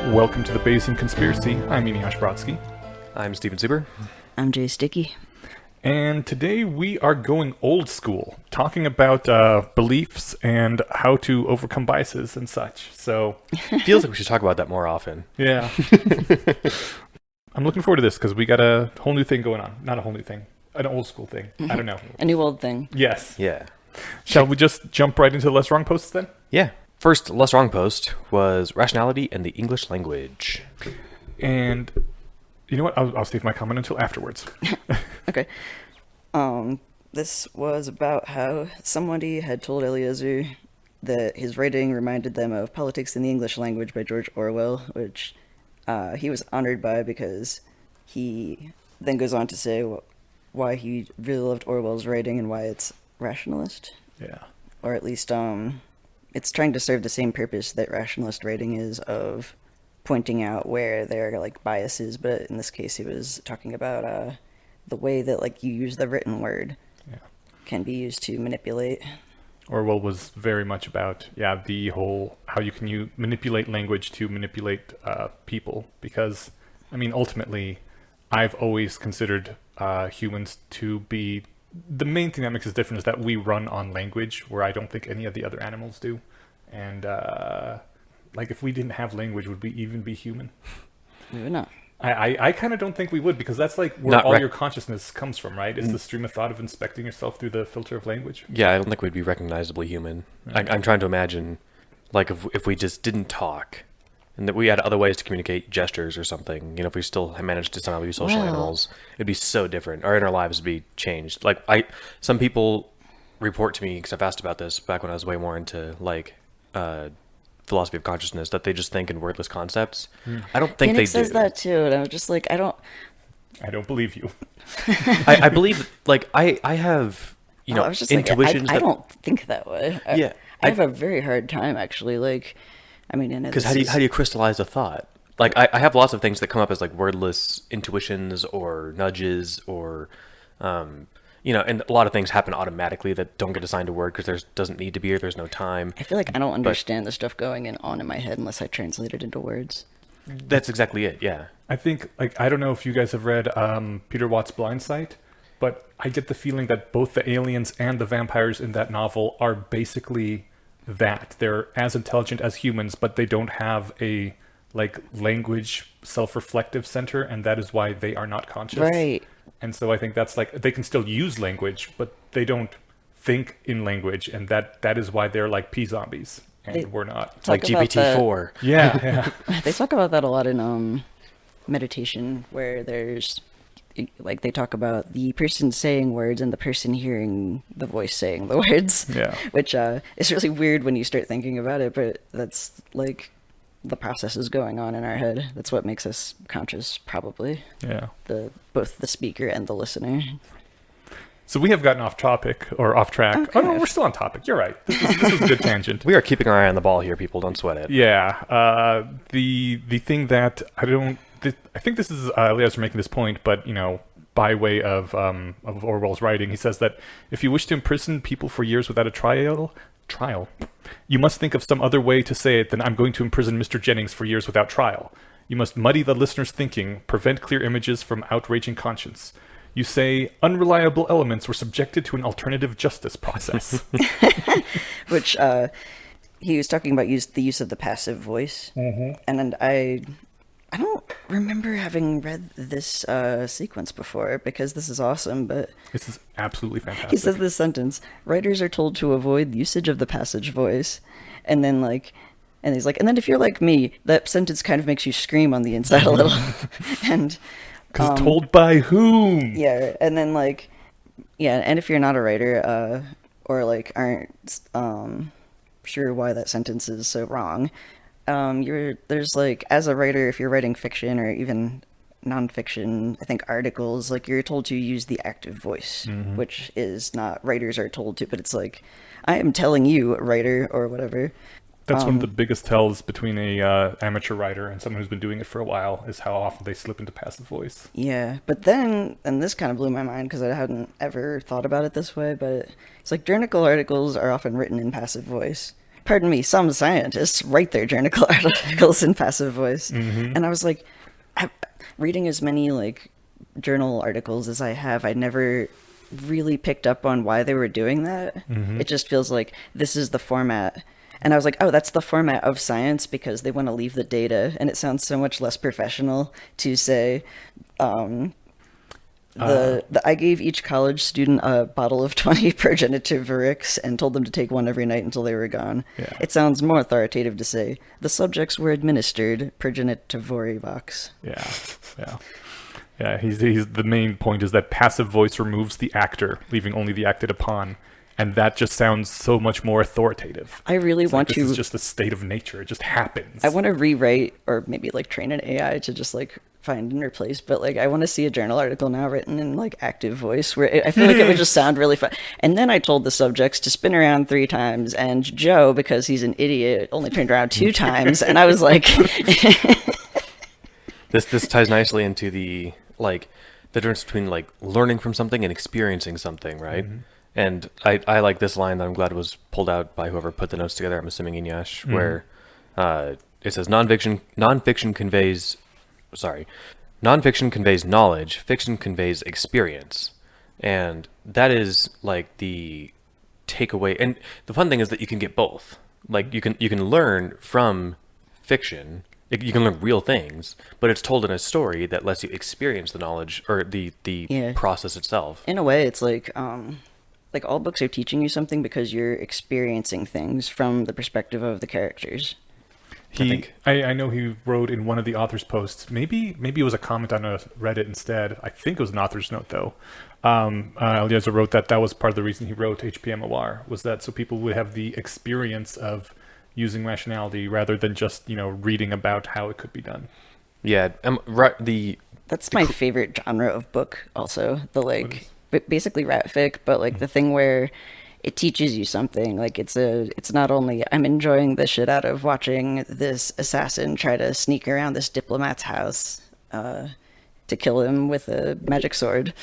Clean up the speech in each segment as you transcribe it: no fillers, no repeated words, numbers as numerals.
Welcome to the Bayesian Conspiracy. I'm Eneasz Brodsky. I'm Steven Zuber. I'm Jay Sticky. And today we are going old school, talking about beliefs and how to overcome biases and such. So, Feels like we should talk about that more often. yeah. I'm looking forward to this because we got a whole new thing going on. Not a whole new thing, an old school thing. I don't know. A new old thing. Yes. Yeah. Shall we just jump right into the less wrong posts then? Yeah. First less wrong post was rationality and the English language. And you know what? I'll save my comment until afterwards. Okay. This was about how somebody had told Eliezer that his writing reminded them of Politics in the English Language by George Orwell, which he was honored by because he then goes on to say why he really loved Orwell's writing and why it's rationalist. Yeah. Or at least it's trying to serve the same purpose that rationalist writing is, of pointing out where there are like biases, but in this case he was talking about the way that like you use the written word can be used to manipulate. Orwell was very much about, the whole how you can manipulate language to manipulate people. Because, I mean, ultimately, I've always considered humans to be... The main thing that makes us different is that we run on language, where I don't think any of the other animals do. And, if we didn't have language, would we even be human? We would not. I kind of don't think we would, because that's like where all your consciousness comes from, right? Is the stream of thought of inspecting yourself through the filter of language. Yeah, I don't think we'd be recognizably human. Right. I'm trying to imagine, like, if we just didn't talk, and that we had other ways to communicate, gestures or something, if we still managed to somehow be social animals, it'd be so different. Our inner lives would be changed. Like, some people report to me, because I've asked about this back when I was way more into, philosophy of consciousness, that they just think in wordless concepts. I don't think Phoenix they do. says that too, and I was just like, I don't believe you. I believe, I have, I was just intuitions. like, I don't think that way. Yeah. I have a very hard time, actually. Because how do you crystallize a thought? Like, I have lots of things that come up as, like, wordless intuitions or nudges or, and a lot of things happen automatically that don't get assigned a word because there doesn't need to be or there's no time. I feel like I don't understand the stuff going on in my head unless I translate it into words. That's exactly it, yeah. I think, I don't know if you guys have read Peter Watt's Blind Sight, but I get the feeling that both the aliens and the vampires in that novel are basically that. They're as intelligent as humans, but they don't have a, language self-reflective center, and that is why they are not conscious. Right. And so I think that's they can still use language, but they don't think in language, and that is why they're like pee zombies, and we're not. It's like GPT-4. Yeah. They talk about that a lot in meditation, where there's they talk about the person saying words and the person hearing the voice saying the words. Yeah. Which is really weird when you start thinking about it, but that's the process is going on in our head. That's what makes us conscious, probably. Yeah. Both the speaker and the listener. So we have gotten off topic, or off track. Okay. Oh, no, we're still on topic. You're right. This is a good tangent. We are keeping our eye on the ball here, people. Don't sweat it. Yeah. The thing that I think this is Eliezer making this point, but, by way of Orwell's writing, he says that if you wish to imprison people for years without a trial, you must think of some other way to say it than I'm going to imprison Mr. Jennings for years without trial. You must muddy the listener's thinking, prevent clear images from outraging conscience. You say unreliable elements were subjected to an alternative justice process. Which he was talking about the use of the passive voice. Mm-hmm. And then I don't remember having read this sequence before, because this is awesome, but... This is absolutely fantastic. He says this sentence: writers are told to avoid usage of the passive voice. And then, and he's like, and then if you're like me, that sentence kind of makes you scream on the inside a little. And... Because told by whom? Yeah, and then, and if you're not a writer, or, aren't sure why that sentence is so wrong... there's as a writer, if you're writing fiction or even nonfiction, I think articles, you're told to use the active voice, mm-hmm. which is not writers are told to, but it's I am telling you, writer, or whatever. That's one of the biggest tells between a amateur writer and someone who's been doing it for a while, is how often they slip into passive voice. Yeah, but then, and this kind of blew my mind because I hadn't ever thought about it this way, but it's journal articles are often written in passive voice. pardon me, some scientists write their journal articles in passive voice. And I was like, reading as many like journal articles as I have, I never really picked up on why they were doing that. It just feels like this is the format. And I was like, oh, that's the format of science because they want to leave the data. And it sounds so much less professional to say, I gave each college student a bottle of 20 Progenitivorics and told them to take one every night until they were gone. Yeah. It sounds more authoritative to say the subjects were administered Progenitivorivox. Yeah. He's the main point is that passive voice removes the actor, leaving only the acted upon, and that just sounds so much more authoritative. I really want this to. This is just the state of nature. It just happens. I want to rewrite or maybe like train an AI to just like find and replace, but like I want to see a journal article now written in like active voice where I feel like it would just sound really fun. And then I told the subjects to spin around 3 times, and Joe, because he's an idiot, only turned around 2 times, and I was like, This ties nicely into the difference between like learning from something and experiencing something, right? And I like this line that I'm glad was pulled out by whoever put the notes together. I'm assuming Inyash, where it says nonfiction conveys knowledge, fiction conveys experience, and that is like the takeaway. And the fun thing is that you can get both. Like you can learn from fiction. You can learn real things, but it's told in a story that lets you experience the knowledge or the process itself. In a way, it's like all books are teaching you something because you're experiencing things from the perspective of the characters. I know he wrote in one of the author's posts, maybe it was a comment on a Reddit instead. I think it was an author's note though. Eliezer wrote that was part of the reason he wrote HPMOR, was that so people would have the experience of using rationality rather than just reading about how it could be done. Yeah, That's my favorite genre of book. Also, basically rat fic, but like the thing where it teaches you something. Like it's not only I'm enjoying the shit out of watching this assassin try to sneak around this diplomat's house to kill him with a magic sword,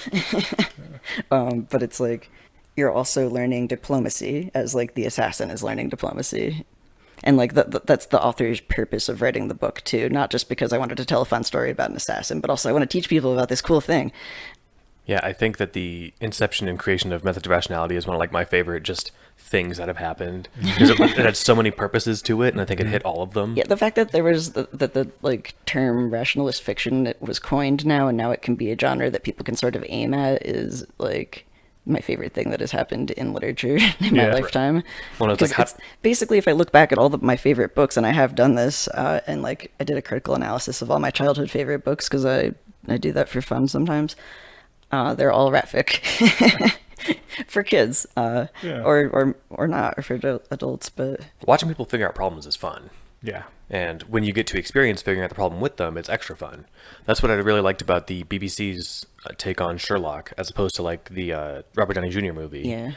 but it's like you're also learning diplomacy as like the assassin is learning diplomacy. And like that's the author's purpose of writing the book too, not just because I wanted to tell a fun story about an assassin, but also I want to teach people about this cool thing. Yeah, I think that the inception and creation of Method to Rationality is one of like my favorite just things that have happened because it had so many purposes to it, and I think it hit all of them. Yeah, the fact that there was the like term rationalist fiction that was coined now, and now it can be a genre that people can sort of aim at is like my favorite thing that has happened in literature in my lifetime. Well, it's like basically, if I look back at all of my favorite books, and I have done this, and like I did a critical analysis of all my childhood favorite books because I do that for fun sometimes. They're all rat fic for kids, or not, or for adults. But watching people figure out problems is fun. Yeah. And when you get to experience figuring out the problem with them, it's extra fun. That's what I really liked about the BBC's take on Sherlock, as opposed to like the Robert Downey Jr. movie. Yeah.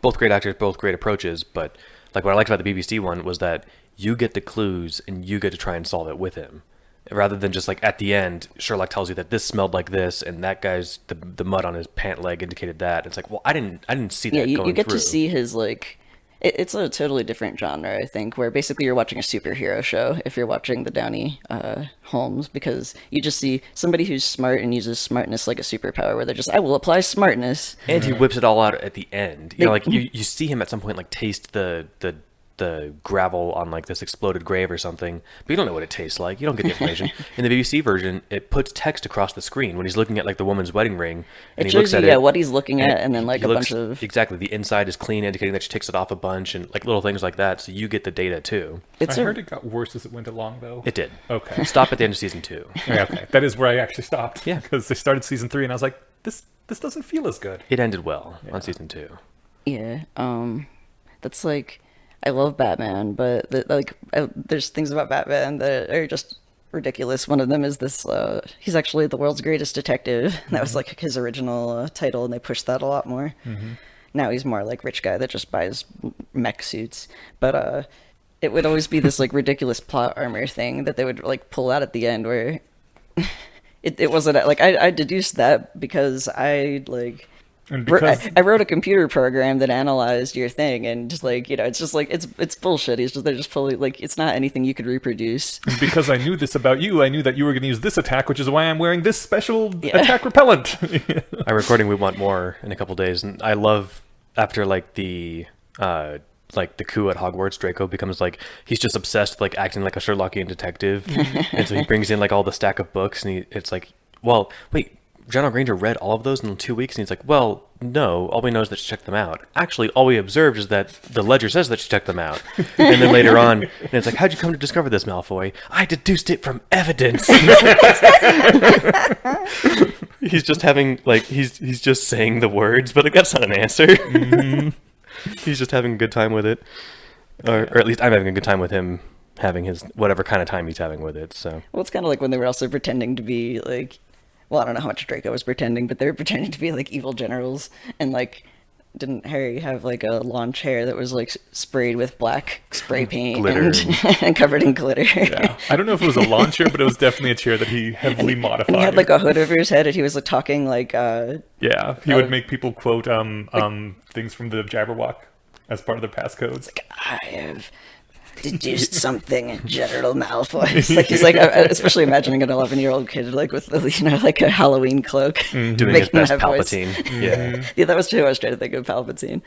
Both great actors, both great approaches. But like what I liked about the BBC one was that you get the clues and you get to try and solve it with him, rather than just like at the end, Sherlock tells you that this smelled like this, and that guy's the mud on his pant leg indicated that. It's like, well, I didn't see that. Yeah, going you get through. to see his like. It's a totally different genre, I think, where basically you're watching a superhero show if you're watching the Downey Holmes, because you just see somebody who's smart and uses smartness like a superpower, where they're just, I will apply smartness. And he whips it all out at the end. You know, like you see him at some point like taste the gravel on like this exploded grave or something, but you don't know what it tastes like. You don't get the information. In the BBC version, it puts text across the screen when he's looking at like the woman's wedding ring, and It he looks shows at you it. what he's looking at, and then like he a looks- bunch of exactly, the inside is clean, indicating that she takes it off a bunch, and like little things like that. So you get the data too. it's I heard it got worse as it went along, though. It did. Okay. Stop at the end of season 2. Yeah, okay. That is where I actually stopped. Yeah. Because they started season 3, and I was like, this doesn't feel as good. It ended well on season 2. Yeah, that's like, I love Batman, but there's things about Batman that are just ridiculous. One of them is this, he's actually the world's greatest detective. That was like his original title, and they pushed that a lot more. Now he's more like rich guy that just buys mech suits. But it would always be this like ridiculous plot armor thing that they would like pull out at the end where it wasn't like, I deduced that because I like And because I wrote a computer program that analyzed your thing, and just like, it's just like it's bullshit. They're just fully like, it's not anything you could reproduce. And because I knew this about you, I knew that you were going to use this attack, which is why I'm wearing this special attack repellent. I'm recording We Want More in a couple days, and I love after like the coup at Hogwarts, Draco becomes like, he's just obsessed with like acting like a Sherlockian detective, and so he brings in like all the stack of books, and it's like, well, wait, General Granger read all of those in 2 weeks, and he's like, well, no, all we know is that she checked them out. Actually, all we observed is that the ledger says that she checked them out. And then later on, and it's like, how'd you come to discover this, Malfoy? I deduced it from evidence. He's just having, like, he's just saying the words, but like, that's not an answer. He's just having a good time with it. Or at least I'm having a good time with him having his, whatever kind of time he's having with it, so. Well, it's kind of like when they were also pretending to be like, well, I don't know how much Draco was pretending, but they were pretending to be like evil generals, and like, didn't Harry have like a lawn chair that was like sprayed with black spray paint and covered in glitter? Yeah, I don't know if it was a lawn chair, but it was definitely a chair that he heavily modified. And he had like a hood over his head, and he was like talking like. Yeah, he would make people quote things from the Jabberwock as part of their passcodes. Like, I have deduced something, General Malfoy. He's like, especially imagining an 11-year-old kid like with like a Halloween cloak, doing his best Palpatine. Yeah, that was who I was trying to think of, Palpatine.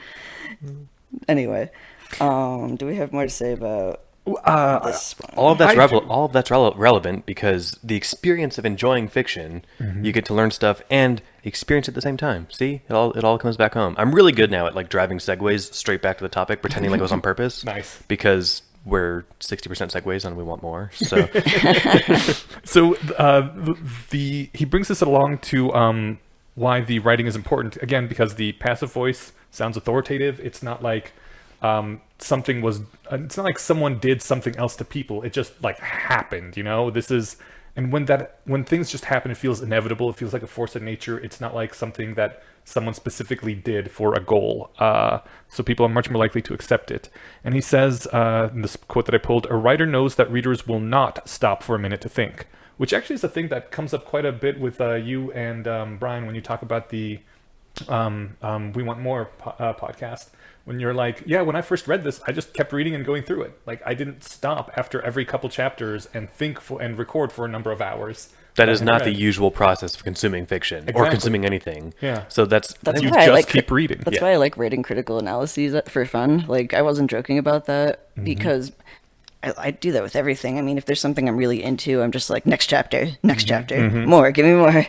Anyway, do we have more to say about this one? All of that's relevant because the experience of enjoying fiction, you get to learn stuff and experience at the same time. See, it all comes back home. I'm really good now at like driving segues straight back to the topic, pretending like it was on purpose. Nice, because we're 60% segues and we want more. So, he brings this along to why the writing is important. Again, because the passive voice sounds authoritative. It's not like something was. It's not like someone did something else to people. It just like happened. You know, this is. And when things just happen, it feels inevitable. It feels like a force of nature. It's not like something that someone specifically did for a goal. So people are much more likely to accept it. And he says, in this quote that I pulled, "A writer knows that readers will not stop for a minute to think," which actually is a thing that comes up quite a bit with you and Brian when you talk about the We Want More podcast. When you're like, yeah, when I first read this, I just kept reading and going through it. Like, I didn't stop after every couple chapters and think and record for a number of hours. That is not the usual process of consuming fiction or consuming anything. Yeah. So that's you why just keep reading. That's why I like writing critical analyses for fun. Like, I wasn't joking about that because I do that with everything. I mean, if there's something I'm really into, I'm just like, next chapter, more, give me more.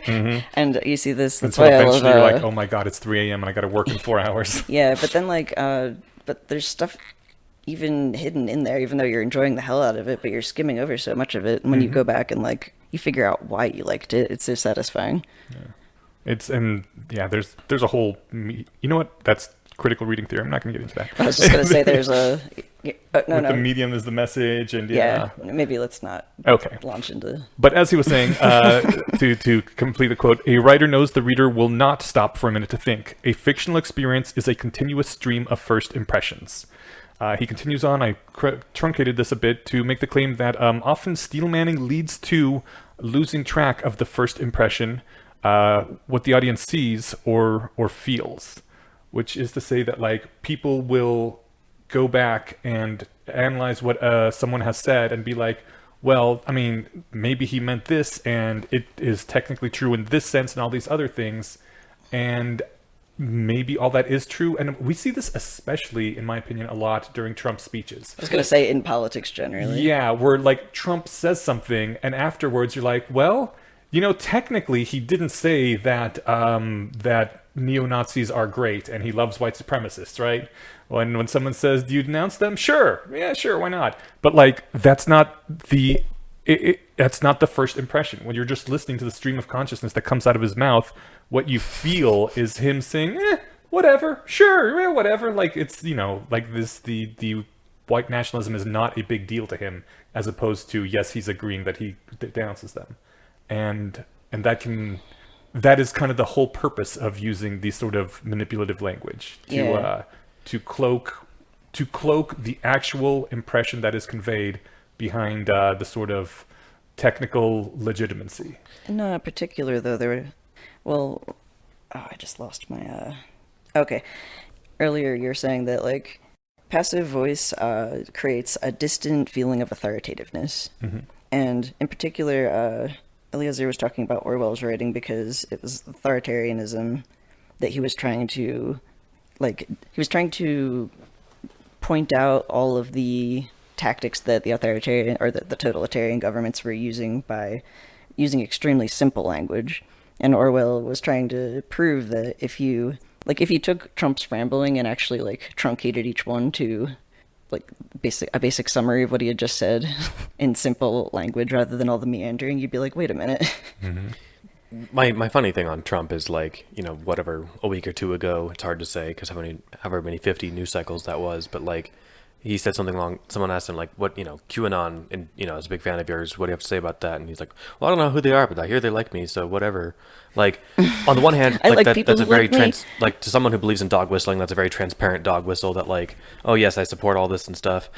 And you see this, that's why I love... you're like, oh my god, it's 3 a.m. and I gotta work in 4 hours. Yeah, but then like, but there's stuff even hidden in there, even though you're enjoying the hell out of it, but you're skimming over so much of it. And when you go back and like, you figure out why you liked it, it's so satisfying. Yeah. There's a whole, you know what? That's critical reading theory. I'm not going to get into that. I was just going to say there's a... no. The medium is the message, and yeah, maybe let's not launch into... But as he was saying, to complete the quote, "A writer knows the reader will not stop for a minute to think. A fictional experience is a continuous stream of first impressions." He continues on, I truncated this a bit, to make the claim that often steelmanning leads to losing track of the first impression, what the audience sees or feels. Which is to say that like people will go back and analyze what someone has said and be like, well, I mean, maybe he meant this and it is technically true in this sense and all these other things. And maybe all that is true. And we see this especially, in my opinion, a lot during Trump's speeches. I was going to say in politics generally. Yeah, where like Trump says something and afterwards you're like, well, you know, technically he didn't say that that neo-Nazis are great and he loves white supremacists, right? When someone says, do you denounce them? Sure. Yeah, sure, why not? But like that's not the that's not the first impression. When you're just listening to the stream of consciousness that comes out of his mouth, what you feel is him saying, whatever, sure, whatever. Like it's, you know, like this the white nationalism is not a big deal to him, as opposed to, yes, he's agreeing that he denounces them. And that is kind of the whole purpose of using these sort of manipulative language to cloak the actual impression that is conveyed behind the sort of technical legitimacy. In particular, though, Oh, I just lost my. Okay. Earlier, you were saying that like passive voice creates a distant feeling of authoritativeness, and in particular, Eliezer was talking about Orwell's writing because it was authoritarianism that he was trying to, point out all of the tactics that the authoritarian or the totalitarian governments were using by using extremely simple language. And Orwell was trying to prove that if you took Trump's rambling and actually like truncated each one to like a basic summary of what he had just said in simple language rather than all the meandering, you'd be like, wait a minute. My funny thing on Trump is like, whatever, a week or two ago, it's hard to say because however many 50 news cycles that was, but like he said something along, someone asked him like, what, QAnon, and, is a big fan of yours, what do you have to say about that? And he's like, well, I don't know who they are, but I hear they like me, so whatever. Like, on the one hand, I like that, people that's a who very, like me. to someone who believes in dog whistling, that's a very transparent dog whistle that like, oh yes, I support all this and stuff.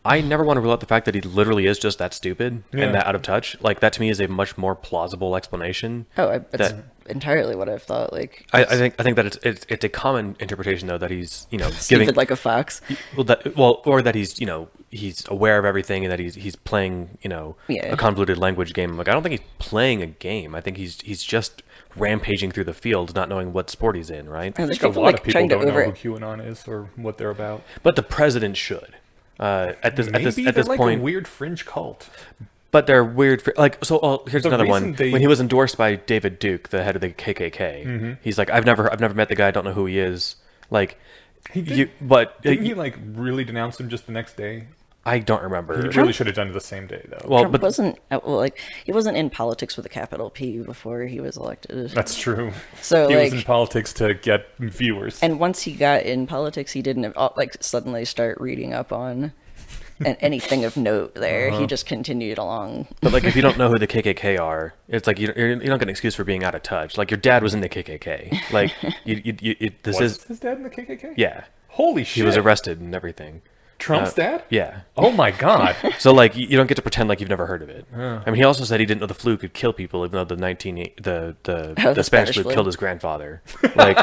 I never want to rule out the fact that he literally is just that stupid and that out of touch. Like, that to me is a much more plausible explanation. Oh, that's entirely what I've thought. Like, I think that it's a common interpretation though that he's giving stupid like a fox. Or that he's aware of everything and that he's playing a convoluted language game. Like, I don't think he's playing a game. I think he's just rampaging through the field, not knowing what sport he's in. Right? And I there's think a people lot like of people trying to don't know over. who QAnon is or what they're about. But the president should. At this like point, a weird fringe cult. but they're weird. Here's The another reason one. they- When he was endorsed by David Duke, the head of the KKK, he's like, I've never met the guy. I don't know who he is. Like, He did, but didn't he like really denounce him just the next day? I don't remember. He really should have done it the same day though. Well, Trump but wasn't he wasn't in politics with a capital P before he was elected. That's true. So He like, was in politics to get viewers. and once he got in politics, he didn't suddenly start reading up on anything of note. There, he just continued along. But like, if you don't know who the KKK are, it's like you don't get an excuse for being out of touch. Like, your dad was in the KKK. Like, Was his dad in the KKK? yeah. Holy shit. He was arrested and everything. Trump's dad? Yeah. Oh my god. So like, you don't get to pretend like you've never heard of it. I mean, he also said he didn't know the flu could kill people, even though the the Spanish flu flu. killed his grandfather. Like,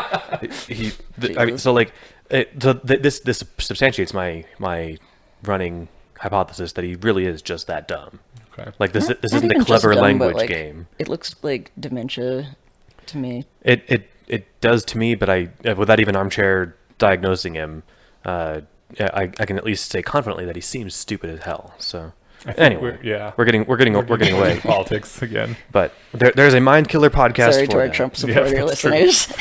this substantiates my running hypothesis that he really is just that dumb. Okay. Like, this Not isn't even a just clever dumb, but, language like, game. It looks like dementia to me. It does to me, but without even armchair diagnosing him, I can at least say confidently that he seems stupid as hell. So anyway, we're getting away. Politics again. But there's a Mind Killer podcast. Sorry for to our that. Trump supporter that's true. listeners.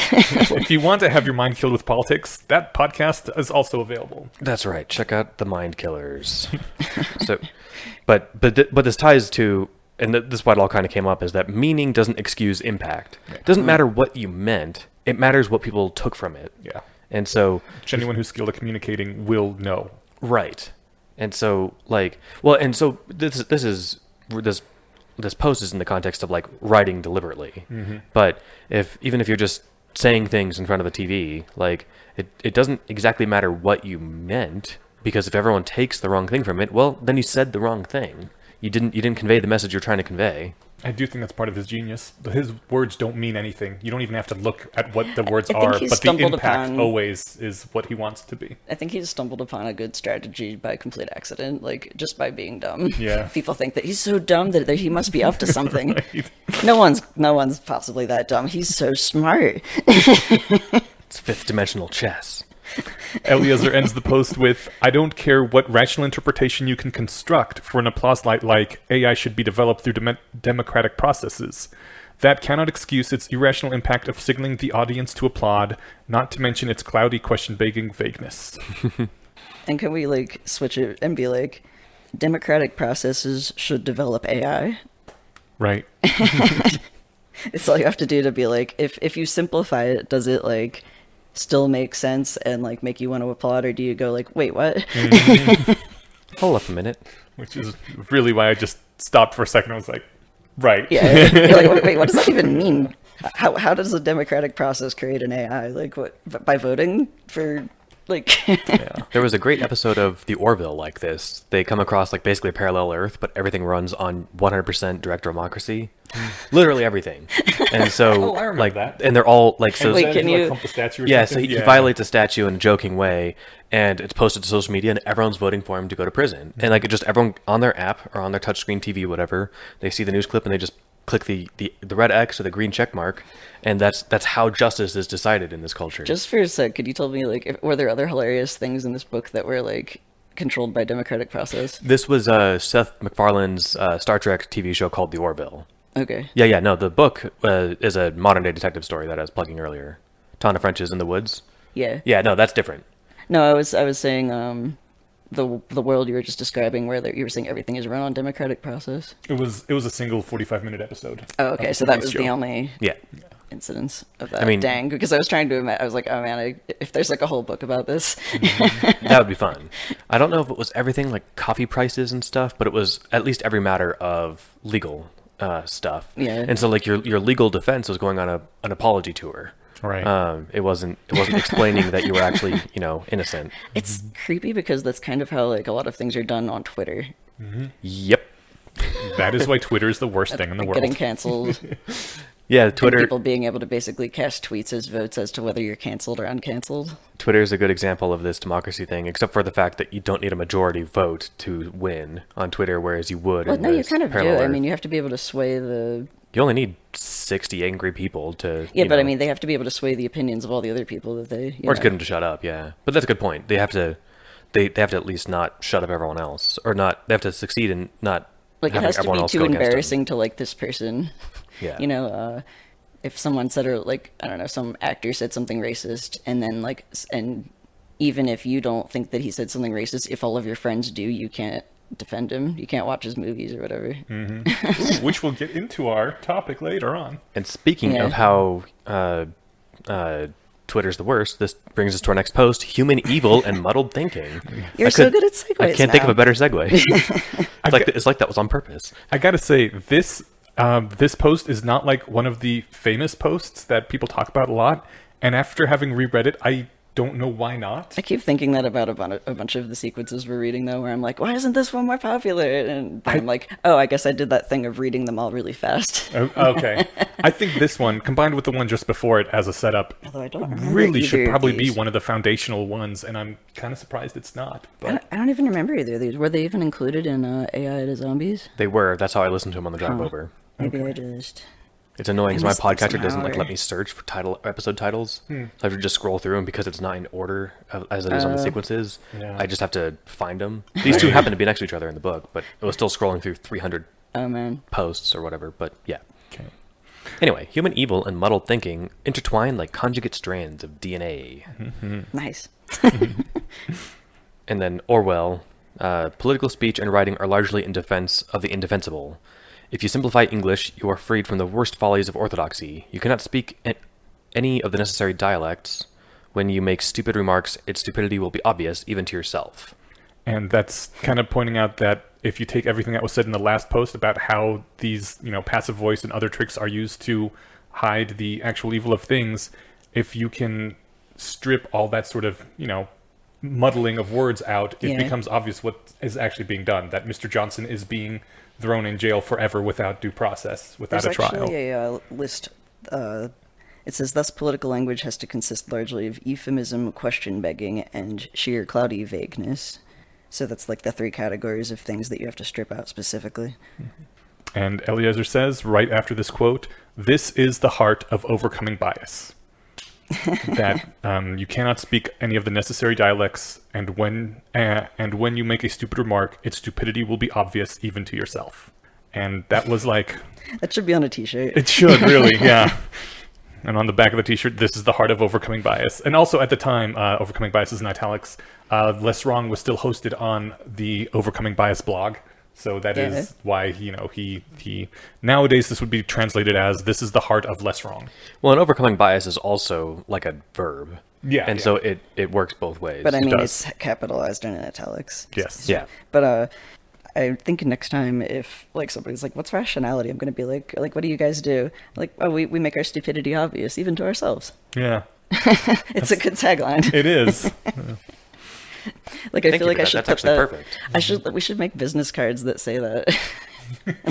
If you want to have your mind killed with politics, that podcast is also available. That's right. Check out the Mind Killers. So, but this ties to, and this is what all kind of came up, is that meaning doesn't excuse impact. It doesn't matter what you meant. It matters what people took from it. Yeah. And so, Which anyone who's skilled at communicating will know. right. And so, like, well, and so this post is in the context of like writing deliberately. But even if you're just saying things in front of a TV, like, it doesn't exactly matter what you meant, because if everyone takes the wrong thing from it, well, then you said the wrong thing. You didn't convey the message you're trying to convey. I do think that's part of his genius. His words don't mean anything. You don't even have to look at what the words I think are, he's but the stumbled impact upon- always is what he wants to be. I think he's stumbled upon a good strategy by complete accident, like just by being dumb. Yeah. People think that he's so dumb that he must be up to something. Right. No one's possibly that dumb. He's so smart. It's fifth dimensional chess. Eliezer ends the post with, I don't care what rational interpretation you can construct for an applause light like AI should be developed through democratic processes. That cannot excuse its irrational impact of signaling the audience to applaud, not to mention its cloudy question-begging vagueness. And can we like switch it and be like, democratic processes should develop AI? Right. It's all you have to do to be like, if you simplify it, does it like still make sense and like make you want to applaud, or do you go like, wait, what? Hold up a minute. Which is really why I just stopped for a second. I was like, right. Yeah, you're like, wait, what does that even mean? How does the democratic process create an AI? Like, what, by voting for Like, Yeah. There was a great episode of The Orville like this. They come across like basically a parallel Earth, but everything runs on 100% direct democracy. Literally everything. And so, Oh, I remember like, that. and they're all like, so. Wait, can you- Hump the statue or Yeah, so something? he violates a statue in a joking way, and it's posted to social media, and everyone's voting for him to go to prison. And like, it just everyone on their app or on their touchscreen TV, whatever, they see the news clip and they just click the red X or the green check mark, and that's how justice is decided in this culture. just for a sec, could you tell me, like, were there other hilarious things in this book that were, like, controlled by democratic process? This was Seth MacFarlane's Star Trek TV show called The Orville. Okay. Yeah, no, the book is a modern day detective story that I was plugging earlier. Tana French is in the woods. Yeah. Yeah, no, that's different. No, I was saying, the world you were just describing, where you were saying everything is run on democratic process. It was a single 45-minute episode. Oh, okay, of so the that was show. the only Yeah. incidence of that. I mean- dang, because I was trying to imagine, I was like, oh man, if there's like a whole book about this. That would be fun. I don't know if it was everything like coffee prices and stuff, but it was at least every matter of legal stuff. Yeah. And so like your legal defense was going on an apology tour. Right. It wasn't explaining that you were actually, innocent. It's creepy because that's kind of how like a lot of things are done on Twitter. Yep. That is why Twitter is the worst thing in the Like world. getting canceled. Yeah, And Twitter people being able to basically cast tweets as votes as to whether you're canceled or uncanceled. Twitter is a good example of this democracy thing, except for the fact that you don't need a majority vote to win on Twitter, whereas you would. Well, in no, you this kind of do. parallel I Earth. mean, you have to be able to sway the. You only need 60 angry people to. Yeah, you but I know- mean, they have to be able to sway the opinions of all the other people that they. or just get them to shut up. Yeah, but that's a good point. They have to. They have to at least not shut up everyone else, or not. They have to succeed in not. Like it having has to everyone be else too go against them. embarrassing to like this person. Yeah. If someone said, or like I don't know, some actor said something racist, and then like, and even if you don't think that he said something racist, if all of your friends do, you can't defend him. You can't watch his movies or whatever. Which we'll get into our topic later on. And speaking Yeah. of how Twitter's the worst, this brings us to our next post: human evil and muddled thinking. You're so good at segues. I can't think of now. a better segue. It's like that was on purpose. I gotta say, this post is not like one of the famous posts that people talk about a lot. And after having reread it, I don't know why not. I keep thinking that about a bunch of the sequences we're reading, though, where I'm like, why isn't this one more popular? And then I'm like, oh, I guess I did that thing of reading them all really fast. Oh, okay. I think this one, combined with the one just before it as a setup, Although I don't remember really either should of probably be these. one of the foundational ones, and I'm kind of surprised it's not. But I don't even remember either of these. Were they even included in AI to Zombies? They were. That's how I listened to them on the drive over. Maybe I just. It's annoying because missed my them podcatcher doesn't somehow, like or- let me search for episode titles. So I have to just scroll through them because it's not in order as it is on the sequences. Yeah. I just have to find them. These two happen to be next to each other in the book, but it was still scrolling through 300 Oh man. posts or whatever. But yeah. okay. Anyway, human evil and muddled thinking intertwine like conjugate strands of DNA. Nice. And then Orwell, political speech and writing are largely in defense of the indefensible. If you simplify English, you are freed from the worst follies of orthodoxy. You cannot speak any of the necessary dialects. When you make stupid remarks, its stupidity will be obvious, even to yourself. And that's kind of pointing out that if you take everything that was said in the last post about how these, passive voice and other tricks are used to hide the actual evil of things, if you can strip all that sort of, muddling of words out, it Yeah. becomes obvious what is actually being done, that Mr. Johnson is being thrown in jail forever without due process, without There's a trial. actually a list. It says, thus political language has to consist largely of euphemism, question begging, and sheer cloudy vagueness. So that's like the three categories of things that you have to strip out specifically. And Eliezer says, right after this quote, "This is the heart of overcoming bias." That you cannot speak any of the necessary dialects, and when you make a stupid remark, its stupidity will be obvious even to yourself. And that was like, That should be on a t-shirt. it should really, yeah. And on the back of the t-shirt, "This is the heart of overcoming bias." And also at the time, overcoming bias is in italics. Less Wrong was still hosted on the Overcoming Bias blog. So that is why, he nowadays this would be translated as "This is the heart of Less Wrong." Well, and overcoming bias is also like a verb. Yeah, And yeah. so it works both ways. But I mean, does. it's capitalized and in italics. Yes. Yeah. But I think next time if like somebody's like, "What's rationality?" I'm gonna be like, "What do you guys do?" Like, "Oh, we make our stupidity obvious, even to ourselves." Yeah. It's a good tagline. It is. Like I Thank feel you like for I that. should That's put actually that. perfect. We should make business cards that say that.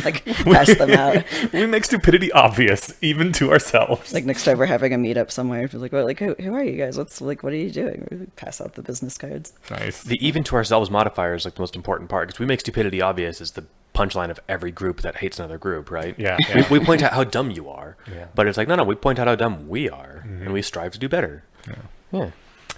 Like pass them out. We make stupidity obvious, even to ourselves. Like next time we're having a meetup somewhere, if you're like, well, like who are you guys? What are you doing? We pass out the business cards. Nice. The even to ourselves modifier is like the most important part because we make stupidity obvious is the punchline of every group that hates another group, right? Yeah. We point out how dumb you are, Yeah. but it's like no, we point out how dumb we are, and we strive to do better. Yeah.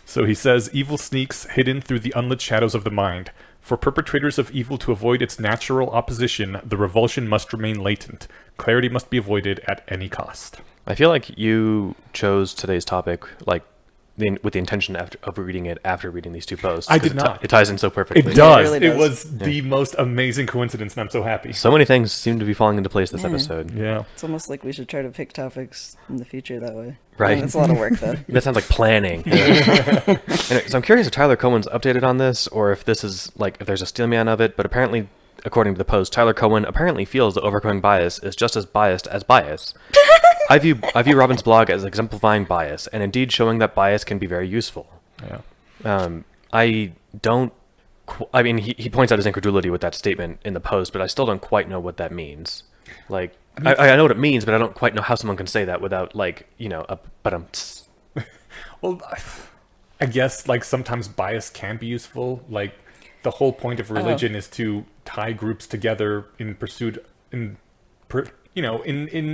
So he says, evil sneaks hidden through the unlit shadows of the mind. For perpetrators of evil to avoid its natural opposition, the revulsion must remain latent. Clarity must be avoided at any cost. I feel like you chose today's topic like with the intention of reading it after reading these two posts. I 'cause did not. It ties in so perfectly. It does. really It does. was the most amazing coincidence, and I'm so happy. So many things seem to be falling into place this episode. Yeah. It's almost like we should try to pick topics in the future that way. Right. It's a lot of work though. That sounds like planning. Anyway, so I'm curious if Tyler Cohen's updated on this, or if this is like if there's a steel man of it. But apparently, according to the post, Tyler Cohen apparently feels that overcoming bias is just as biased as bias. I view Robin's blog as exemplifying bias, and indeed showing that bias can be very useful. Yeah. I don't. I mean, he points out his incredulity with that statement in the post, but I still don't quite know what that means. Like, I know what it means, but I don't quite know how someone can say that without, like, Well, I guess like sometimes bias can be useful. Like the whole point of religion is to tie groups together in pursuit in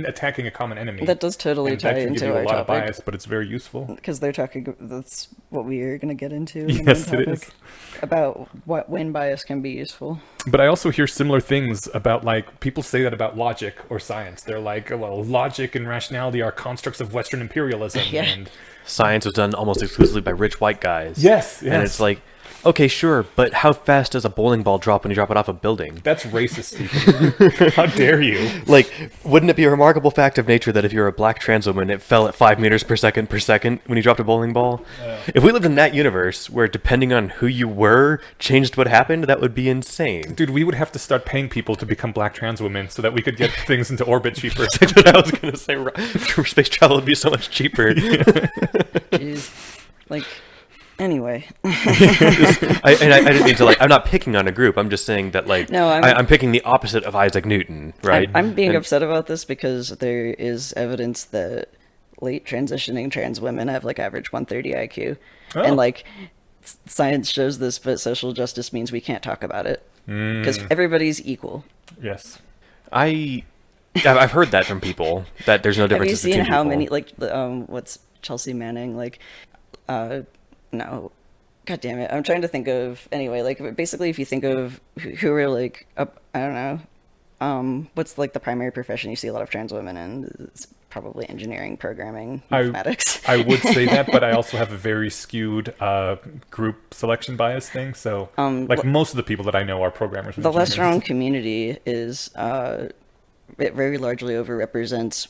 attacking a common enemy. That does totally And tie that can give into you our a lot of topic. bias, but it's very useful. Because they're talking. That's what we are going to get into. In the Yes, main it topic, is. about when bias can be useful. But I also hear similar things about, like, people say that about logic or science. They're like, well, logic and rationality are constructs of Western imperialism. Yeah. And science was done almost exclusively by rich white guys. yes. And it's like, okay, sure, but how fast does a bowling ball drop when you drop it off a building? that's racist, Stephen. How dare you? Like, wouldn't it be a remarkable fact of nature that if you're a black trans woman, it fell at 5 meters per second when you dropped a bowling ball? If we lived in that universe where depending on who you were changed what happened, that would be insane. Dude, we would have to start paying people to become black trans women so that we could get things into orbit cheaper. That's what I was going to say. Space travel would be so much cheaper. Jeez. Like, anyway. I didn't mean to, like, I'm not picking on a group. I'm just saying that, like, No, I'm picking the opposite of Isaac Newton, right? I'm being And- upset about this because there is evidence that late transitioning trans women have like average 130 IQ. Oh. And like science shows this, but social justice means we can't talk about it because everybody's equal. Yes. I've heard that from people that there's no Have you difference seen between how people. many like what's Chelsea Manning like no, god damn it, I'm trying to think of anyway, like basically if you think of who are like I don't know, what's like the primary profession you see a lot of trans women in? It's probably engineering, programming, mathematics. I would say that, but I also have a very skewed group selection bias thing. So, like most of the people that I know are programmers. and The less engineers. strong community is it very largely overrepresents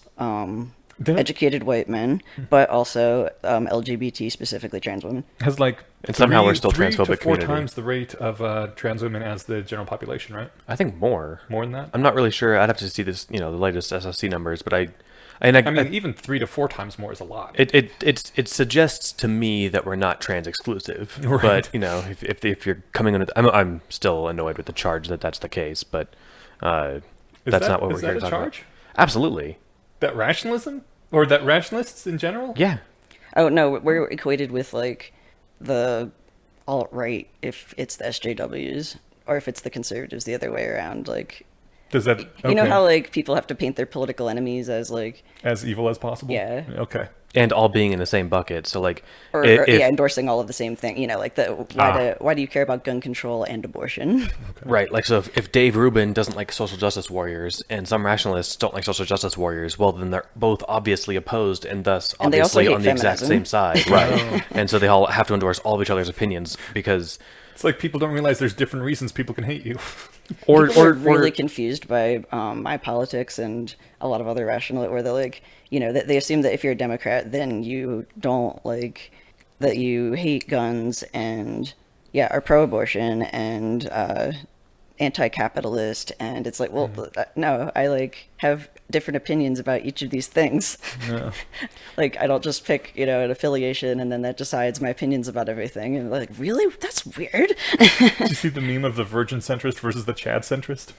educated white men, but also LGBT, specifically trans women. has like And somehow we're still three transphobic to four community. times the rate of trans women as the general population, right? I think more. More than that. I'm not really sure. I'd have to see this, the latest SSC numbers, but I mean, even 3 to 4 times more is a lot. it suggests to me that we're not trans exclusive. Right. But if you're coming under, I'm still annoyed with the charge that that's the case. But that's not what we're here to talk about. Absolutely. That rationalism or that rationalists in general? Yeah. Oh no, we're equated with like the alt-right if it's the SJWs, or if it's the conservatives the other way around. Like, Does that you know okay. how like people have to paint their political enemies as like as evil as possible? Yeah. Okay. And all being in the same bucket. So like, or if, endorsing all of the same thing. You know, like why do you care about gun control and abortion? right. Like, so if Dave Rubin doesn't like social justice warriors and some rationalists don't like social justice warriors, well, then they're both obviously opposed and thus And they also obviously hate on the exact feminism. same side. Right. And so they all have to endorse all of each other's opinions because, It's like people don't realize there's different reasons people can hate you. or People are really confused by my politics and a lot of other rational, where they're like, you know, they assume that if you're a Democrat, then you don't like that you hate guns and are pro-abortion and anti-capitalist, and it's like, well, no, I like have different opinions about each of these things. Yeah. Like, I don't just pick, an affiliation and then that decides my opinions about everything. And like, really? That's weird. Did you see the meme of the virgin centrist versus the Chad centrist?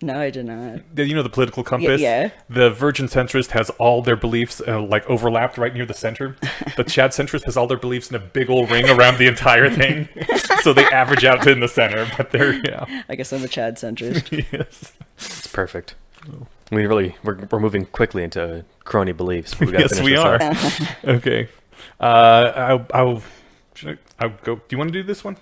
No, I did not. You know the political compass? Yeah. The virgin centrist has all their beliefs like overlapped right near the center. The Chad centrist has all their beliefs in a big old ring around the entire thing. So they average out to in the center, but they're, I guess I'm a Chad centrist. Yes. It's perfect. We're moving quickly into Crony Beliefs. But we gotta Yes, finish we this are. up. Okay. I'll go. Do you want to do this one?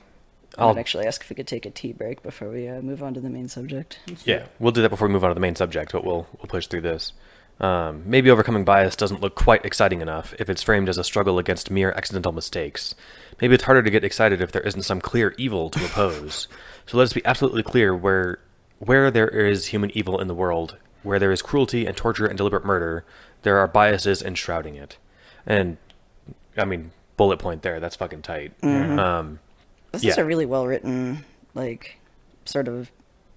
I would actually ask if we could take a tea break before we move on to the main subject. Yeah, we'll do that before we move on to the main subject, but we'll push through this. Maybe overcoming bias doesn't look quite exciting enough if it's framed as a struggle against mere accidental mistakes. Maybe it's harder to get excited if there isn't some clear evil to oppose. So let us be absolutely clear where there is human evil in the world, where there is cruelty and torture and deliberate murder, there are biases enshrouding it. And, I mean, bullet point there, that's fucking tight. Mm-hmm. This is a really well-written, like, sort of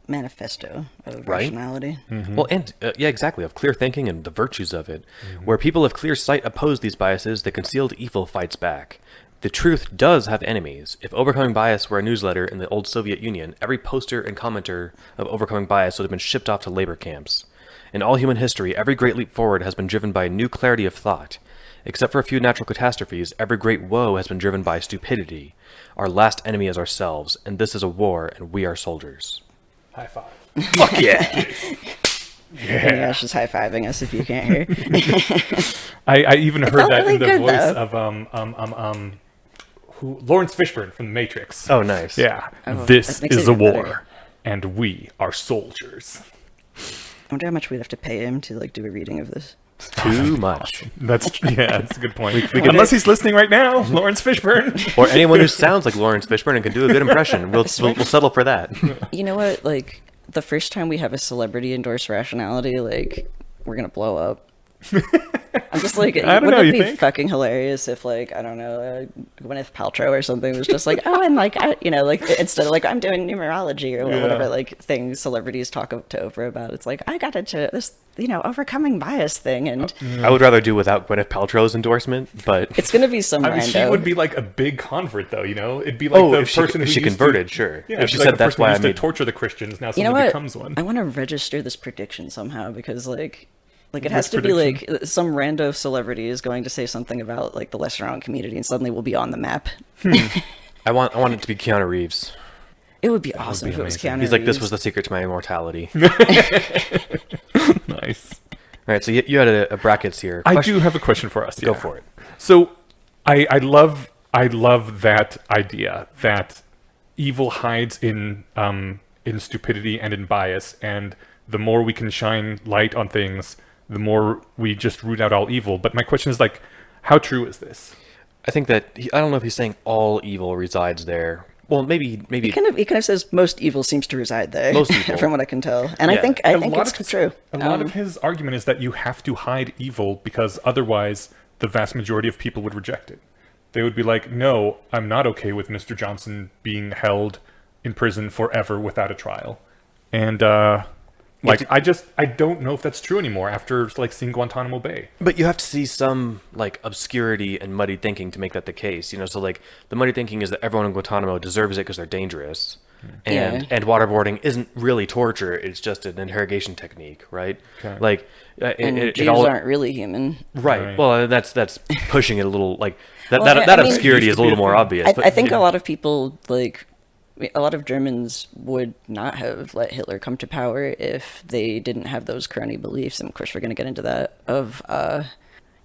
manifesto of rationality. Mm-hmm. Well, and, yeah, exactly, of clear thinking and the virtues of it. Mm-hmm. Where people of clear sight oppose these biases, the concealed evil fights back. The truth does have enemies. If Overcoming Bias were a newsletter in the old Soviet Union, every poster and commenter of Overcoming Bias would have been shipped off to labor camps. In all human history, every great leap forward has been driven by a new clarity of thought. Except for a few natural catastrophes, every great woe has been driven by stupidity. Our last enemy is ourselves, and this is a war, and we are soldiers. High five. Fuck yeah! Yeah, Ash is high-fiving us if you can't hear. I even heard that really in the good, voice though. of Lawrence Fishburne from The Matrix. Oh, nice. Yeah. Oh, This that makes is it a even war, better. and we are soldiers. I wonder how much we'd have to pay him to, like, do a reading of this. Too much. That's a good point. Unless he's listening right now, Lawrence Fishburne. Or anyone who sounds like Lawrence Fishburne and can do a good impression. We'll settle for that. You know what? Like, the first time we have a celebrity endorse rationality, like, we're gonna blow up. I'm just like, I don't know, wouldn't it you be think? fucking hilarious if, like, I don't know, Gwyneth Paltrow or something was just like, oh, and like, like, instead of like, I'm doing numerology or whatever, like, things celebrities talk to Oprah about, it's like, I got into this, overcoming bias thing, and I would rather do without Gwyneth Paltrow's endorsement, but it's gonna be some I mean, she rando. would be like a big convert, though. It'd be like the if person if who she used converted, to, sure. Yeah, If she like said the that's person who why I used to made torture the Christians, now You know someone what? becomes one. I want to register this prediction somehow because, like it Which has to be prediction? like some rando celebrity is going to say something about like the lesser known community, and suddenly we'll be on the map. I want it to be Keanu Reeves. It would be awesome be if it was amazing. Keanu He's like, this Reeves. was the secret to my immortality. Nice. All right, so you had a brackets here. I do have a question for us. Go yeah. for it. So, I love that idea that evil hides in stupidity and in bias, and the more we can shine light on things, the more we just root out all evil. But my question is, like, how true is this? I think that I don't know if he's saying all evil resides there. Well, maybe He kind of says most evil seems to reside there. Most evil. from what I can tell, and Yeah. I think it's true. A lot of his argument is that you have to hide evil because otherwise the vast majority of people would reject it. They would be like, no, I'm not okay with Mr. Johnson being held in prison forever without a trial. And, I don't know if that's true anymore after, like, seeing Guantanamo Bay. But you have to see some, like, obscurity and muddy thinking to make that the case. So, like, the muddy thinking is that everyone in Guantanamo deserves it because they're dangerous. And waterboarding isn't really torture. It's just an interrogation technique, right? Okay. Like, And Jews all... aren't really human. Right. Well, that's pushing it a little, like, that I mean, obscurity is a little more obvious. I think a lot of people, like, a lot of Germans would not have let Hitler come to power if they didn't have those crony beliefs. And of course, we're going to get into that.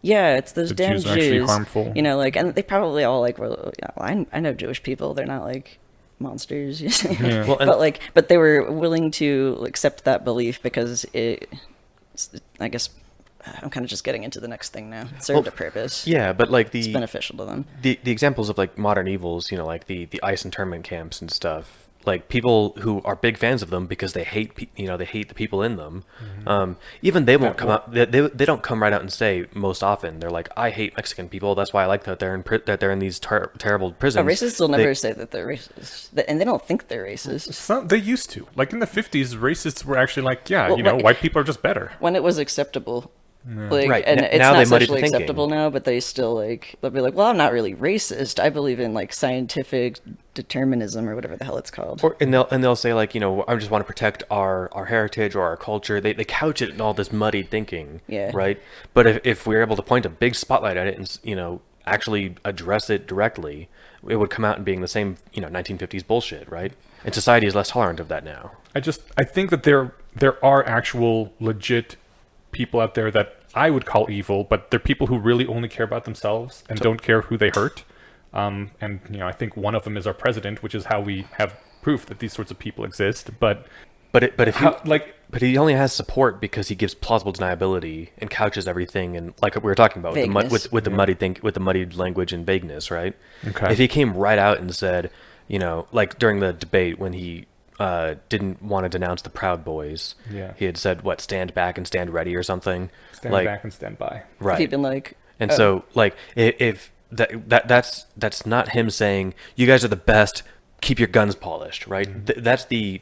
It's those The damn Jews are actually Jews. harmful. Like, and they probably all like were. I know Jewish people. They're not like monsters. Yeah. Well, and- but they were willing to accept that belief because I guess. I'm kind of just getting into the next thing now. It served a purpose. Yeah, but like It's beneficial to them. the examples of like modern evils, like the ICE internment camps and stuff, like people who are big fans of them because they hate they hate the people in them. Even they won't come out. They don't come right out and say most often. They're like, I hate Mexican people. That's why I like that they're in these terrible prisons. Racists will never say that they're racist, and they don't think they're racist. They used to. Like in the 50s, racists were actually like, Well, white people are just better. When it was acceptable. Like, Right. and Now it's they not muddy the socially thinking. acceptable now, but they still they'll be like, well, I'm not really racist. I believe in like scientific determinism or whatever the hell it's called. And they'll say like, I just want to protect our heritage or our culture. They couch it in all this muddied thinking. Yeah. Right. But if we're able to point a big spotlight at it and actually address it directly, it would come out and being the same 1950s bullshit. Right. And society is less tolerant of that now. I think that there are actual legit people out there that I would call evil, but they're people who really only care about themselves and don't care who they hurt. And I think one of them is our president, which is how we have proof that these sorts of people exist. But he only has support because he gives plausible deniability and couches everything, and like we were talking about with the muddied language and vagueness, right? Okay. If he came right out and said, like during the debate when he didn't want to denounce the Proud Boys, he had said stand back and stand ready or something. Stand back and stand by. Right. If he'd been like, and so like if that's not him saying you guys are the best, keep your guns polished, right? That's the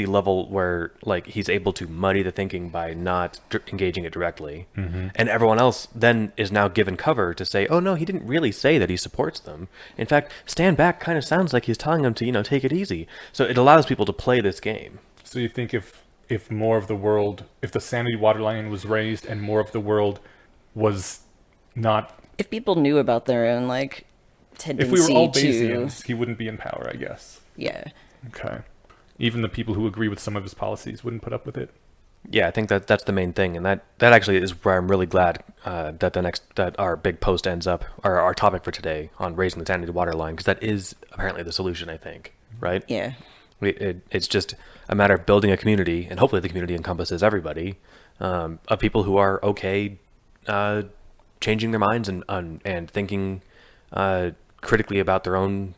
level where like he's able to muddy the thinking by not engaging it directly, and everyone else then is now given cover to say, oh no, he didn't really say that he supports them. In fact, stand back kind of sounds like he's telling them to take it easy. So it allows people to play this game. So you think if more of the world, if the sanity waterline was raised and more of the world was not, if people knew about their own like tendency if we were all to, Bayesians, he wouldn't be in power, I guess. yeah. Okay. Even the people who agree with some of his policies wouldn't put up with it. Yeah, I think that's the main thing, and that actually is where I'm really glad that our big post ends up, or our topic for today on raising the sanity waterline, because that is apparently the solution, I think, right? Yeah. It's just a matter of building a community, and hopefully the community encompasses everybody, of people who are okay changing their minds and thinking critically about their own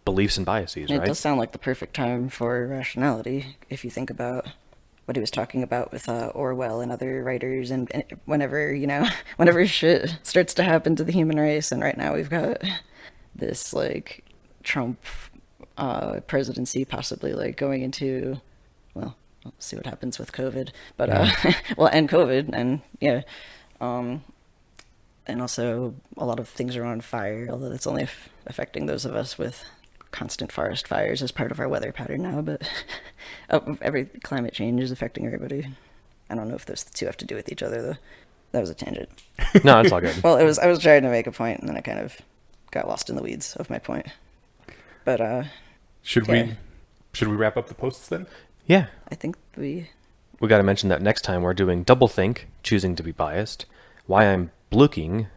beliefs and biases, It right? does sound like the perfect time for rationality if you think about what he was talking about with Orwell and other writers, and whenever whenever shit starts to happen to the human race, and right now we've got this like Trump presidency possibly like going into, well, we'll see what happens with COVID, but and COVID, and and also a lot of things are on fire, although that's only affecting those of us with constant forest fires as part of our weather pattern now, but every climate change is affecting everybody. I don't know if those two have to do with each other, though. That was a tangent. No, it's all good. Well, I was trying to make a point, and then I kind of got lost in the weeds of my point. But should we wrap up the posts then? Yeah. I think we got to mention that next time we're doing doublethink, choosing to be biased. Why I'm bluking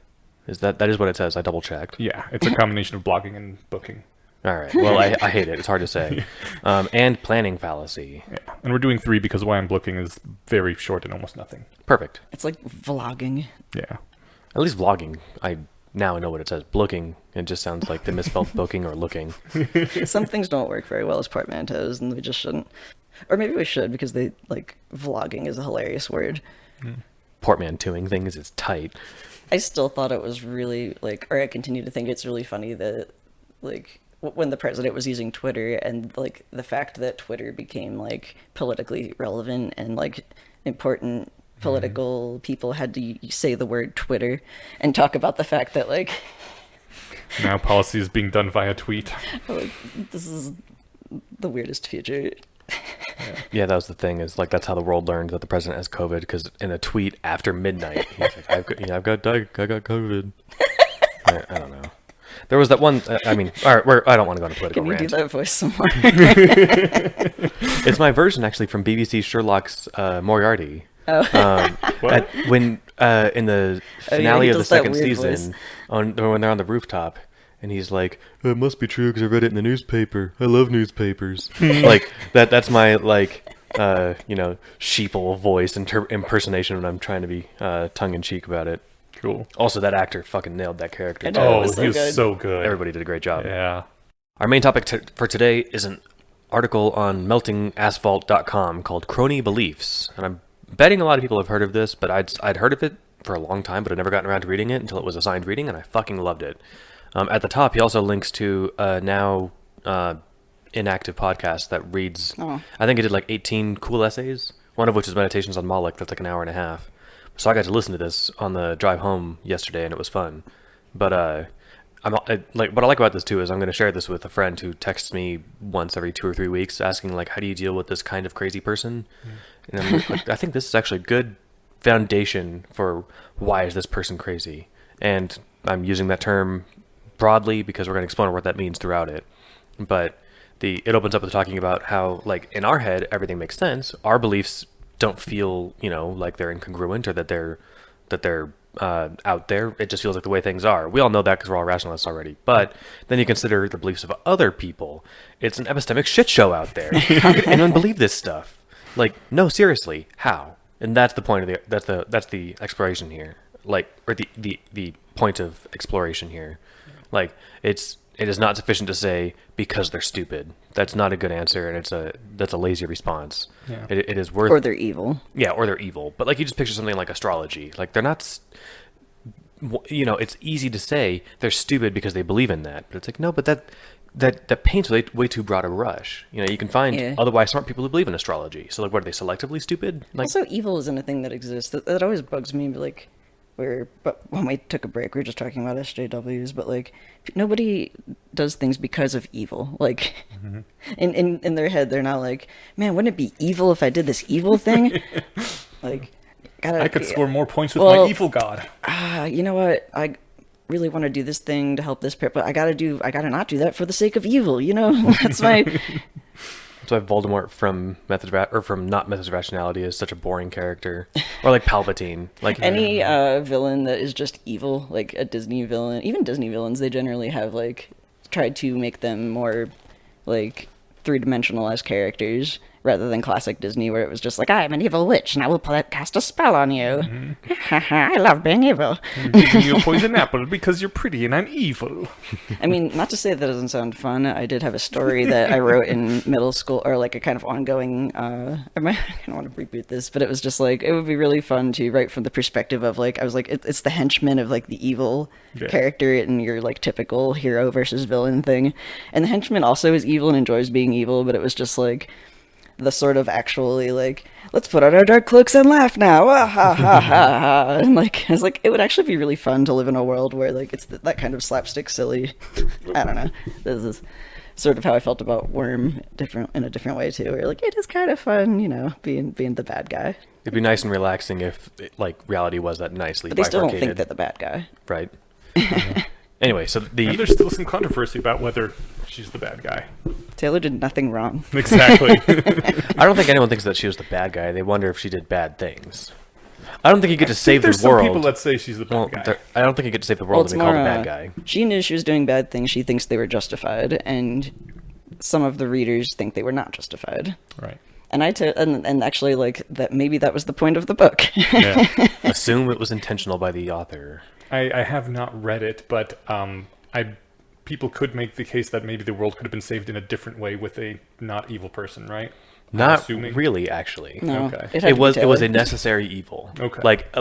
is that is what it says. I double checked. Yeah, it's a combination of blogging and booking. All right. Well, I hate it. It's hard to say. And planning fallacy. Yeah, and we're doing 3 because why I'm booking is very short and almost nothing. Perfect. it's like vlogging. Yeah. At least vlogging. I know what it says. Blooking. It just sounds like they misspelled booking or looking. Some things don't work very well as portmanteaus, and we just shouldn't. Or maybe we should, because they like vlogging is a hilarious word. Portmanteauing things is tight. I still thought it was really or I continue to think it's really funny that when the president was using Twitter, and like the fact that Twitter became like politically relevant, and like important political people had to say the word Twitter and talk about the fact that like now policy is being done via tweet. like this is the weirdest future. Yeah, that was the thing. Is like that's how the world learned that the president has COVID, because in a tweet after midnight, he's like, "I've got COVID." I don't know. There was that one. I mean, all right, I don't want to go on a political Can you rant. do that voice some more? It's my version actually from BBC Sherlock's Moriarty. What? When in the Oh, yeah, finale he of the does that second weird season, when they're on the rooftop, and he's like, "It must be true because I read it in the newspaper. I love newspapers." Like that's my sheeple voice impersonation when I'm trying to be tongue in cheek about it. Cool. Also, that actor fucking nailed that character. I know. Oh, was so he was good. so good. Everybody did a great job. Yeah. Our main topic for today isn't article on meltingasphalt.com called Crony Beliefs, and I'm betting a lot of people have heard of this, but I'd heard of it for a long time, but I'd never gotten around to reading it until it was assigned reading, and I fucking loved it. At the top, he also links to now inactive podcast that reads, I think he did like 18 cool essays, one of which is Meditations on Moloch. That's like an hour and a half. So I got to listen to this on the drive home yesterday, and it was fun. But what I like about this too is I'm going to share this with a friend who texts me once every 2 or 3 weeks asking like, how do you deal with this kind of crazy person? And I'm like, I think this is actually a good foundation for why is this person crazy? And I'm using that term broadly because we're going to explain what that means throughout it. But it opens up with talking about how, like, in our head everything makes sense. Our beliefs don't feel, like they're incongruent or that they're out there. It just feels like the way things are. We all know that because we're all rationalists already. But then you consider the beliefs of other people. It's an epistemic shit show out there. How could anyone believe this stuff? Like, no, seriously, how? And that's the point of that's the exploration here. Like, or the point of exploration here. Like, it is not sufficient to say because they're stupid. That's not a good answer, and that's a lazy response. Yeah. It is worth. Or they're evil. Yeah, or they're evil. But like, you just picture something like astrology. Like, they're not. It's easy to say they're stupid because they believe in that, but it's like, no, but that paints way too broad a brush. You can find otherwise smart people who believe in astrology. So like, what are they, selectively stupid? Like, Also, evil isn't a thing that exists. That always bugs me. Like, but when we took a break, we were just talking about SJWs. But like, nobody does things because of evil. Like, in their head, they're not like, man, wouldn't it be evil if I did this evil thing? Like, I could score more points with my evil god. You know what? I really want to do this thing to help this pair, but I gotta not do that for the sake of evil. That's my. That's why Voldemort from not Methods of Rationality is such a boring character, or like Palpatine. Like any villain that is just evil, like a Disney villain. Even Disney villains, they generally have like tried to make them more like three-dimensional as characters, rather than classic Disney, where it was just like, I'm an evil witch, and I will cast a spell on you. I love being evil. I'm giving you a poison apple because you're pretty and I'm evil. I mean, not to say that doesn't sound fun. I did have a story that I wrote in middle school, or like a kind of ongoing, I kind of want to reboot this, but it was just like, it would be really fun to write from the perspective of like, I was like, it's the henchman of like the evil character in your like typical hero versus villain thing. And the henchman also is evil and enjoys being evil, but it was just like, the sort of actually like, let's put on our dark cloaks and laugh now, ha ha ha. And like, I was like, it would actually be really fun to live in a world where like it's that kind of slapstick silly. I don't know. This is sort of how I felt about Worm, in a different way too. Where like, it is kind of fun, being the bad guy. It'd be nice and relaxing if like reality was that nicely. But they still don't think they're the bad guy, right? Anyway, so and there's still some controversy about whether she's the bad guy. Taylor did nothing wrong. Exactly. I don't think anyone thinks that she was the bad guy. They wonder if she did bad things. I don't think you get to save the world. There's some people that say she's the bad guy. I don't think you get to save the world and be called a bad guy. She knew she was doing bad things. She thinks they were justified, and some of the readers think they were not justified. Right. And and actually, like, that maybe that was the point of the book. Yeah. Assume it was intentional by the author. I have not read it, but people could make the case that maybe the world could have been saved in a different way with a not evil person, right? Not really, actually. No, okay. It was a necessary evil. Okay. Like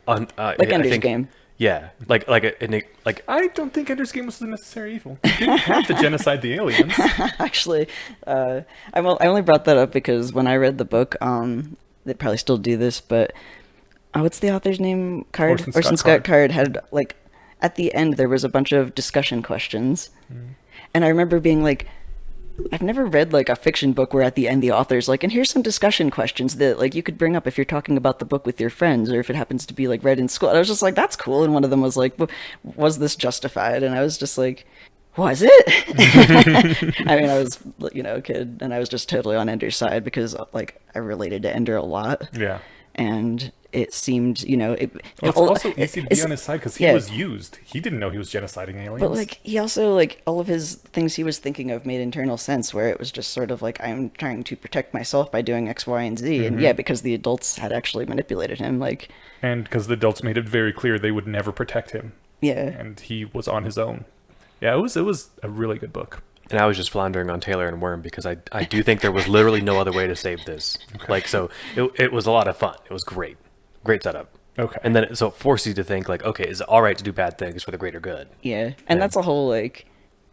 Ender's Game. Yeah, like I don't think Ender's Game was the necessary evil. You didn't have to genocide the aliens. Actually, I only brought that up because when I read the book, they probably still do this, but what's the author's name? Orson Scott Card had like at the end there was a bunch of discussion questions, and I remember being like, I've never read like a fiction book where at the end the author's like, and here's some discussion questions that like you could bring up if you're talking about the book with your friends, or if it happens to be like read in school. And I was just like, that's cool. And one of them was like, was this justified? And I was just like, was it? I mean, I was, a kid, and I was just totally on Ender's side because like I related to Ender a lot. Yeah. And it seemed, it's also easy to be on his side because he was used. He didn't know he was genociding aliens. But like, he also like all of his things he was thinking of made internal sense. Where it was just sort of like, I'm trying to protect myself by doing X, Y, and Z, and because the adults had actually manipulated him, like, and because the adults made it very clear they would never protect him. Yeah. And he was on his own. Yeah, it was a really good book. And I was just floundering on Taylor and Worm because I do think there was literally no other way to save this. Like, so it was a lot of fun. It was great. Great setup. Okay. And then so it forces you to think like, okay, is it all right to do bad things for the greater good? Yeah, and that's a whole, like,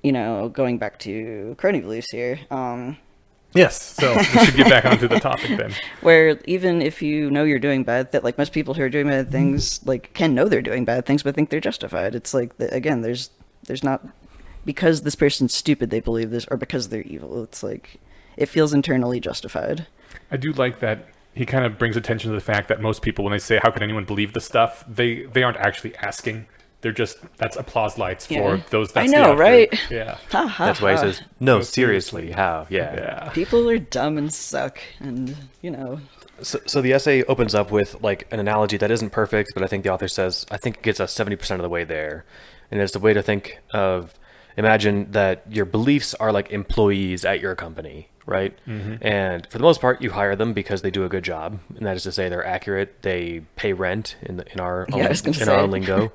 going back to Crony Beliefs here, Yes. So we should get back onto the topic then. where even if you know you're doing bad, that like most people who are doing bad things like can know they're doing bad things, but think they're justified. It's like again, there's not because this person's stupid they believe this, or because they're evil. It's like it feels internally justified. I do like that he kind of brings attention to the fact that most people, when they say, how can anyone believe this stuff, they aren't actually asking. They're just, that's applause lights for those that's I know, the right? Yeah. That's why he says, no, seriously, how? Yeah. People are dumb and suck, and So the essay opens up with like an analogy that isn't perfect, but I think the author says, I think it gets us 70% of the way there. And it's the way to think of, imagine that your beliefs are like employees at your company, right? And for the most part, you hire them because they do a good job, and that is to say, they're accurate. They pay rent in our own lingo.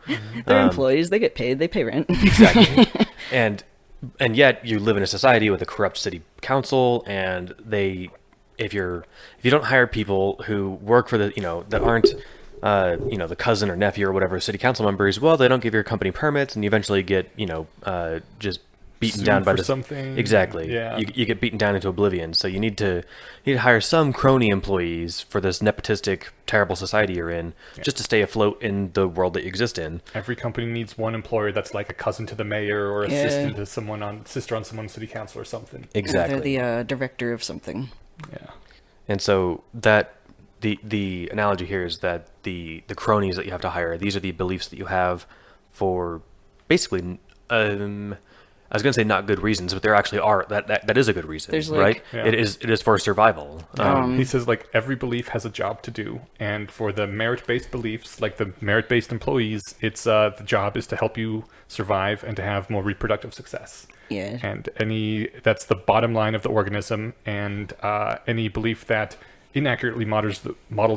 they're employees. They get paid. They pay rent. Exactly. And yet you live in a society with a corrupt city council, and if you don't hire people who work for that aren't the cousin or nephew or whatever city council members, well, they don't give your company permits, and you eventually get just beaten Sued down by for something. Exactly. Yeah. You get beaten down into oblivion. So you need to hire some crony employees for this nepotistic, terrible society you're in, just to stay afloat in the world that you exist in. Every company needs one employer that's like a cousin to the mayor or assistant to sister on someone's city council or something. Exactly. They're the director of something. Yeah. And so that the analogy here is that the cronies that you have to hire, these are the beliefs that you have for basically I was going to say not good reasons, but there actually are. That is a good reason, There's like, right? Yeah. It is for survival. He says like every belief has a job to do, and for the merit-based beliefs, like the merit-based employees, it's the job is to help you survive and to have more reproductive success. Yeah. And that's the bottom line of the organism, and any belief that inaccurately models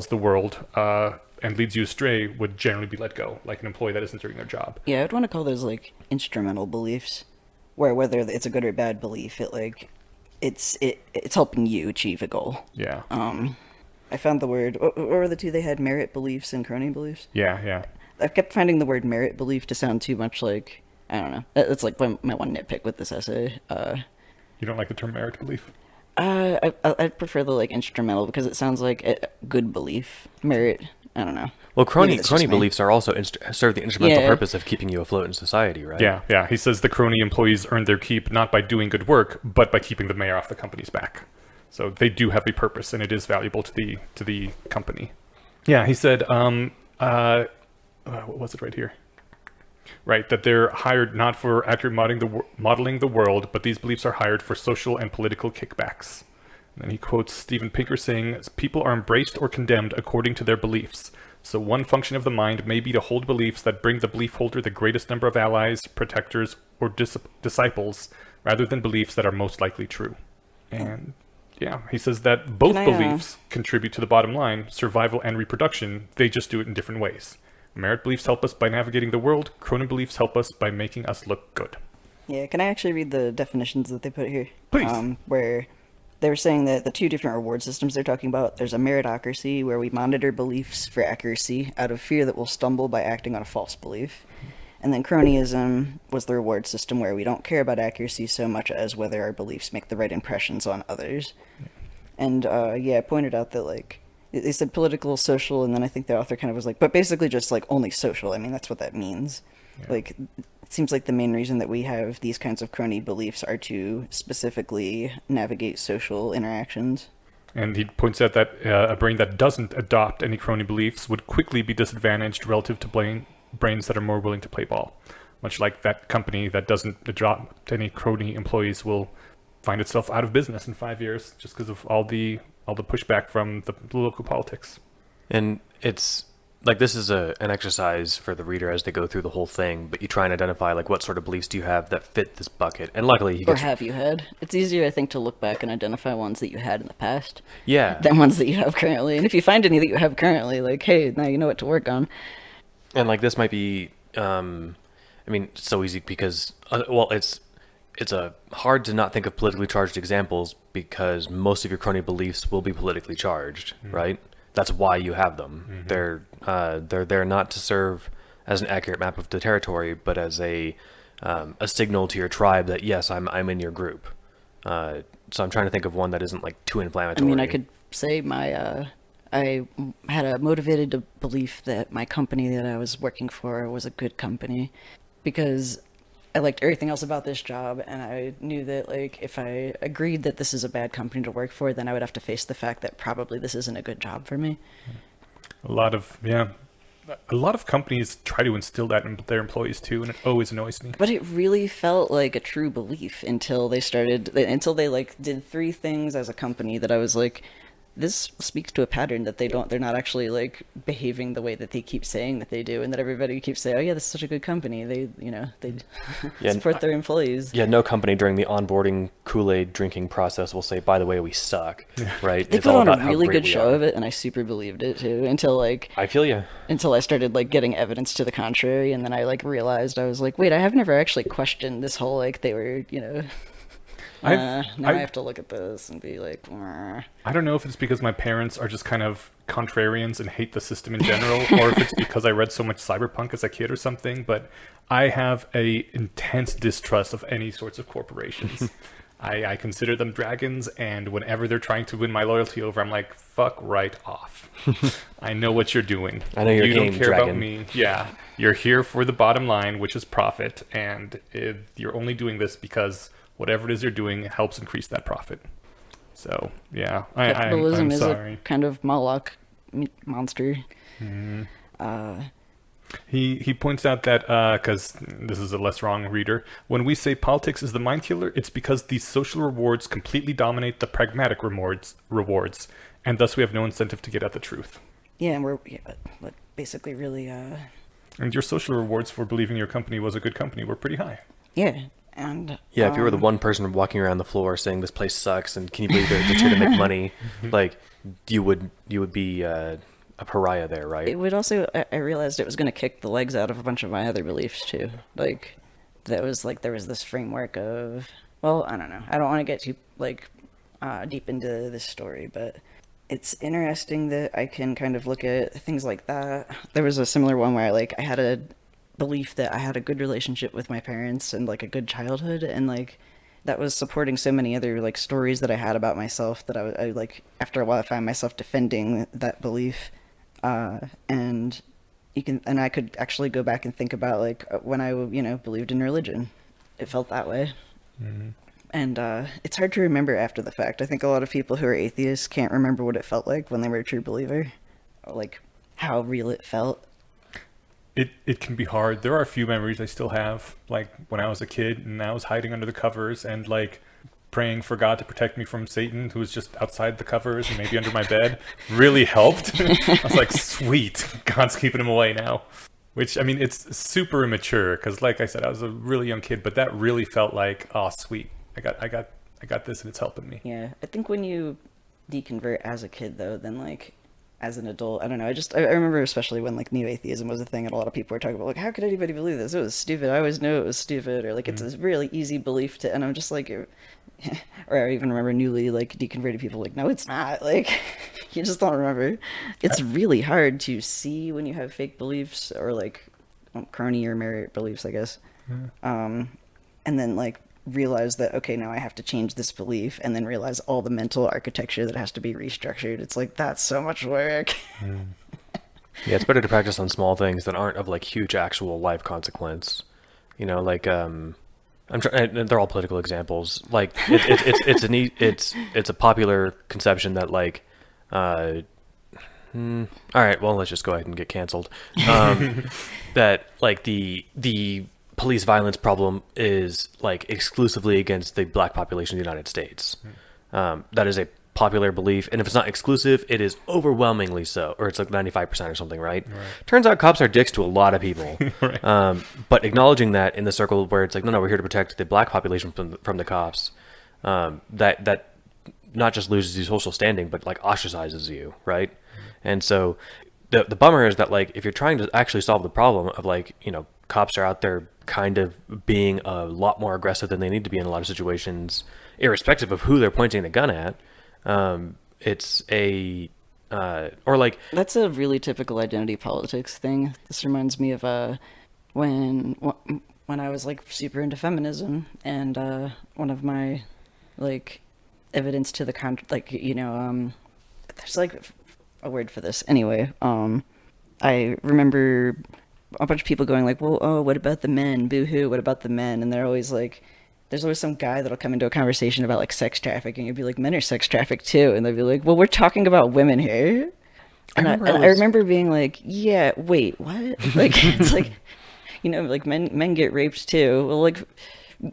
the world and leads you astray would generally be let go, like an employee that isn't doing their job. Yeah, I'd want to call those like instrumental beliefs, where whether it's a good or bad belief, it's helping you achieve a goal. Yeah. I found the word. What were the two they had? Merit beliefs and crony beliefs. Yeah. I kept finding the word merit belief to sound too much like, I don't know. That's like my one nitpick with this essay. You don't like the term merit belief? I'd prefer the like instrumental because it sounds like a good belief. Merit, I don't know. Well, crony Maybe that's just me. beliefs are also serve the instrumental Yeah. purpose of keeping you afloat in society, right? Yeah. He says the crony employees earn their keep not by doing good work, but by keeping the mayor off the company's back. So they do have a purpose, and it is valuable to the company. Yeah, he said, what was it right here? Right, that they're hired not for accurate modeling the world, but these beliefs are hired for social and political kickbacks. And then he quotes Steven Pinker saying, people are embraced or condemned according to their beliefs. So one function of the mind may be to hold beliefs that bring the belief holder the greatest number of allies, protectors, or disciples, rather than beliefs that are most likely true. And yeah, he says that both beliefs contribute to the bottom line, survival and reproduction. They just do it in different ways. Merit beliefs help us by navigating the world. Crony beliefs help us by making us look good. Yeah, can I actually read the definitions that they put here? Please. Where they were saying that the two different reward systems they're talking about, there's a meritocracy where we monitor beliefs for accuracy out of fear that we'll stumble by acting on a false belief. And then cronyism was the reward system where we don't care about accuracy so much as whether our beliefs make the right impressions on others. And I pointed out that like they said political, social, and then I think the author kind of was like, but basically just like only social. I mean, that's what that means. Yeah. Like, it seems like the main reason that we have these kinds of crony beliefs are to specifically navigate social interactions. And he points out that a brain that doesn't adopt any crony beliefs would quickly be disadvantaged relative to brains that are more willing to play ball. Much like that company that doesn't adopt any crony employees will find itself out of business in 5 years just because of all the pushback from the local politics. And it's like this is an exercise for the reader as they go through the whole thing, but you try and identify like what sort of beliefs do you have that fit this bucket. And luckily he gets... Or have you had? It's easier, I think, to look back and identify ones that you had in the past. Yeah. Than ones that you have currently. And if you find any that you have currently, like, hey, now you know what to work on. And like this might be, I mean, it's so easy because, it's a hard to not think of politically charged examples because most of your crony beliefs will be politically charged, right? That's why you have them. They're there not to serve as an accurate map of the territory, but as a signal to your tribe that yes, I'm in your group. So I'm trying to think of one that isn't like too I inflammatory. mean, I could say I had a motivated belief that my company that I was working for was a good company because I liked everything else about this job, and I knew that like if I agreed that this is a bad company to work for, then I would have to face the fact that probably this isn't a good job for me. A lot of companies try to instill that in their employees too, and it always annoys me. But it really felt like a true belief until they like did 3 things as a company that I was like, this speaks to a pattern that they're not actually like behaving the way that they keep saying that they do, and that everybody keeps saying, oh yeah, this is such a good company. They support their employees. Yeah, no company during the onboarding Kool-Aid drinking process will say, by the way, we suck, right? They It's put all on a about how really great good we show are. of it, and I super believed it too until I feel you. I started like getting evidence to the contrary, and then I like realized I was like, wait, I have never actually questioned this whole like they were, now I have to look at this and be like, I don't know if it's because my parents are just kind of contrarians and hate the system in general, or if it's because I read so much cyberpunk as a kid or something, but I have a intense distrust of any sorts of corporations. I consider them dragons, and whenever they're trying to win my loyalty over, I'm like, fuck right off. I know what you're doing. I know you're You game don't care about dragon. me. Yeah, you're here for the bottom line, which is profit, and you're only doing this because whatever it is you're doing helps increase that profit. So, yeah, capitalism I'm is sorry. a kind of Moloch monster. He points out that, because this is a less wrong reader, when we say politics is the mind killer, it's because these social rewards completely dominate the pragmatic rewards, and thus we have no incentive to get at the truth. Yeah, and but basically really, And your social rewards for believing your company was a good company were pretty high. yeah, and Yeah, if you were the one person walking around the floor saying this place sucks and can you believe they're here to make money, like you would be a pariah there, right? it would also, I realized it was going to kick the legs out of a bunch of my other beliefs too. Like, that was like, there was this framework of, well, I don't know. I don't want to get too, like, deep into this story, but it's interesting that I can kind of look at things like that. There was a similar one where, like, I had a belief that I had a good relationship with my parents and, like, a good childhood, and, like, that was supporting so many other, like, stories that I had about myself that I like, after a while, I found myself defending that belief. And I could actually go back and think about like when I, believed in religion, it felt that way. Mm-hmm. And it's hard to remember after the fact. I think a lot of people who are atheists can't remember what it felt like when they were a true believer, or like how real it felt. It can be hard. There are a few memories I still have, like when I was a kid and I was hiding under the covers and like praying for God to protect me from Satan, who was just outside the covers and maybe under my bed, really helped. I was like, sweet, God's keeping him away now. Which, I mean, it's super immature because, like I said, I was a really young kid, but that really felt like, oh, sweet, I got this and it's helping me. Yeah, I think when you deconvert as a kid, though, then like as an adult, I don't know. I remember especially when like neo atheism was a thing, and a lot of people were talking about like, how could anybody believe this? It was stupid. I always knew it was stupid, or like it's a really easy belief to, and I'm just like. Or I even remember newly like deconverted people like, no, it's not. Like, you just don't remember. It's really hard to see when you have fake beliefs or like crony or merit beliefs, I guess. And then like realize that, okay, now I have to change this belief, and then realize all the mental architecture that has to be restructured. It's like, that's so much work. Yeah, it's better to practice on small things that aren't of like huge actual life consequence. Like they're all political examples. Like it's a popular conception that like, all right, well, let's just go ahead and get canceled. That like the police violence problem is like exclusively against the black population of the United States. That is a popular belief, and if it's not exclusive, it is overwhelmingly so, or it's like 95% or something, right? Turns out cops are dicks to a lot of people. Right. But acknowledging that in the circle where it's like, no, we're here to protect the black population from the cops, that not just loses your social standing, but like ostracizes you, right? And so the bummer is that like if you're trying to actually solve the problem of like, you know, cops are out there kind of being a lot more aggressive than they need to be in a lot of situations, irrespective of who they're pointing the gun at. It's a or like That's a really typical identity politics thing. This reminds me of when I was like super into feminism, and one of my like evidence to the there's like a word for this anyway. I remember a bunch of people going like, well, oh, what about the men? Boo-hoo, what about the men? And they're always like, there's always some guy that'll come into a conversation about like sex trafficking and be like, men are sex trafficked too. And they'll be like, well, we're talking about women here. And I remember being like, yeah, wait, what? Like, it's like, you know, like men get raped too. Well, like,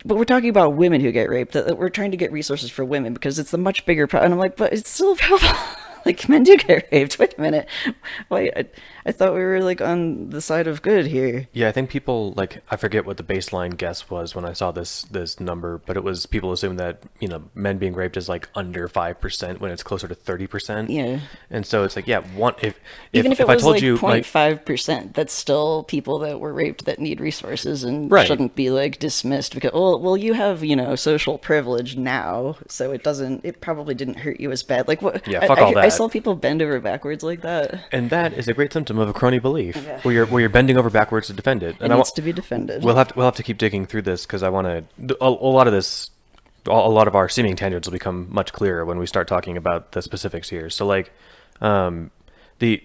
but we're talking about women who get raped. That we're trying to get resources for women because it's a much bigger problem. And I'm like, but it's still a problem. Like, men do get raped. Wait a minute. Wait, I thought we were, like, on the side of good here. Yeah, I think people, like, I forget what the baseline guess was when I saw this number, but it was people assume that, you know, men being raped is, like, under 5% when it's closer to 30%. Yeah. And so it's like, yeah, even if it I was, told like, you, 0.5%, that's still people that were raped that need resources and Right. shouldn't be, like, dismissed because, well, you have, you know, social privilege now, so it probably didn't hurt you as bad. Like, what? Yeah, fuck all that. I saw people bend over backwards like that. And that is a great symptom of a crony belief, where you're bending over backwards to defend it. And It needs to be defended. We'll have to keep digging through this because I want to. A lot of this, a lot of our seeming tangents will become much clearer when we start talking about the specifics here. So like, the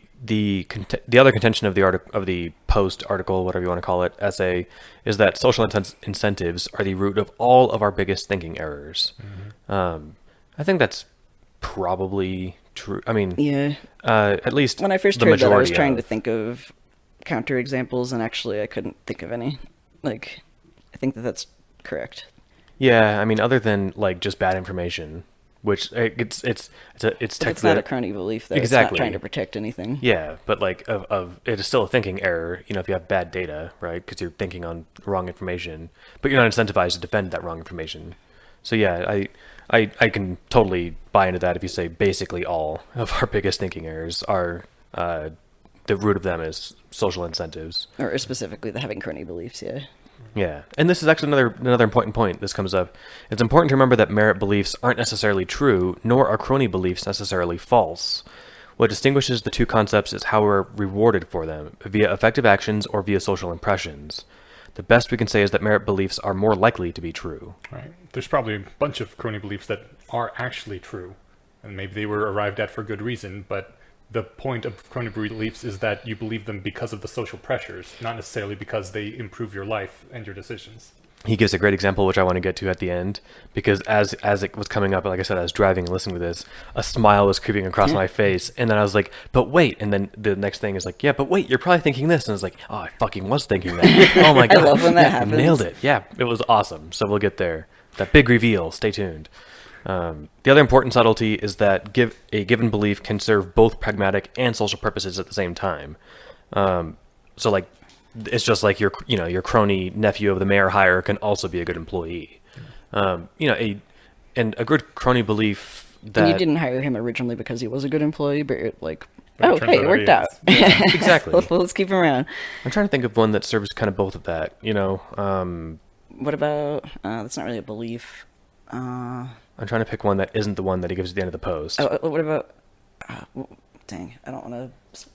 other contention of the post article, whatever you want to call it, essay, is that social incentives are the root of all of our biggest thinking errors. Mm-hmm. I think that's probably true. I mean, yeah. At least When I first the heard that, I was majority trying of- to think of counterexamples, and actually I couldn't think of any. Like, I think that's correct. Yeah, I mean, other than like just bad information, which it's But it's technically not a crony belief, though. Exactly. It's not trying to protect anything. Yeah, but like of it is still a thinking error. You know, if you have bad data, right? Because you're thinking on wrong information, but you're not incentivized to defend that wrong information. So yeah, I can totally buy into that if you say basically all of our biggest thinking errors are the root of them is social incentives. Or specifically the having crony beliefs, yeah. Yeah, and this is actually another important point. This comes up. It's important to remember that merit beliefs aren't necessarily true, nor are crony beliefs necessarily false. What distinguishes the two concepts is how we're rewarded for them, via effective actions or via social impressions. The best we can say is that merit beliefs are more likely to be true. Right. There's probably a bunch of crony beliefs that are actually true, and maybe they were arrived at for good reason, but the point of crony beliefs is that you believe them because of the social pressures, not necessarily because they improve your life and your decisions. He gives a great example, which I want to get to at the end, because as it was coming up, like I said, I was driving and listening to this, a smile was creeping across my face, and then I was like, but wait, and then the next thing is like, yeah, but wait, you're probably thinking this, and I was like, oh, I fucking was thinking that. Oh my God. I love when that Yeah, happens. Nailed it. Yeah, it was awesome. So we'll get there. That big reveal, stay tuned. The other important subtlety is that a given belief can serve both pragmatic and social purposes at the same time. So like, it's just like your crony nephew of the mayor hire can also be a good employee. A good crony belief that And you didn't hire him originally because he was a good employee, but you're like, But it oh, turns hey, out it worked he out. is. Exactly. Well, let's keep him around. I'm trying to think of one that serves kind of both of that. What about, that's not really a belief. I'm trying to pick one that isn't the one that he gives at the end of the post. What about, dang, I don't want to.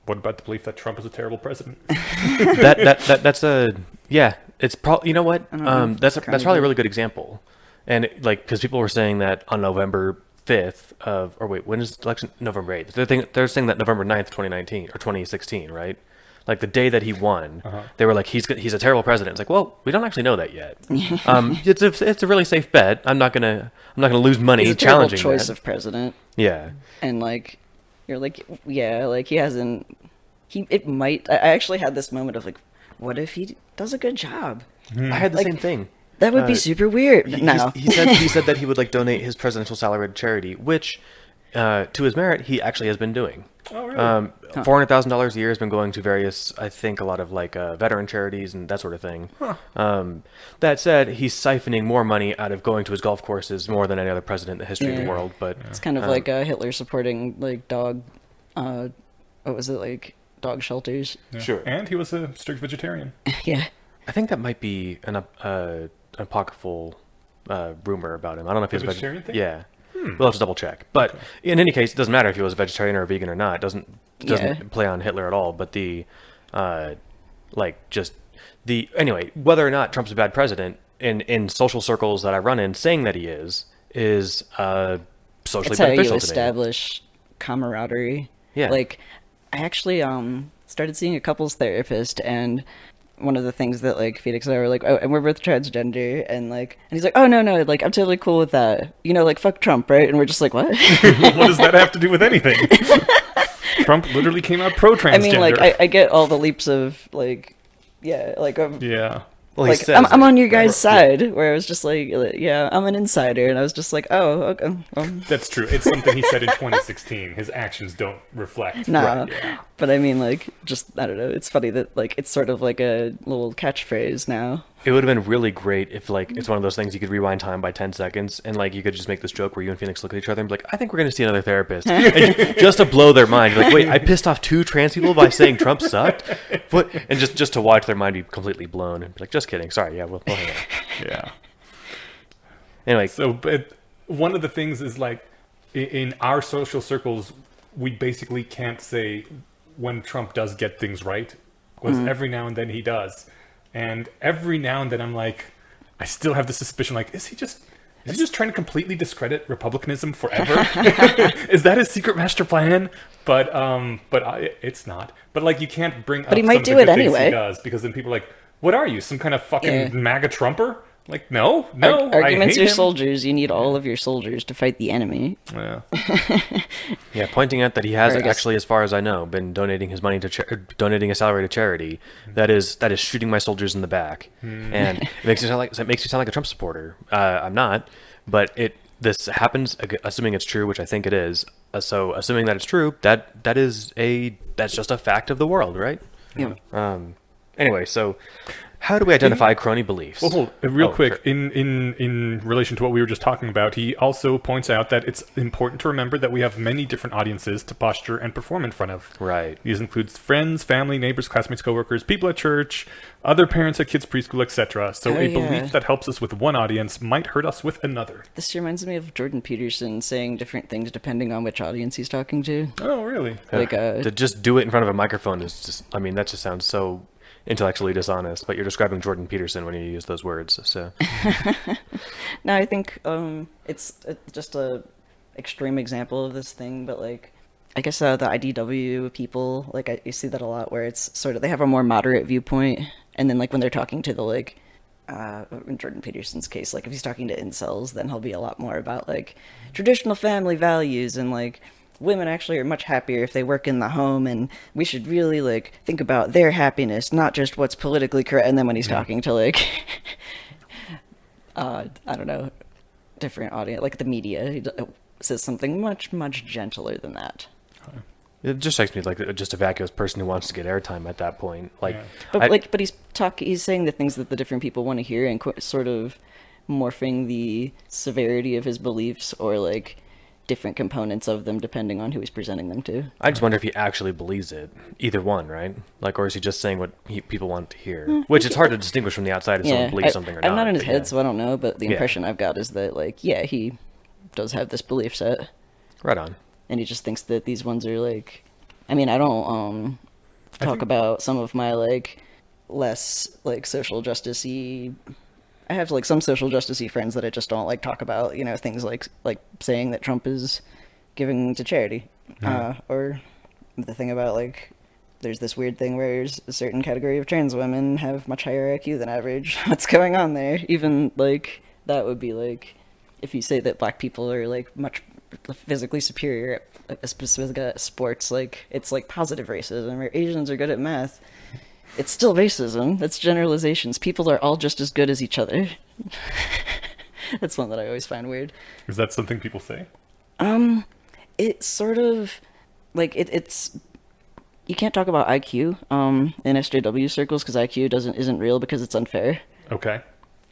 What about the belief that Trump is a terrible president? That's a yeah. It's probably, you know what? That's probably a really good example, and because people were saying that on November 5th when is the election? November 8th. They're saying that November 9th, 2019 or 2016, right? Like the day that he won, they were like, he's a terrible president. It's like, well, we don't actually know that yet. It's a really safe bet. I'm not gonna lose money He's a terrible challenging choice that. of president. Yeah. And like, you're like, yeah, like he hasn't. It might. I actually had this moment of like, what if he does a good job? I had the Like, same thing. That would be super weird. No. He said that he would like donate his presidential salary to charity, which, to his merit, he actually has been doing. Oh, really? $400,000 a year has been going to various, I think, a lot of like veteran charities and that sort of thing. That said, he's siphoning more money out of going to his golf courses more than any other president in the history of the Yeah. world. But It's kind of like Hitler supporting like dog what was it, like dog shelters? Yeah. Sure. And he was a strict vegetarian. Yeah. I think that might be an apocryphal rumor about him. I don't know if he was vegetarian thing? Yeah. We'll have to double check. But in any case, it doesn't matter if he was a vegetarian or a vegan or not. It doesn't play on Hitler at all. But anyway, whether or not Trump's a bad president, in social circles that I run in, saying that he is socially It's how you beneficial to me. establish camaraderie. Yeah. Like, I actually started seeing a couples therapist, and one of the things that like Felix and I were like, oh, and we're both transgender, and he's like, oh no, like I'm totally cool with that. Like fuck Trump, right? And we're just like, what? What does that have to do with anything? Trump literally came out pro-transgender. I mean, like I get all the leaps of like, yeah, like yeah. Well, he like says I'm on your it. guys' side, where I was just like, yeah, I'm an insider, and I was just like, oh, okay. That's true. It's something he said in 2016. His actions don't reflect. No, Right, yeah. but I mean, like, just I don't know. It's funny that like it's sort of like a little catchphrase now. It would have been really great if, like, it's one of those things you could rewind time by 10 seconds, and, like, you could just make this joke where you and Phoenix look at each other and be like, I think we're going to see another therapist. And just to blow their mind. You're like, wait, I pissed off 2 trans people by saying Trump sucked? What? And just to watch their mind be completely blown and be like, just kidding. Sorry, yeah, we'll hang out. Yeah. Anyway, So, but one of the things is, like, in our social circles, we basically can't say when Trump does get things right, because every now and then he does. And every now and then I'm like, I still have the suspicion, like, is he just trying to completely discredit republicanism forever? Is that his secret master plan? But it's not. But like, you can't bring up he might some do of the it good things anyway. he does, because then people are like, what are you, some kind of fucking Yeah. MAGA Trumper? Like, no, Arguments I are hate him. soldiers. You need all of your soldiers to fight the enemy. Yeah. yeah, pointing out that he has Or I guess- actually, as far as I know, been donating his money to donating a salary to charity. That is shooting my soldiers in the back, and it makes me sound like a Trump supporter. I'm not, but this happens. Assuming it's true, which I think it is. So assuming that it's true, that's just a fact of the world, right? Yeah. Anyway, so how do we identify crony beliefs? Well, hold, real Oh, quick, sure. in relation to what we were just talking about, he also points out that it's important to remember that we have many different audiences to posture and perform in front of. Right. These includes friends, family, neighbors, classmates, coworkers, people at church, other parents at kids' preschool, etc. So Oh, a yeah. belief that helps us with one audience might hurt us with another. This reminds me of Jordan Peterson saying different things depending on which audience he's talking to. Oh, really? Like, To just do it in front of a microphone is just, I mean, that just sounds so intellectually dishonest, but you're describing Jordan Peterson when you use those words, so. No, I think it's just a extreme example of this thing, but like, I guess the IDW people, like you see that a lot, where it's sort of they have a more moderate viewpoint, and then like when they're talking to the like, in Jordan Peterson's case, like if he's talking to incels, then he'll be a lot more about like traditional family values and like women actually are much happier if they work in the home, and we should really like think about their happiness, not just what's politically correct. And then when he's talking to like, I don't know, different audience, like the media, he says something much, much gentler than that. It just strikes me like just a vacuous person who wants to get airtime at that point. Like, Yeah. But but he's saying the things that the different people want to hear, and sort of morphing the severity of his beliefs or like different components of them depending on who he's presenting them to. I just wonder if he actually believes it. Either one, right? Like, or is he just saying what people want to hear? Which it's hard to distinguish from the outside if someone believes something or not. I'm not in his but head, yeah. so I don't know, but the Yeah. impression I've got is that like, yeah, he does have this belief set, Right on. and he just thinks that these ones are like, I mean, I don't talk about some of my like less like social justice-y. I have like some social justice-y friends that I just don't like talk about, you know, things like saying that Trump is giving to charity, or the thing about like there's this weird thing where there's a certain category of trans women have much higher IQ than average. What's going on there? Even like that would be like if you say that black people are like much physically superior at a specific sports, like it's like positive racism, or Asians are good at math. It's still racism. That's generalizations. People are all just as good as each other. That's one that I always find weird. Is that something people say? It's sort of like it's you can't talk about IQ in SJW circles because IQ isn't real because it's unfair. Okay.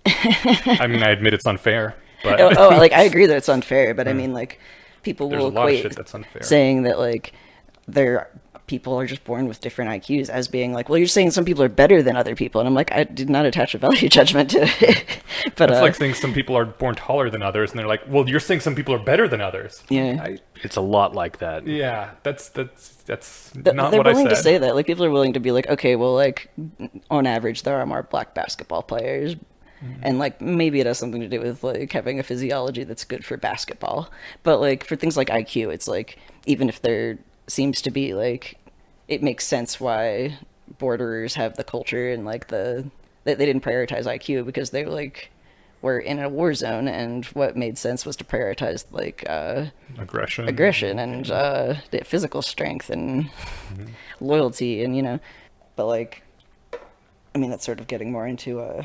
I mean, I admit it's unfair, but Like I agree that it's unfair, but I mean like people there's will a lot of equate shit that's unfair. saying that like they're people are just born with different IQs as being like, well, you're saying some people are better than other people. And I'm like, I did not attach a value judgment to it. But It's like saying some people are born taller than others, and they're like, well, you're saying some people are better than others. yeah. It's a lot like that. Yeah, that's not They're what I willing said. to say that. Like, people are willing to be like, okay, well, like, on average, there are more black basketball players. And, like, maybe it has something to do with, like, having a physiology that's good for basketball. But, like, for things like IQ, it's like, even if there seems to be, like, it makes sense why borderers have the culture and, like, they didn't prioritize IQ because they, like, were in a war zone, and what made sense was to prioritize, like, aggression and the physical strength and loyalty, and, you know. But, like, I mean, that's sort of getting more into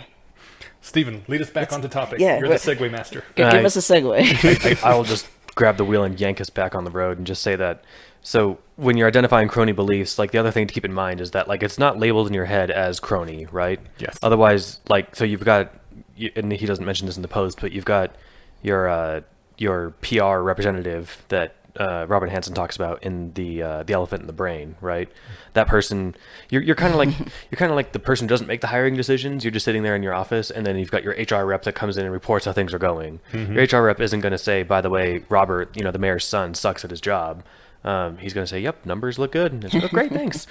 Stephen, lead us back onto topic. yeah, You're the segue master. give us a segue. I will just grab the wheel and yank us back on the road and just say that. So when you're identifying crony beliefs, like the other thing to keep in mind is that like it's not labeled in your head as crony, right? Yes. Otherwise, like so you've got, and he doesn't mention this in the post, but you've got your PR representative that Robin Hanson talks about in the Elephant in the Brain, right? That person, you're kind of like the person who doesn't make the hiring decisions. You're just sitting there in your office, and then you've got your HR rep that comes in and reports how things are going. Your HR rep isn't going to say, by the way, Robert, the mayor's son sucks at his job. He's going to say, yep, numbers look good. And it's like, oh, great, thanks.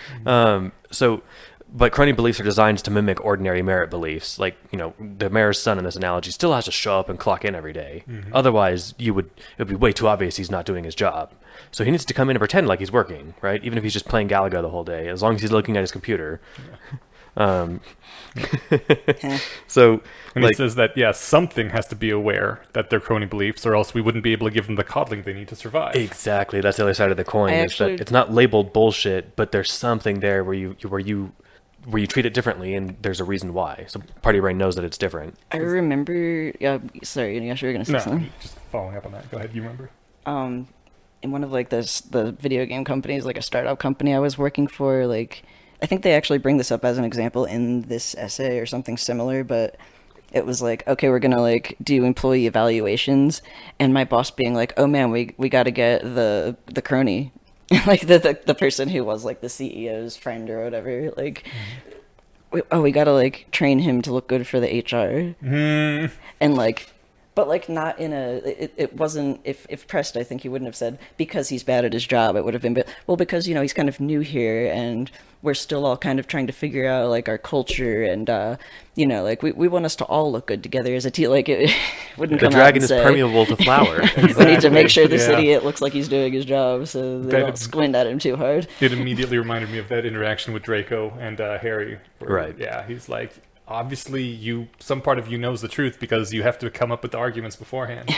But crony beliefs are designed to mimic ordinary merit beliefs. Like, the mayor's son in this analogy still has to show up and clock in every day. Otherwise, it would be way too obvious he's not doing his job. So he needs to come in and pretend like he's working, right? Even if he's just playing Galaga the whole day, as long as he's looking at his computer. So, And he says that, something has to be aware that they're crony beliefs, or else we wouldn't be able to give them the coddling they need to survive. Exactly. That's the other side of the coin. That it's not labeled bullshit, but there's something there where you treat it differently, and there's a reason why. So part of your brain knows that it's different. I remember. Yeah, sorry, you were going to say something. Just following up on that. Go ahead. You remember? In one of like the video game companies, like a startup company I was working for, like I think they actually bring this up as an example in this essay or something similar, but it was like, okay, we're gonna like do employee evaluations, and my boss being like, oh man, we got to get the crony, like the person who was like the CEO's friend or whatever, like we got to like train him to look good for the HR, and like. But, like, not in it wasn't, if pressed, I think he wouldn't have said, because he's bad at his job. It would have been, well, because, he's kind of new here, and we're still all kind of trying to figure out, like, our culture, and, like, we want us to all look good together as a team. Like, it wouldn't come out and say, the dragon is permeable to flour. we need to make sure this idiot looks like he's doing his job, so they don't squint at him too hard. It immediately reminded me of that interaction with Draco and Harry. Right. Yeah, he's like, obviously some part of you knows the truth because you have to come up with the arguments beforehand.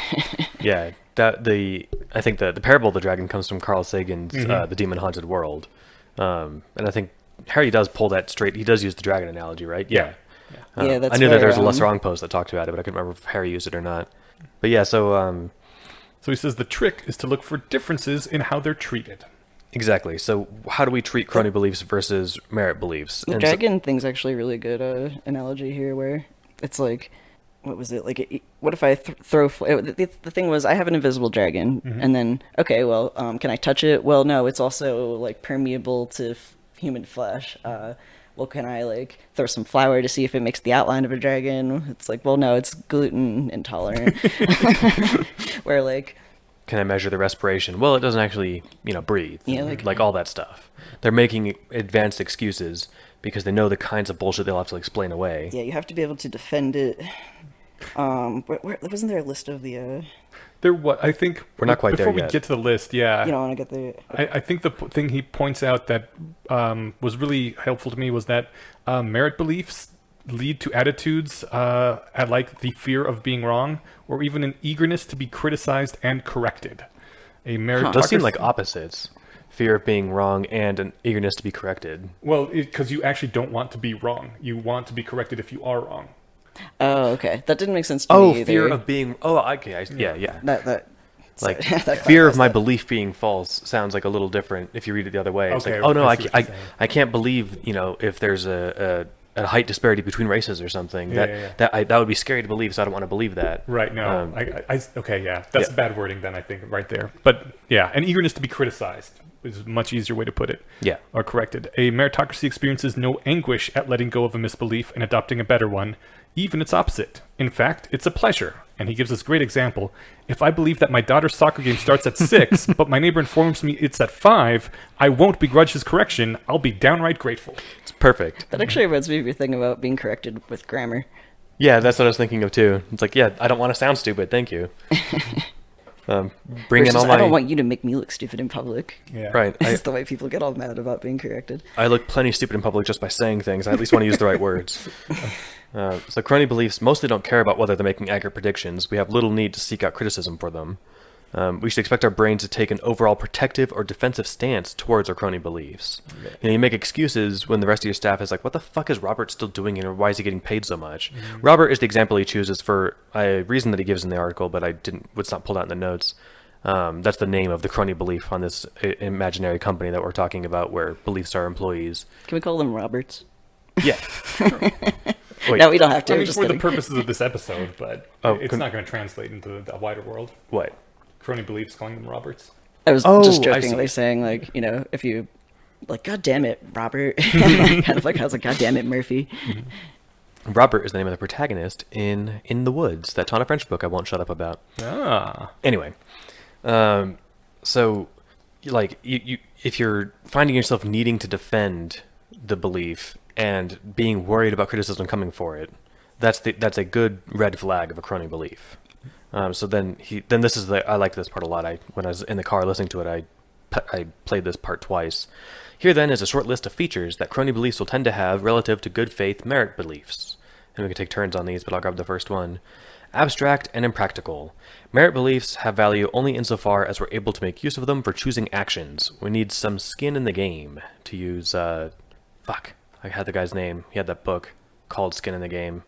Yeah, I think the parable of the dragon comes from Carl Sagan's The Demon Haunted World, and I think Harry does pull that straight. He does use the dragon analogy, right? Yeah. That's I knew that there was a where, less wrong post that talked about it, but I couldn't remember if Harry used it or not. But yeah, so he says the trick is to look for differences in how they're treated. Exactly. So how do we treat crony beliefs versus merit beliefs? The dragon thing's actually a really good analogy here, where it's like, what was it? Like, what if I throw... The thing was, I have an invisible dragon, and then, okay, well, can I touch it? Well, no, it's also, like, permeable to human flesh. Well, can I, like, throw some flour to see if it makes the outline of a dragon? It's like, well, no, it's gluten intolerant. Where, like... Can I measure the respiration? Well, it doesn't actually, breathe. Yeah, like all that stuff. They're making advanced excuses because they know the kinds of bullshit they'll have to explain away. Yeah, you have to be able to defend it. Wasn't there a list of the... I think... We're not quite there yet. Before we get to the list, yeah. You don't want to get there. I think the thing he points out that was really helpful to me was that merit beliefs lead to attitudes at like the fear of being wrong, or even an eagerness to be criticized and corrected. A meritocracy... Those seem like opposites. Fear of being wrong and an eagerness to be corrected. Well, because you actually don't want to be wrong. You want to be corrected if you are wrong. Oh, okay. That didn't make sense to me either. Fear of being... Oh, okay. Yeah. Like, fear of my belief being false sounds like a little different if you read it the other way. It's Okay, like, oh no, I I can't believe, if there's a height disparity between races or something. Yeah. That would be scary to believe, so I don't want to believe that. Right, no. Okay, yeah. That's bad wording then, I think, right there. But, yeah, an eagerness to be criticized. is a much easier way to put it. Yeah. Or corrected. A meritocracy experiences no anguish at letting go of a misbelief and adopting a better one, even its opposite. In fact, it's a pleasure. And he gives us a great example. If I believe that my daughter's soccer game starts at 6, but my neighbor informs me it's at 5, I won't begrudge his correction. I'll be downright grateful. It's perfect. That actually reminds me of your thing about being corrected with grammar. Yeah, that's what I was thinking of too. It's like, yeah, I don't want to sound stupid. Thank you. Bring in Versus, all my. I don't want you to make me look stupid in public. Yeah. Right. This is the way people get all mad about being corrected. I look plenty stupid in public just by saying things. I at least want to use the right words. So Crony Beliefs mostly don't care about whether they're making accurate predictions. We have little need to seek out criticism for them. We should expect our brains to take an overall protective or defensive stance towards our crony beliefs. You make excuses when the rest of your staff is like, what the fuck is Robert still doing here? Why is he getting paid so much? Robert is the example he chooses for a reason that he gives in the article, but it's not pulled out in the notes. That's the name of the crony belief on this imaginary company that we're talking about where beliefs are employees. Can we call them Roberts? Yeah. Wait, No, we don't have to. I mean, Just for the kidding. purposes of this episode, but Oh, it's not going to translate into the wider world. what? Crony Beliefs calling them Roberts. I was Oh, just I jokingly see. saying, like, you know, if you, like, God damn it, Robert. Kind of like I was like, God damn it, Murphy. Robert is the name of the protagonist in the Woods, that Tana French book I won't shut up about. Ah. Anyway, so like you if you're finding yourself needing to defend the belief and being worried about criticism coming for it, that's a good red flag of a crony belief. So then this is I like this part a lot. When I was in the car listening to it, I played this part twice. Here then is a short list of features that crony beliefs will tend to have relative to good faith merit beliefs. And we can take turns on these, but I'll grab the first one. Abstract and impractical. Merit beliefs have value only insofar as we're able to make use of them for choosing actions. We need some skin in the game to use, I had the guy's name. He had that book called Skin in the Game.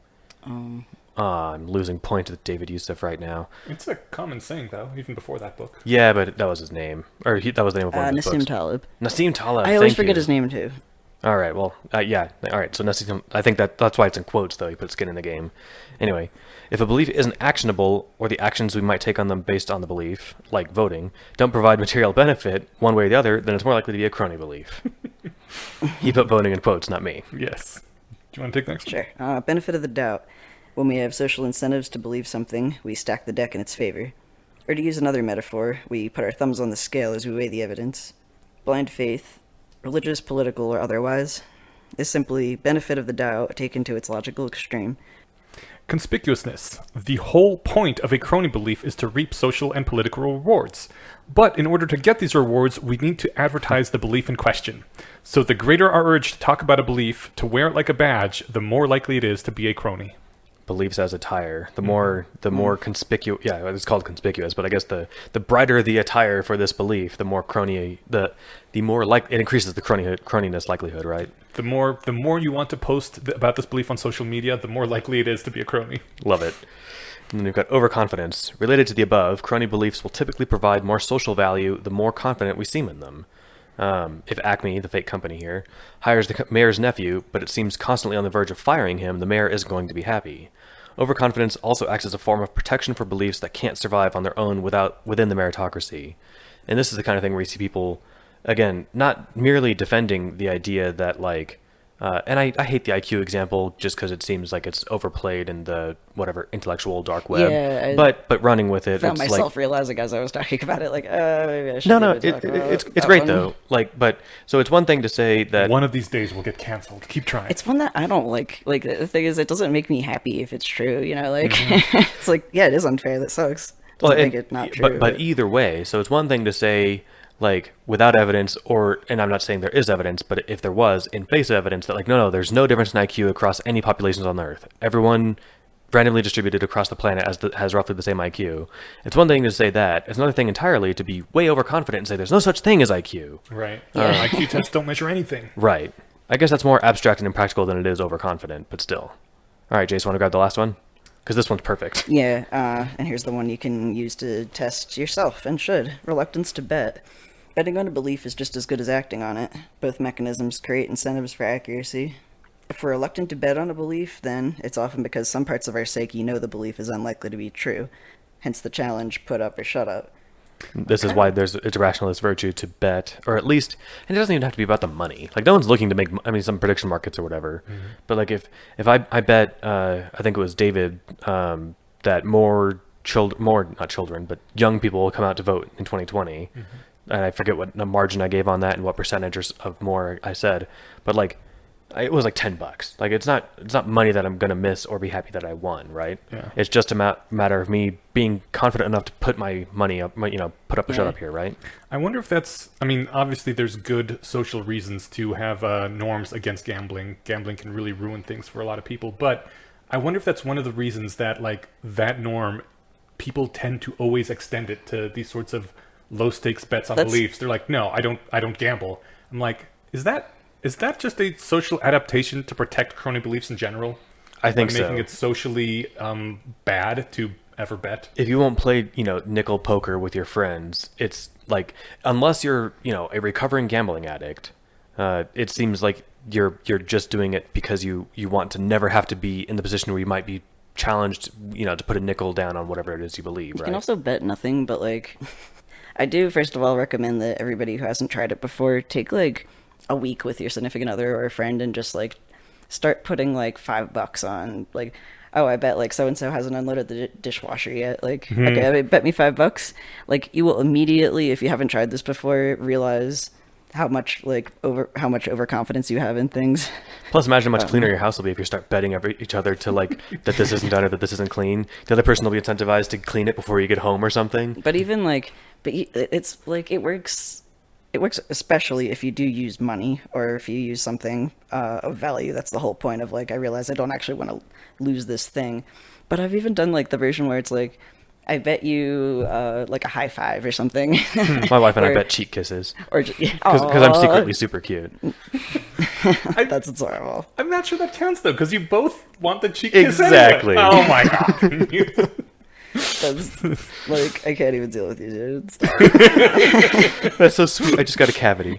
I'm losing point to David Youssef right now. It's a common saying, though, even before that book. Yeah, but that was his name. That was the name of one of his Nassim books. Taleb. Nassim Taleb, I always thank forget you. his name, too. All right, well, yeah. All right, so Nassim, I think that's why it's in quotes, though. He put skin in the game. Anyway, if a belief isn't actionable, or the actions we might take on them based on the belief, like voting, don't provide material benefit one way or the other, then it's more likely to be a crony belief. He put voting in quotes, not me. Yes. Do you want to take the next? Sure. Benefit of the doubt. When we have social incentives to believe something, we stack the deck in its favor. Or to use another metaphor, we put our thumbs on the scale as we weigh the evidence. Blind faith, religious, political, or otherwise, is simply benefit of the doubt taken to its logical extreme. Conspicuousness. The whole point of a crony belief is to reap social and political rewards. But in order to get these rewards, we need to advertise the belief in question. So the greater our urge to talk about a belief, to wear it like a badge, the more likely it is to be a crony. Beliefs as attire. The more conspicuous. Yeah, it's called conspicuous, but I guess the brighter the attire for this belief, the more crony. The more like it increases the croniness likelihood, right? The more you want to post about this belief on social media, the more likely it is to be a crony. Love it. And then we've got overconfidence. Related to the above, crony beliefs will typically provide more social value the more confident we seem in them. If Acme, the fake company here, hires the mayor's nephew, but it seems constantly on the verge of firing him, the mayor isn't going to be happy. Overconfidence also acts as a form of protection for beliefs that can't survive on their own within the meritocracy. And this is the kind of thing where you see people, again, not merely defending the idea that, like, and I hate the IQ example just because it seems like it's overplayed in the whatever intellectual dark web. Yeah, but running with it, Found it's myself like, realizing as I was talking about it, like, maybe I should no, maybe talk about it's that great one. though. Like, but so it's one thing to say that One of these days we'll get canceled. Keep trying. It's one that I don't like. Like, the thing is, it doesn't make me happy if it's true, you know? Like, it's like, yeah, it is unfair. That sucks. Doesn't make it not true. but either way, so it's one thing to say, like, without evidence, and I'm not saying there is evidence, but if there was, in face of evidence, that, like, no, there's no difference in IQ across any populations on the Earth. Everyone randomly distributed across the planet has roughly the same IQ. It's one thing to say that. It's another thing entirely to be way overconfident and say there's no such thing as IQ. Right. Yeah. IQ tests don't measure anything. Right. I guess that's more abstract and impractical than it is overconfident, but still. All right, Jace, want to grab the last one? Because this one's perfect. Yeah, and here's the one you can use to test yourself, and should. Reluctance to bet. Betting on a belief is just as good as acting on it. Both mechanisms create incentives for accuracy. If we're reluctant to bet on a belief, then it's often because some parts of our psyche know the belief is unlikely to be true. Hence the challenge, put up or shut up. This is why it's a rationalist virtue to bet, or at least, and it doesn't even have to be about the money. Like no one's looking to make. I mean, some prediction markets or whatever. But like if I bet, I think it was David, that more not children, but young people will come out to vote in 2020. And I forget what the margin I gave on that and what percentage of more I said, but like it was like $10. Like it's not money that I'm gonna miss or be happy that I won, right? Yeah. It's just a matter of me being confident enough to put my money up, put up a shut up here, right? I wonder if that's, I mean, obviously there's good social reasons to have norms against gambling. Gambling can really ruin things for a lot of people, but I wonder if that's one of the reasons that like that norm, people tend to always extend it to these sorts of low stakes bets on beliefs. They're like, no, I don't gamble. I'm like, is that just a social adaptation to protect crony beliefs in general? I think so. Making it socially bad to ever bet. If you won't play, nickel poker with your friends, it's like, unless you're, a recovering gambling addict, it seems like you're just doing it because you want to never have to be in the position where you might be challenged, to put a nickel down on whatever it is you believe, You right? can also bet nothing, but like, I do first of all recommend that everybody who hasn't tried it before take like a week with your significant other or a friend and just like start putting like $5 on like, oh, I bet like so and so hasn't unloaded the dishwasher yet. Like, okay, bet me $5. Like, you will immediately, if you haven't tried this before, realize how much overconfidence you have in things. Plus, imagine how much cleaner your house will be if you start betting each other to like that this isn't done or that this isn't clean. The other person will be incentivized to clean it before you get home or something. But even like, it's like it works especially if you do use money or if you use something of value. That's the whole point of like, I realize I don't actually want to lose this thing. But I've even done like the version where it's like, I bet you like a high five or something. My wife and I bet cheek kisses. Or because I'm secretly super cute. That's adorable. I'm not sure that counts though, because you both want the cheek kiss Exactly. anyway. Oh my god. That's like, I can't even deal with you, dude. Stop. That's so sweet. I just got a cavity.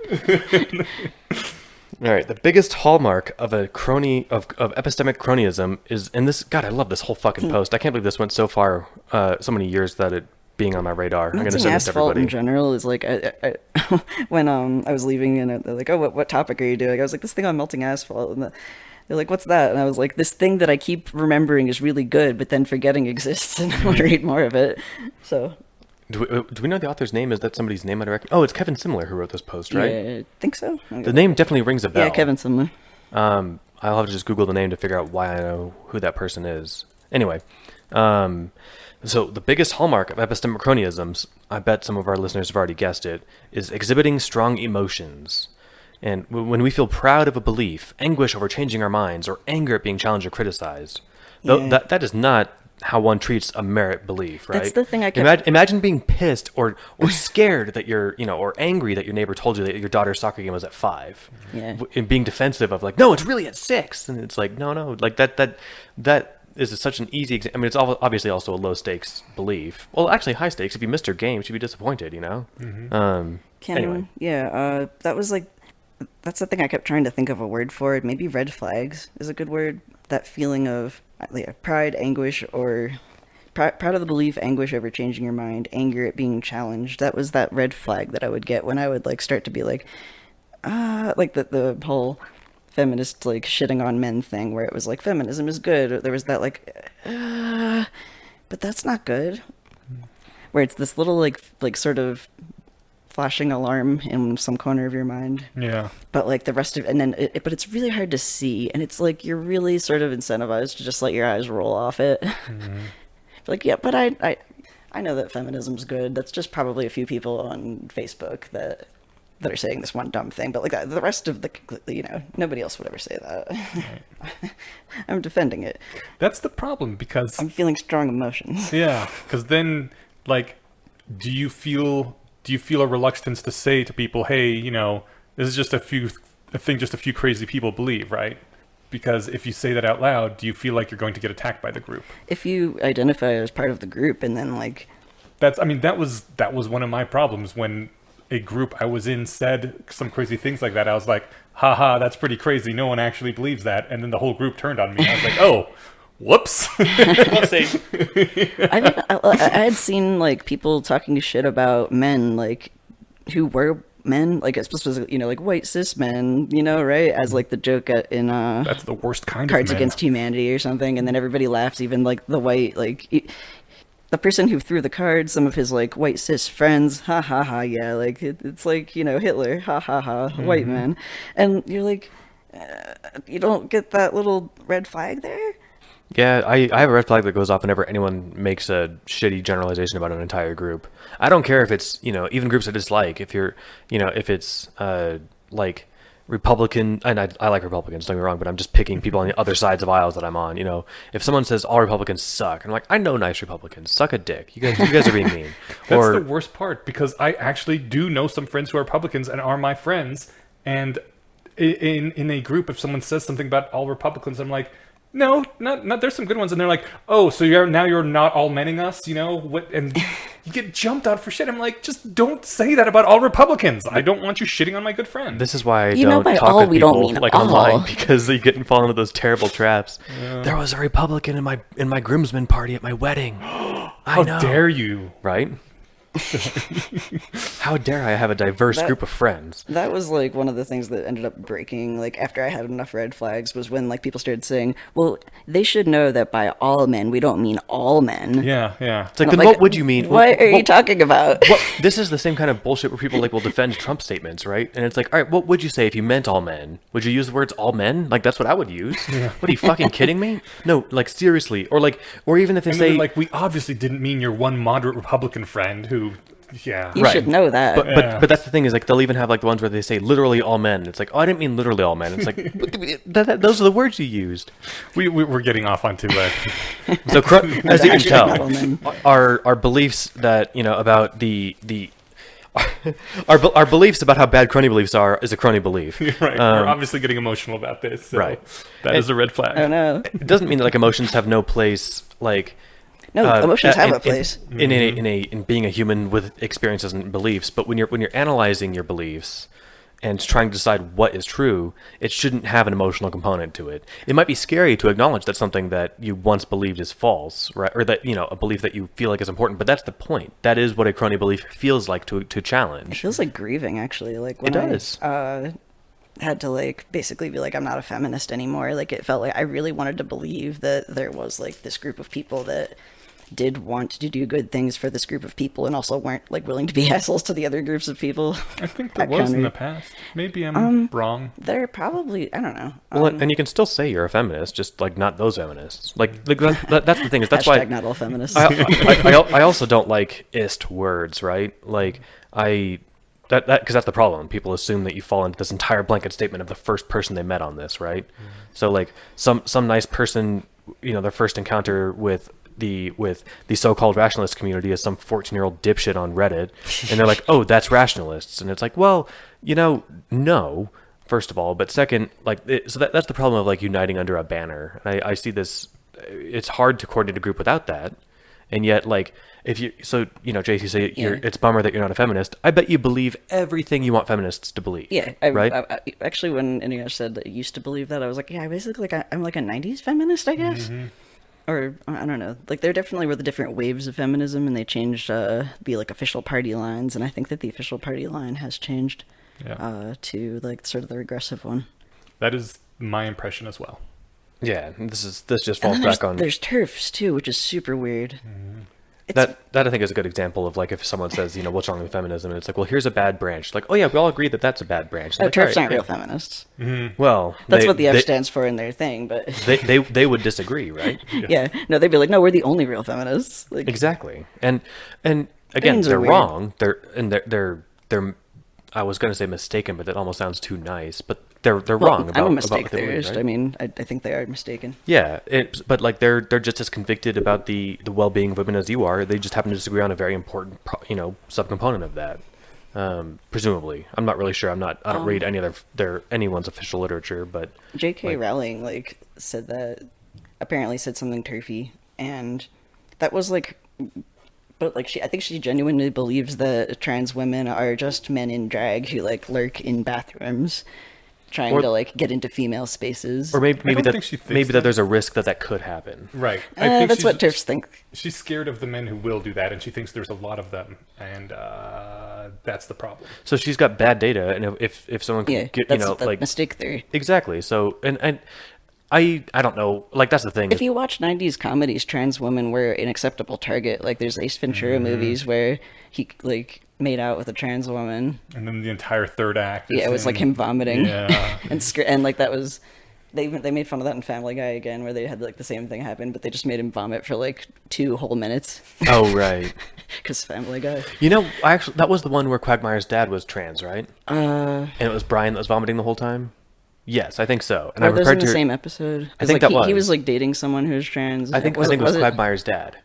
All right, the biggest hallmark of of epistemic cronyism is, and this, God, I love this whole fucking post. I can't believe this went so far, so many years that it being on my radar. I'm going to send this to asphalt everybody. in general is like, I when I was leaving and they're like, oh, what topic are you doing? I was like, this thing on melting asphalt, and they're like, what's that? And I was like, this thing that I keep remembering is really good, but then forgetting exists, and I want to read more of it. So. Do we know the author's name? Is that somebody's name I reckon? Oh, it's Kevin Simler who wrote this post, right? Yeah, I think so. The name definitely rings a bell. Yeah, Kevin Simler. I'll have to just Google the name to figure out why I know who that person is. Anyway, so the biggest hallmark of epistemic cronyisms, I bet some of our listeners have already guessed it, is exhibiting strong emotions. And when we feel proud of a belief, anguish over changing our minds, or anger at being challenged or criticized, that is not how one treats a merit belief, right? That's the thing I kept... Imagine being pissed or scared that or angry that your neighbor told you that your daughter's soccer game was at 5. Yeah. And being defensive of like, no, it's really at 6. And it's like, no, like that is such an easy example. I mean, it's obviously also a low stakes belief. Well, actually high stakes. If you missed your game, you should be disappointed, Mm-hmm. Anyway. Yeah, that was like, that's the thing I kept trying to think of a word for it. Maybe red flags is a good word. That feeling of pride, anguish, or proud of the belief, anguish over changing your mind, anger at being challenged. That was that red flag that I would get when I would like start to be like the whole feminist like shitting on men thing, where it was like feminism is good. There was that like, but that's not good. Where it's this little like sort of flashing alarm in some corner of your mind. Yeah. But like the rest of, and then but it's really hard to see, and it's like you're really sort of incentivized to just let your eyes roll off it. Mm-hmm. Like, yeah, but I know that feminism's good. That's just probably a few people on Facebook that are saying this one dumb thing. But like the rest of nobody else would ever say that. Right. I'm defending it. That's the problem, because I'm feeling strong emotions. Yeah, because then like, do you feel a reluctance to say to people, hey, this is just a thing just a few crazy people believe, right? Because if you say that out loud, do you feel like you're going to get attacked by the group? If you identify as part of the group and then like... that was one of my problems when a group I was in said some crazy things like that. I was like, haha, that's pretty crazy. No one actually believes that. And then the whole group turned on me. I was like, oh, Whoops. I had seen like people talking shit about men, like who were men, like specifically, like white cis men, right? As like the joke in That's the worst kind Cards of man. Against Humanity or something, and then everybody laughs, even like the white, like the person who threw the cards, some of his like white cis friends, ha ha ha, yeah, like it's like Hitler, ha ha ha, white man, and you're like, you don't get that little red flag there. Yeah, I have a red flag that goes off whenever anyone makes a shitty generalization about an entire group. I don't care if it's, even groups I dislike. If you're, if it's like Republican, and I like Republicans, don't get me wrong, but I'm just picking people on the other sides of aisles that I'm on. If someone says all Republicans suck, I'm like, I know nice Republicans. Suck a dick. You guys are being mean. That's the worst part, because I actually do know some friends who are Republicans and are my friends. And in a group, if someone says something about all Republicans, I'm like, no, not. There's some good ones, and they're like, "Oh, so you're not all menning us, what?" And you get jumped out for shit. I'm like, just don't say that about all Republicans. I don't want you shitting on my good friend. This is why I You know, don't by talk all, with we don't people mean like all. online, because you get fall into those terrible traps. Yeah. There was a Republican in my groomsmen party at my wedding. How dare you? Right? How dare I have a diverse group of friends? That was like one of the things that ended up breaking, like after I had enough red flags, was when like people started saying, well, they should know that by all men we don't mean all men. Yeah. It's like, And then I'm what would you mean? What are you talking about? Well, this is the same kind of bullshit where people will defend Trump statements, right? And it's like, all right, what would you say if you meant all men? Would you use the words all men? Like, that's what I would use. Yeah. What, are you fucking kidding me? No, like, seriously. Or even if they say, like, we obviously didn't mean your one moderate Republican friend who. Yeah. You should know that. But that's the thing, is like they'll even have like the ones where they say literally all men. It's like, oh, I didn't mean literally all men. It's like those are the words you used. We're getting off onto So as you can Not all tell, men. our beliefs that about the our beliefs about how bad Crony beliefs are is a Crony belief. Right. We're obviously getting emotional about this. So Right. That is a red flag. I don't know. It doesn't mean that like emotions have no place. Like. No, emotions have a place. In being a human with experiences and beliefs, but when you're analyzing your beliefs and trying to decide what is true, it shouldn't have an emotional component to it. It might be scary to acknowledge that something that you once believed is false, right? Or that a belief that you feel like is important. But that's the point. That is what a Crony belief feels like to challenge. It feels like grieving, actually. Like when It does. I had to like basically be like, I'm not a feminist anymore. Like it felt like I really wanted to believe that there was like this group of people that did want to do good things for this group of people and also weren't like willing to be assholes to the other groups of people. I think there was in the past. Maybe I'm wrong. They're probably, I don't know. Well, and you can still say you're a feminist, just like not those feminists. Like that's the thing, is that's why Hashtag not all feminists. I also don't like ist words, right? Like that because that's the problem. People assume that you fall into this entire blanket statement of the first person they met on this, right? So like some nice person, their first encounter with the so-called rationalist community is some 14-year-old dipshit on Reddit, and they're like, oh, that's rationalists, and it's like, well, no, first of all, but second, like, so that's the problem of like uniting under a banner. And I see this, it's hard to coordinate a group without that, and yet like if you JC say it's bummer that you're not a feminist. I bet you believe everything you want feminists to believe. Yeah, right. I actually, when Inigo said that I used to believe that, I was like, yeah, basically, like I'm like a '90s feminist, I guess. Mm-hmm. Or, I don't know, like there definitely were the different waves of feminism, and they changed be like official party lines, and I think that the official party line has changed to like sort of the regressive one. That is my impression as well. Yeah, this just falls back on. There's TERFs too, which is super weird. Mm-hmm. That I think is a good example of like if someone says, what's wrong with feminism, and it's like, well, here's a bad branch. Like, oh yeah, we all agree that that's a bad branch. Like, TERFs aren't real feminists. Mm-hmm. Well, that's what the F stands for in their thing, but they would disagree, right? Yeah, no, they'd be like, no, we're the only real feminists. Like, exactly, and again, they're wrong. They're I was going to say mistaken, but that almost sounds too nice. But they're wrong about. I'm a mistake about theorist. Right? I mean, I think they are mistaken. Yeah, but like they're just as convicted about the well-being of women as you are. They just happen to disagree on a very important subcomponent of that. Presumably, I'm not really sure. I don't read anyone's official literature, but J.K. Rowling said something turfy, and that was like. But like I think she genuinely believes that trans women are just men in drag who like lurk in bathrooms, trying to like get into female spaces. Or maybe don't that think she thinks maybe that that. there's a risk that could happen. Right. That's what TERFs think. She's scared of the men who will do that, and she thinks there's a lot of them, and that's the problem. So she's got bad data, and if someone could get, that's the like mistake theory. exactly. So and I don't know. Like that's the thing. If you watch 90s comedies, trans women were an acceptable target. Like there's Ace Ventura movies where he like made out with a trans woman. And then the entire third act. Yeah, it was like him vomiting. Yeah. and like that was they made fun of that in Family Guy again, where they had like the same thing happen, but they just made him vomit for like 2 whole minutes. Oh right. Because Family Guy. That was the one where Quagmire's dad was trans, right? And it was Brian that was vomiting the whole time. Yes, I think so. And Are those in the same episode? I think like, that he was. was like dating someone who was trans. I think it was Quagmire's dad.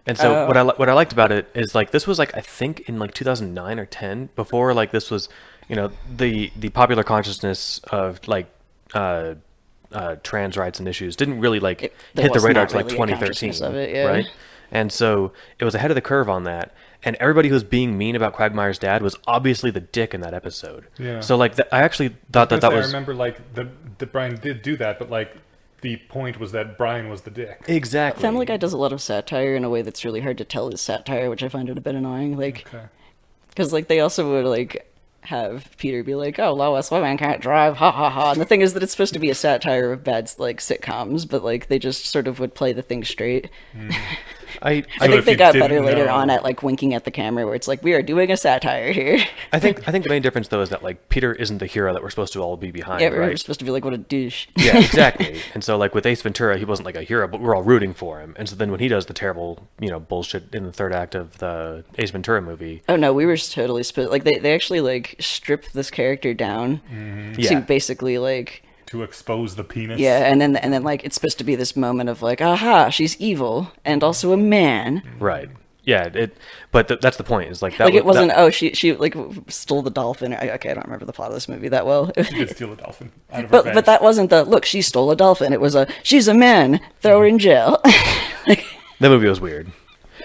And so what I liked about it is like this was like I think in like 2009 or 10 before like this was the popular consciousness of like trans rights and issues didn't really like hit the radar until like 2013, of it, yeah. right? And so it was ahead of the curve on that. And everybody who was being mean about Quagmire's dad was obviously the dick in that episode. Yeah. So like I actually thought that was. I remember like that Brian did do that, but like the point was that Brian was the dick. Exactly. Family Guy does a lot of satire in a way that's really hard to tell is satire, which I find it a bit annoying. Like, because like they also would like have Peter be like, "Oh, Lois women can't drive, ha ha ha." And the thing is that it's supposed to be a satire of bad like sitcoms, but like they just sort of would play the thing straight. I think they got better later on at like winking at the camera, where it's like, we are doing a satire here. I think the main difference though is that like Peter isn't the hero that we're supposed to all be behind. Yeah, right? we're supposed to be like, what a douche. Yeah, exactly. And so like with Ace Ventura, he wasn't like a hero, but we're all rooting for him. And so then when he does the terrible, bullshit in the third act of the Ace Ventura movie. Oh no, we were totally like they actually like strip this character down to basically like. To expose the penis. Yeah, and then like it's supposed to be this moment of like, aha, she's evil and also a man. Right. Yeah. But that's the point. Is like that. Like it wasn't. She like stole the dolphin. Okay, I don't remember the plot of this movie that well. She did steal a dolphin. But that wasn't the look. She stole a dolphin. It was she's a man. Throw her in jail. That movie was weird.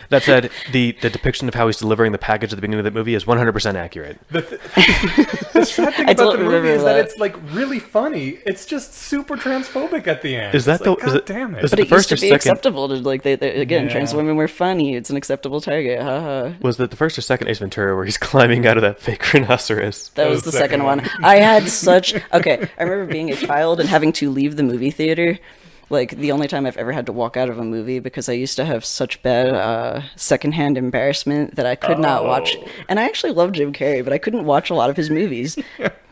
That said, the depiction of how he's delivering the package at the beginning of the movie is 100% accurate. The sad thing about the movie is that it's like really funny. It's just super transphobic at the end. Is that like, God damn it! Is But it it the used first to or be second? acceptable to like they again trans women were funny. It's an acceptable target. Haha. Was that the first or second Ace Ventura where he's climbing out of that fake rhinoceros? That was the second one. I had such I remember being a child and having to leave the movie theater. Like, the only time I've ever had to walk out of a movie because I used to have such bad secondhand embarrassment that I could not watch. And I actually love Jim Carrey, but I couldn't watch a lot of his movies.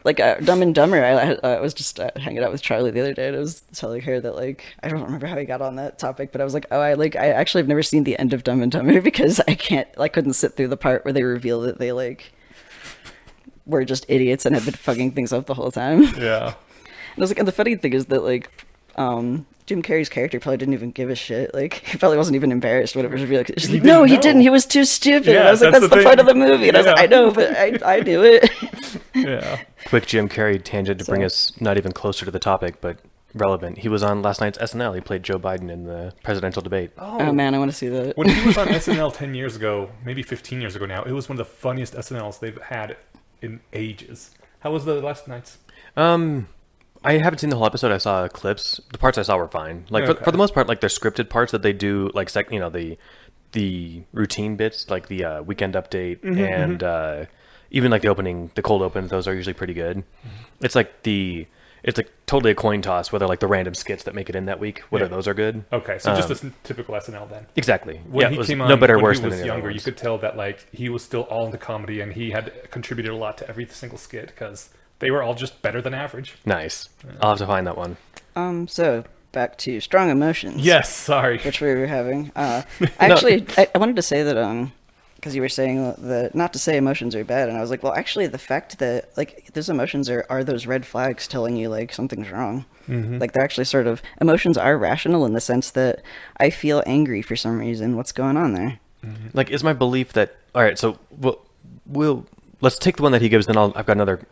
Like, Dumb and Dumber, I was just hanging out with Charlie the other day, and I was telling her that, like, I don't remember how he got on that topic, but I was like, I actually have never seen the end of Dumb and Dumber because I couldn't sit through the part where they reveal that they, like, were just idiots and had been fucking things up the whole time. Yeah. And I was like, and the funny thing is that, like, Jim Carrey's character probably didn't even give a shit. Like, he probably wasn't even embarrassed when it was revealed. She's like, no, he didn't. He was too stupid. Yeah, and I was like, that's the point of the movie. And I was like, I know, but I do it. Yeah. Quick Jim Carrey tangent to bring us not even closer to the topic, but relevant. He was on last night's SNL. He played Joe Biden in the presidential debate. Oh man, I want to see that. When he was on SNL 10 years ago, maybe 15 years ago now, it was one of the funniest SNLs they've had in ages. How was the last night's? I haven't seen the whole episode. I saw clips. The parts I saw were fine. Like for the most part, like they're scripted parts that they do, like the routine bits, like the weekend update and even like the cold open. Those are usually pretty good. It's like totally a coin toss whether like the random skits that make it in that week, whether those are good. Okay, so just a typical SNL then. Exactly. When he came on, no better or when worse he was than younger, you could tell that like he was still all into comedy and he had contributed a lot to every single skit because they were all just better than average. Nice. I'll have to find that one. So back to strong emotions. Yes, sorry. Which we were having. Actually, I wanted to say that because you were saying that not to say emotions are bad, and I was like, well, actually, the fact that like those emotions are those red flags telling you like something's wrong. Like they're actually sort of emotions are rational in the sense that I feel angry for some reason. What's going on there? Like, is my belief that all right? So we'll let's take the one that he gives. Then I've got another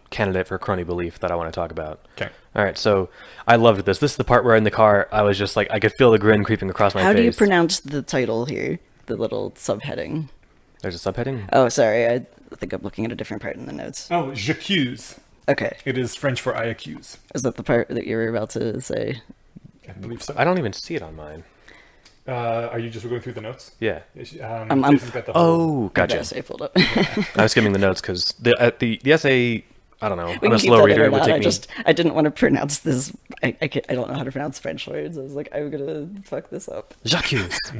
candidate for Crony Belief that I want to talk about. Okay. All right. So I loved this. This is the part where in the car I was just like I could feel the grin creeping across my face. How do you pronounce the title here? The little subheading. There's a subheading? Oh, sorry. I think I'm looking at a different part in the notes. Oh, j'accuse. Okay. It is French for I accuse. Is that the part that you were about to say? I believe so. I don't even see it on mine. Are you just going through the notes? Yeah. I'm- Jason's got the whole- I got Gotcha. it saved, hold up. I was skimming the notes because the essay. I don't know. We I'm can a keep slow that in reader. or It would not. take me. I didn't want to pronounce this. I don't know how to pronounce French words. I was like, I'm gonna fuck this up. Jacques.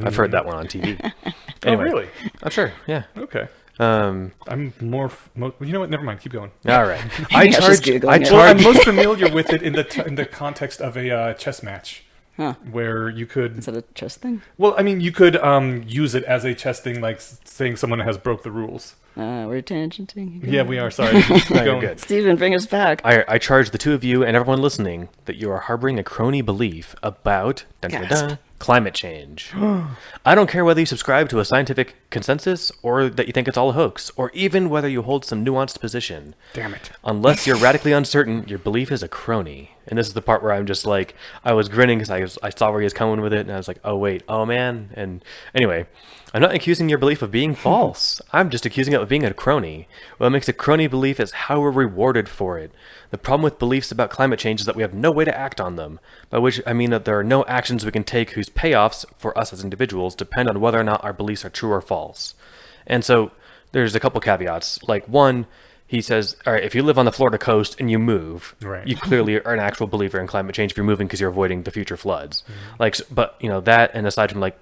I've heard that one on TV. Oh, Anyway, really? I'm sure. Yeah. Okay. Um. I'm more. You know what? Never mind. Keep going. All right. I was just Googling it. Well, I'm most familiar with it in the context of a chess match, Huh. where you could. Is that a chess thing? Well, I mean, you could use it as a chess thing, like saying someone has broke the rules. We're tangenting. Yeah, we are. Sorry. Keep No, you're going. good. Steven, bring us back. I charge the two of you and everyone listening that you are harboring a crony belief about Gasp. climate change. I don't care whether you subscribe to a scientific consensus or that you think it's all a hoax, or even whether you hold some nuanced position. Damn it. Unless you're radically uncertain, your belief is a crony. And this is the part where I'm just like, I was grinning because I saw where he was coming with it, and I was like, oh wait, oh man. And anyway, I'm not accusing your belief of being false. I'm just accusing it of being a crony. What makes a crony belief is how we're rewarded for it. The problem with beliefs about climate change is that we have no way to act on them, by which I mean that there are no actions we can take whose payoffs for us as individuals depend on whether or not our beliefs are true or false. And so there's a couple caveats. Like one, he says, all right, if you live on the Florida coast and you move, Right. you clearly are an actual believer in climate change if you're moving because you're avoiding the future floods. Like, but you know that, and aside from like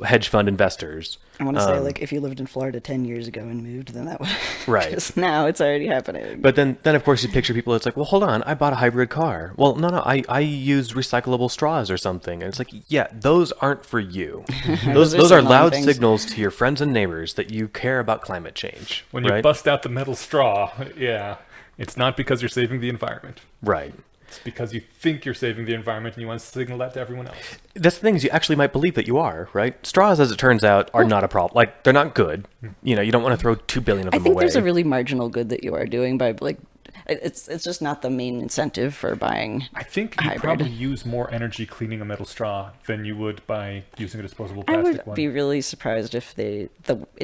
hedge fund investors, I want to say, like, if you lived in Florida 10 years ago and moved, then that would... Right. Because now it's already happening. But then of course you picture people. It's like, well, hold on, I bought a hybrid car. Well, no, I used recyclable straws or something, and it's like, yeah, those aren't for you. Those those are are signaling loud things. signals to your friends and neighbors that you care about climate change. When you right? bust out the metal straw, yeah, it's not because you're saving the environment. Right. It's because you think you're saving the environment and you want to signal that to everyone else. That's the thing, is you actually might believe that you are, right? Straws, as it turns out, are not a problem. Like, they're not good. You don't want to throw 2 billion of I them think away. there's a really marginal good that you are doing by, like... It's just not the main incentive for buying I think you hybrid. probably use more energy cleaning a metal straw than you would by using a disposable I plastic would one. be really surprised if it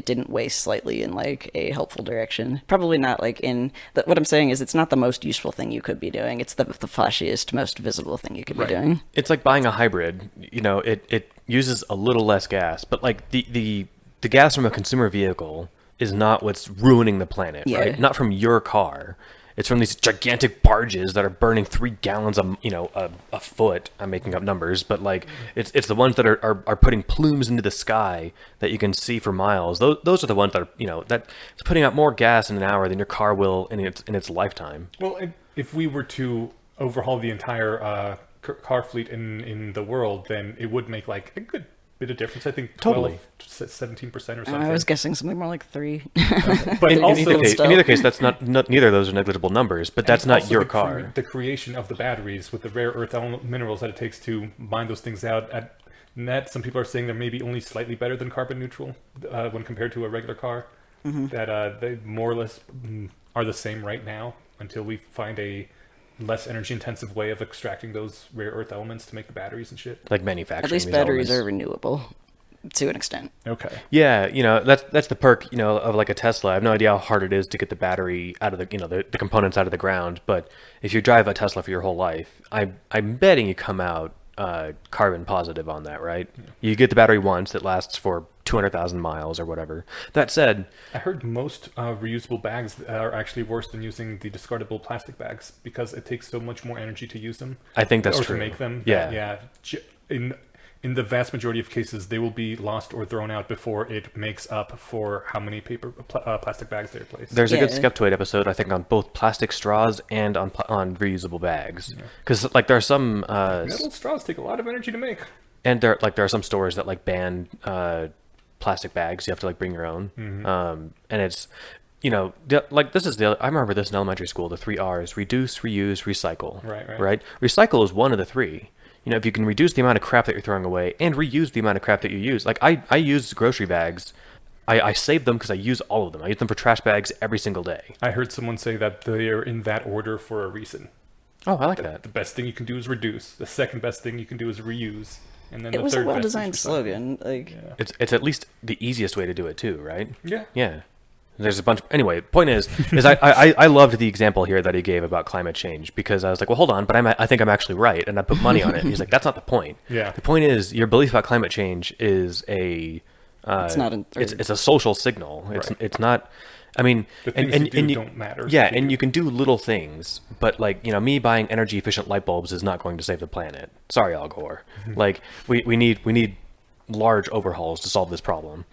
didn't waste slightly in like a helpful direction. Probably not like in what I'm saying is it's not the most useful thing you could be doing. It's the flashiest, most visible thing you could Right. be doing. It's like buying a hybrid. It uses a little less gas, but like the gas from a consumer vehicle is not what's ruining the planet, Yeah. right? Not from your car. It's from these gigantic barges that are burning 3 gallons a foot. I'm making up numbers, but like it's the ones that are putting plumes into the sky that you can see for miles. Those are the ones that are that's putting out more gas in an hour than your car will in its lifetime. Well, if we were to overhaul the entire car fleet in the world, then it would make like a good bit of difference. I think Totally. 17% or something. I was guessing something more like 3. But in also, either In either case, that's not neither of those are negligible numbers, but that's not also your the car. the creation of the batteries with the rare earth minerals that it takes to mine those things out at net. Some people are saying they're maybe only slightly better than carbon neutral when compared to a regular car. That they more or less are the same right now until we find a less energy intensive way of extracting those rare earth elements to make the batteries and shit. Like manufacturing. At least these batteries elements. are renewable to an extent. Okay. Yeah, that's the perk, of like a Tesla. I have no idea how hard it is to get the battery out of the components out of the ground. But if you drive a Tesla for your whole life, I'm betting you come out carbon positive on that, right? You get the battery once, it lasts for 200,000 miles or whatever. That said, I heard most reusable bags are actually worse than using the discardable plastic bags because it takes so much more energy to use them. I think that's or true. to make them. Yeah. Yeah. In the vast majority of cases, they will be lost or thrown out before it makes up for how many plastic bags they replace. There's a good Yeah. Skeptoid episode, I think, on both plastic straws and on reusable bags. Because like there are some Metal straws take a lot of energy to make. and there are some stores that like ban plastic bags. You have to like bring your own. And it's I remember this in elementary school, the 3 R's: reduce, reuse, recycle. Right. Recycle is one of the 3. If you can reduce the amount of crap that you're throwing away and reuse the amount of crap that you use. Like I use grocery bags. I save them because I use all of them. I use them for trash bags every single day. I heard someone say that they're in that order for a reason. Oh, I like that. The best thing you can do is reduce. The second best thing you can do is reuse. And then It the was third a well-designed best is recycle. slogan. Like, Yeah. It's at least the easiest way to do it too, right? Yeah. Yeah. There's a bunch. Anyway, point is I loved the example here that he gave about climate change, because I was like, well, hold on, but I think I'm actually right, and I put money on it. And he's like, that's not the point. Yeah. The point is your belief about climate change is a It's not. it's a social signal. Right. It's not. I mean, The things you do don't matter. Yeah, and you can do little things, but like, me buying energy efficient light bulbs is not going to save the planet. Sorry, Al Gore. Like we need large overhauls to solve this problem.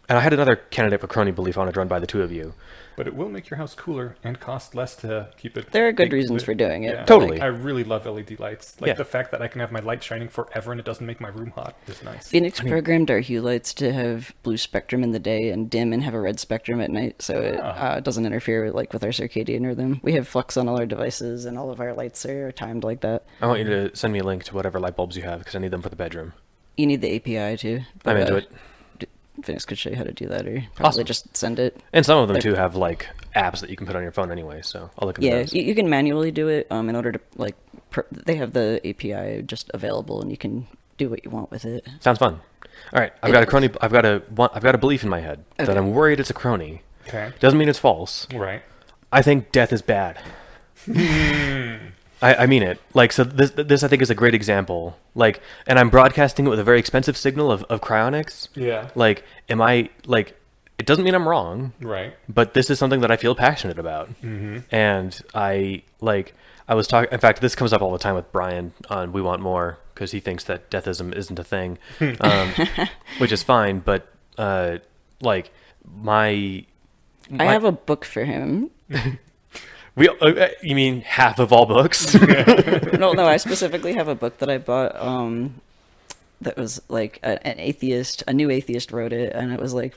And I had another candidate for Crony Belief I wanted to run by the two of you. But it will make your house cooler and cost less to keep it. There are good reasons for doing it. Yeah. Totally. I really love LED lights. Like Yeah. the fact that I can have my light shining forever and it doesn't make my room hot is nice. Phoenix programmed our hue lights to have blue spectrum in the day and dim and have a red spectrum at night, so it doesn't interfere with our circadian rhythm. We have flux on all our devices, and all of our lights are timed like that. I want you to send me a link to whatever light bulbs you have, because I need them for the bedroom. You need the API too. I'm into it. Phoenix could show you how to do that, or probably Awesome. just send it. And some of them too have like apps that you can put on your phone anyway, so I'll look into Yeah, those. you can manually do it. In order to they have the API just available, and you can do what you want with it. Sounds fun. All right, I've got a crony. I've got a belief in my head that Okay. I'm worried it's a crony. Okay. Doesn't mean it's false. Right. I think death is bad. I mean it. Like, so this I think is a great example. Like, and I'm broadcasting it with a very expensive signal of cryonics. Yeah. Like, it doesn't mean I'm wrong, Right. but this is something that I feel passionate about. Mm-hmm. And I was talking, in fact, this comes up all the time with Brian on We Want More, because he thinks that deathism isn't a thing, which is fine. But I have a book for him. You mean half of all books? No, I specifically have a book that I bought. That was like a new atheist wrote it, and it was like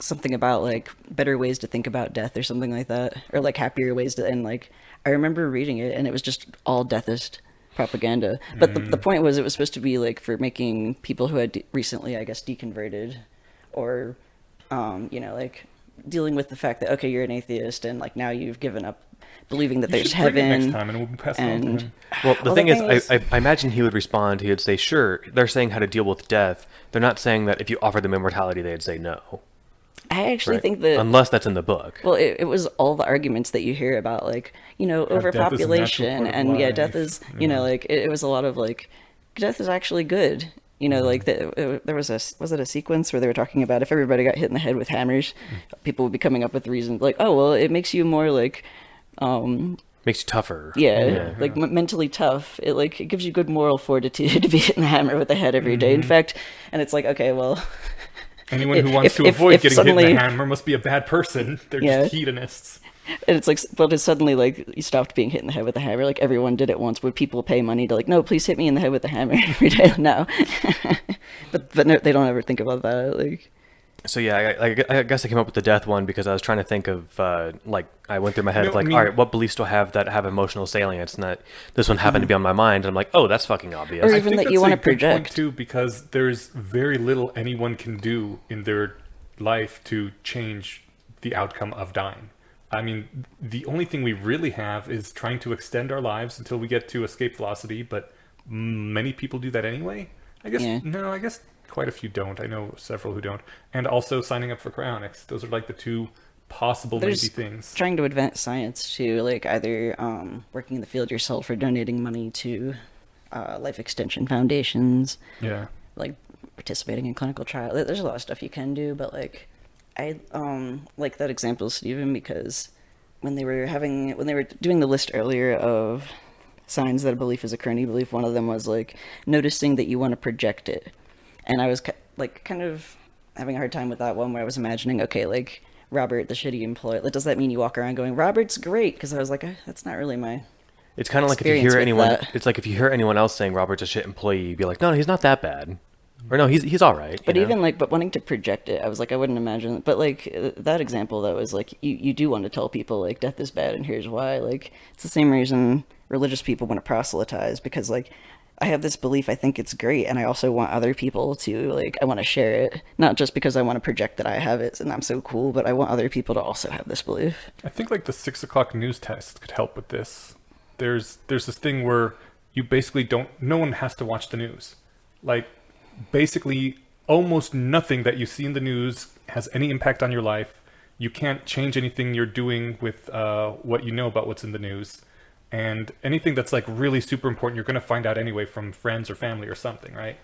something about like better ways to think about death or something like that, or like happier ways to. And like I remember reading it, and it was just all deathist propaganda. But the point was, it was supposed to be like for making people who had recently, I guess, deconverted, or like dealing with the fact that, okay, you're an atheist, and like now you've given up believing that there's Bring it heaven. next time, and we'll pass it on to him. Well, the Well, thing the is, thing is- I imagine he would respond. He would say, "Sure." They're saying how to deal with death. They're not saying that if you offered them immortality, they'd say no. I actually Right? think that Unless that's in the book. well, it was all the arguments that you hear about, like, overpopulation, part of and life. death is, like, it was a lot of like, death is actually good. Like there was it a sequence where they were talking about if everybody got hit in the head with hammers, people would be coming up with reasons like, oh, well, it makes you more like, Makes you tougher. like mentally tough. It gives you good moral fortitude to be hitting the hammer with the head every day. In fact, and it's like, okay, well, Anyone who wants to if avoid getting hit in suddenly- the hammer must be a bad person. They're Yeah. just hedonists. and it's like, but it's suddenly like you stopped being hit in the head with the hammer. Like everyone did it once. Would people pay money to like, no, please hit me in the head with the hammer every day? No, but no, they don't ever think about that. Like, So yeah, I guess I came up with the death one because I was trying to think of I went through my head No, of like, I mean- all right, what beliefs do I have that have emotional salience? And that this one happened to be on my mind, and I'm like, oh, that's fucking obvious. Or I even think that you that's wanna a good point, project. too, because there's very little anyone can do in their life to change the outcome of dying. I mean, the only thing we really have is trying to extend our lives until we get to escape velocity, but many people do that anyway. I guess Yeah. no, I guess quite a few don't. I know several who don't. And also signing up for cryonics. Those are like the two possible There's maybe things. trying to advance science to like either working in the field yourself or donating money to life extension foundations, Yeah. like participating in clinical trial. There's a lot of stuff you can do, but like I like that example, Stephen, because when they were doing the list earlier of signs that a belief is a Crony belief, one of them was like noticing that you want to project it, and I was kind of having a hard time with that one, where I was imagining, okay, like Robert, the shitty employee, like, does that mean you walk around going, Robert's great? Because I was like, that's not really my It's kind of like if you experience hear with anyone. that. It's like if you hear anyone else saying Robert's a shit employee, you'd be like, no, he's not that bad, or no, he's all right. But you know? even like, but wanting to project it, I was like, I wouldn't imagine. But like that example though is like, you do want to tell people like death is bad and here's why. Like it's the same reason religious people want to proselytize, because like I have this belief, I think it's great, and I also want other people to like, I want to share it, not just because I want to project that I have it and I'm so cool, but I want other people to also have this belief. I think like the 6 o'clock news test could help with this. There's this thing where you basically no one has to watch the news. Like basically almost nothing that you see in the news has any impact on your life. You can't change anything you're doing with what you know about what's in the news. And anything that's like really super important, you're going to find out anyway from friends or family or something, right?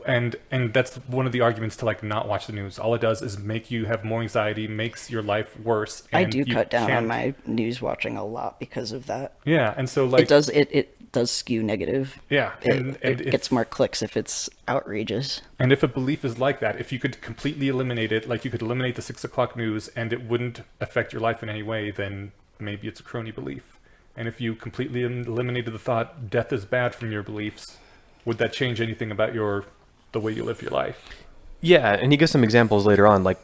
And that's one of the arguments to like not watch the news. All it does is make you have more anxiety, makes your life worse. I And do you cut down on can't- my news watching a lot because of that. Yeah, and so like It does skew negative. yeah, It if, gets more clicks if it's outrageous. and if a belief is like that, if you could completely eliminate it, like you could eliminate the 6 o'clock news and it wouldn't affect your life in any way, then maybe it's a crony belief. And if you completely eliminated the thought death is bad from your beliefs, would that change anything about the way you live your life? Yeah, and he gives some examples later on, like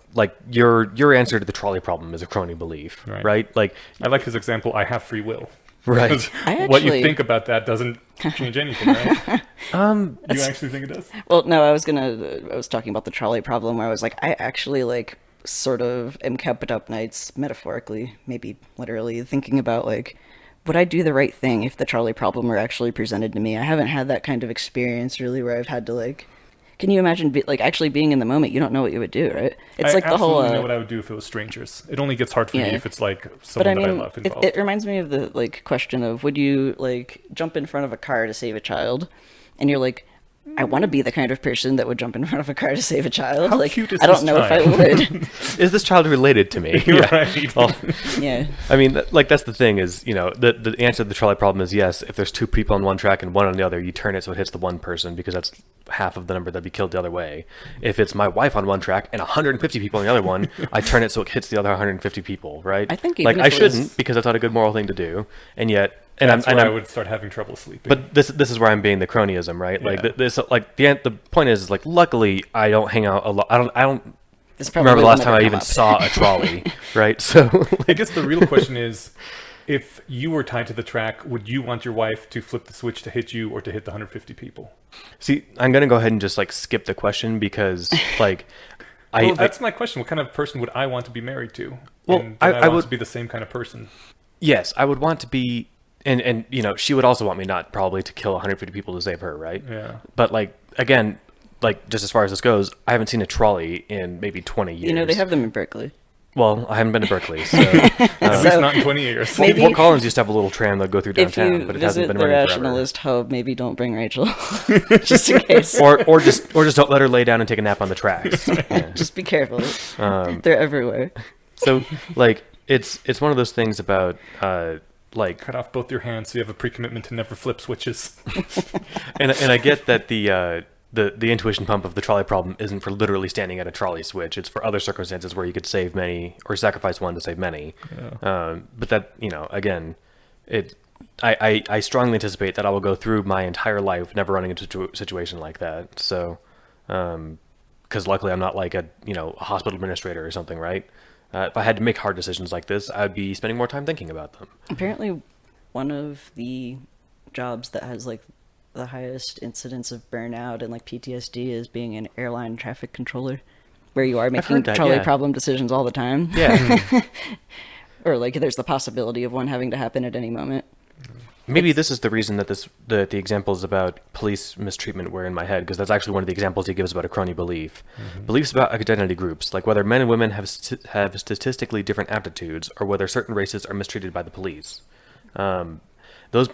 your answer to the trolley problem is a crony belief, right? Like, I like his example, I have free will. right. Because I what you actually- think about that doesn't change anything, right? You actually think it does? Well, no, I was talking about the trolley problem where I was like, I actually like sort of am kept up nights, metaphorically, maybe literally, thinking about like, would I do the right thing if the trolley problem were actually presented to me? I haven't had that kind of experience really where I've had to like, can you imagine like actually being in the moment? You don't know what you would do, right? It's like the whole. I absolutely know what I would do if it was strangers. It only gets hard for me Yeah. if it's like But someone I that I mean, love involved. it reminds me of the like question of would you like jump in front of a car to save a child, and you're like, I want to be the kind of person that would jump in front of a car to save a child. How like, cute is I don't this know if I child? would. Is this child related to me? Right. Well, Yeah. I mean, like that's the thing is, the answer to the trolley problem is yes. If there's two people on one track and one on the other, you turn it so it hits the one person because that's half of the number that'd be killed the other way. If it's my wife on one track and 150 people on the other one, I turn it so it hits the other 150 people, right? I think like even I if it was- shouldn't because that's not a good moral thing to do, and yet, and That's I'm, where and I I'm would start having trouble sleeping. but this is where I'm being the cronyism, right? Like Yeah. this, like the point is like luckily I don't hang out a lot. I don't This probably remember the will last never time I come even up. saw a trolley, right? So I guess the real question is, if you were tied to the track, would you want your wife to flip the switch to hit you or to hit the 150 people? see, I'm gonna go ahead and just like skip the question because like Well, that's my question. What kind of person would I want to be married to? Well, and I want would- to be the same kind of person. yes, I would want to be, and she would also want me not probably to kill 150 people to save her, right? Yeah. But like again, like just as far as this goes, I haven't seen a trolley in maybe 20 years. They have them in Berkeley. Well, I haven't been to Berkeley, so At least So, not in 20 years. maybe- Fort Collins used to have a little tram that go through If downtown, you but it hasn't visit been the running forever. rationalist hub, maybe don't bring Rachel, just in case. or just don't let her lay down and take a nap on the tracks. Yeah. Just be careful. Um, They're everywhere. So like it's one of those things about like Cut off both your hands so you have a pre-commitment to never flip switches. and I get that the intuition pump of the trolley problem isn't for literally standing at a trolley switch. It's for other circumstances where you could save many or sacrifice one to save many. But that again, I strongly anticipate that I will go through my entire life never running into a situation like that. So because luckily I'm not like a hospital administrator or something, right? If I had to make hard decisions like this, I'd be spending more time thinking about them. Apparently, one of the jobs that has like the highest incidence of burnout and like PTSD is being an airline traffic controller, where you are making heard that, trolley yeah. problem decisions all the time. Yeah. Or like there's the possibility of one having to happen at any moment. Maybe this is the reason that the examples about police mistreatment were in my head, because that's actually one of the examples he gives about a crony belief. Beliefs about identity groups, like whether men and women have statistically different aptitudes, or whether certain races are mistreated by the police. Those